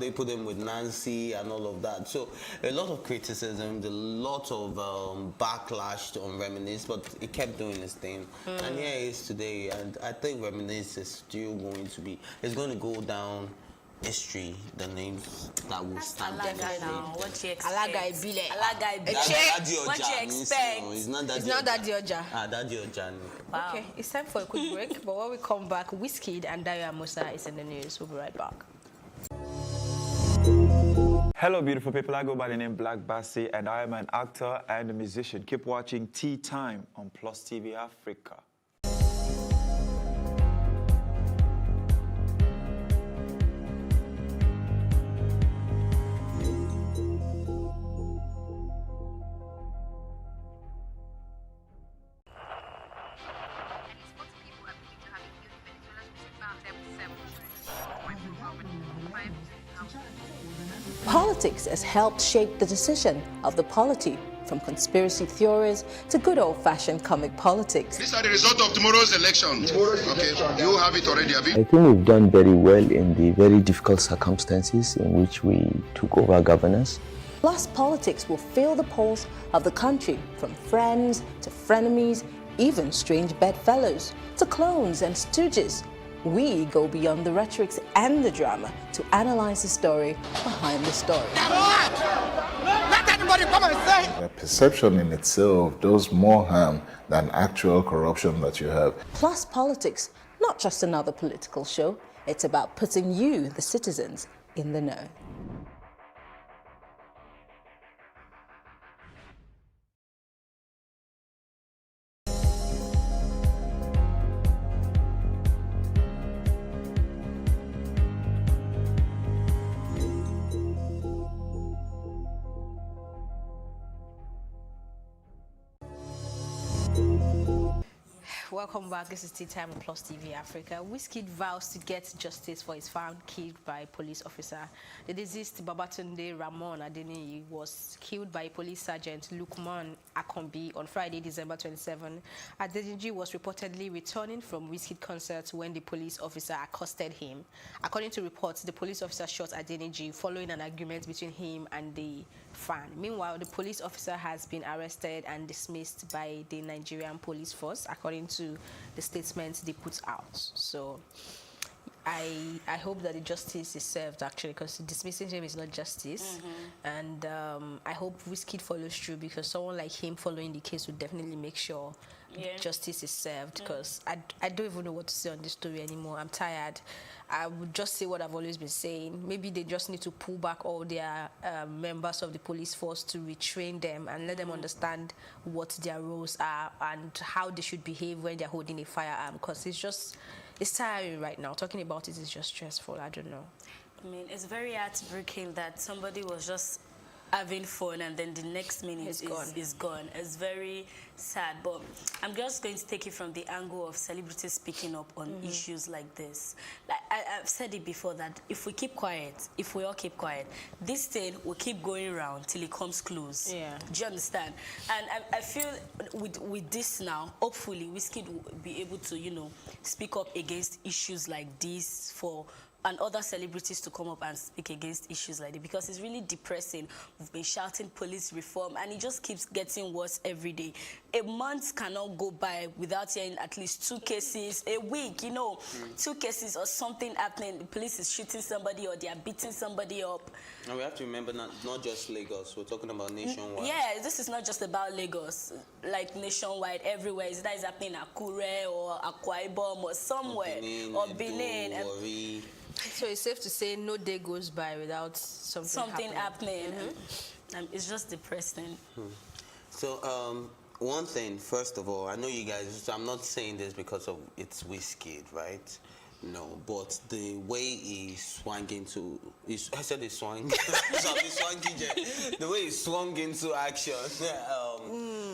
they put him with Nancy and all of that? So a lot of criticism, a lot of backlash on Reminisce, but he kept doing his thing. And here he is today, and I think Reminisce is still going to be, it's going to go down history, the names that will stand there. What you expect? Alaga Ibile. What you expect? It's not that Dioja. That Dioja. Wow. Okay, it's time for a quick break, but when we come back, Wizkid and Dayo Amusa is in the news. We'll be right back. Hello, beautiful people. I go by the name Black Bassi, and I am an actor and a musician. Keep watching Tea Time on Plus TV Africa. Politics has helped shape the decision of the polity from conspiracy theories to good old-fashioned comic politics. These are the results of tomorrow's election. Okay, you have it already, have you? I think we've done very well in the very difficult circumstances in which we took over governance. Plus, politics will fill the polls of the country, from friends to frenemies, even strange bedfellows, to clones and stooges. We go beyond the rhetorics and the drama to analyze the story behind the story. Let anybody come and say! The perception in itself does more harm than actual corruption that you have. Plus Politics, not just another political show. It's about putting you, the citizens, in the know. Welcome back. This is Tea Time on Plus TV Africa. Wizkid vows to get justice for his found killed by a police officer. The deceased Babatunde Ramon Adeniyi was killed by Police Sergeant Lukman Akombi on Friday, December 27. Adeniyi was reportedly returning from Wizkid concert when the police officer accosted him. According to reports, the police officer shot Adeniyi following an argument between him and the fan. Meanwhile, the police officer has been arrested and dismissed by the Nigerian police force, according to the statement they put out. So I hope that the justice is served, actually, because dismissing him is not justice. And I hope Wizkid follows through, because someone like him following the case would definitely make sure justice is served, because I don't even know what to say on this story anymore. I'm tired. I would just say what I've always been saying. Maybe they just need to pull back all their members of the police force to retrain them and let them understand what their roles are and how they should behave when they're holding a firearm, because it's tiring right now. Talking about it is just stressful. I don't know. I mean, it's very heartbreaking that somebody was just having fun and then the next minute is gone. It's very sad, but I'm just going to take it from the angle of celebrities speaking up on issues like this. Like I've said it before, that if we keep quiet, if we all keep quiet, this thing will keep going around till it comes close. Yeah. Do you understand? And I feel with this now, hopefully Wizkid will be able to, you know, speak up against issues like this and other celebrities to come up and speak against issues like this, because it's really depressing. We've been shouting police reform and it just keeps getting worse every day. A month cannot go by without hearing at least 2 cases, a week, you know, 2 cases or something happening. The police is shooting somebody or they are beating somebody up. And we have to remember not just Lagos, we're talking about nationwide. Yeah, this is not just about Lagos, like nationwide, everywhere. That is happening in Akure or Akwa Ibom or somewhere, or Benin. So it's safe to say no day goes by without something happening. It's just depressing. So one thing, first of all, I know you guys, I'm not saying this because of it's Wizkid, right? No, but the way he swung into, I said he swung, the way he swung into action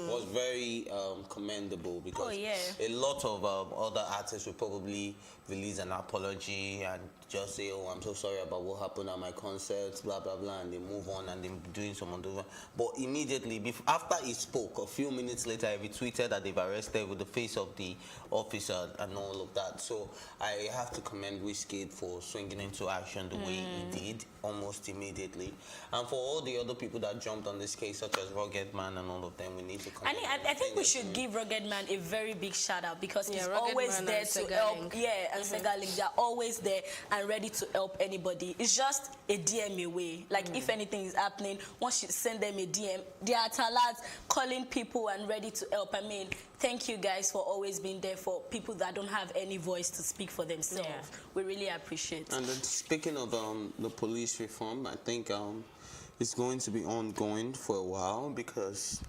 was very commendable, because a lot of other artists will probably release an apology and just say, oh, I'm so sorry about what happened at my concerts, blah, blah, blah, and they move on and they're doing some other. But immediately, after he spoke, a few minutes later, he retweeted that they've arrested with the face of the officer and all of that. So I have to commend Wizkid for swinging into action the way he did, almost immediately. And for all the other people that jumped on this case, such as Rugged Man and all of them, we need to commend them. I think we should give Rugged Man a very big shout out, because he's always there to help. And Segaling, they're always there and ready to help anybody. It's just a DM away. Like if anything is happening, once you send them a DM, they are at alert, calling people and ready to help. I mean, thank you guys for always being there for people that don't have any voice to speak for themselves. We really appreciate it. And then speaking of the police reform, I think it's going to be ongoing for a while, because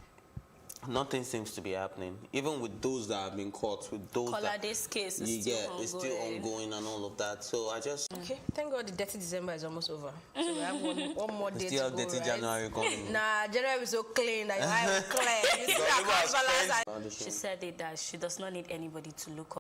nothing seems to be happening. Even with those that have been caught, with those Colade's case is it's still ongoing and all of that. So I just... Okay, thank God the dirty December is almost over. So we have one more day to go, dirty January coming. Nah, January is so clean that I am clear. She said that she does not need anybody to look up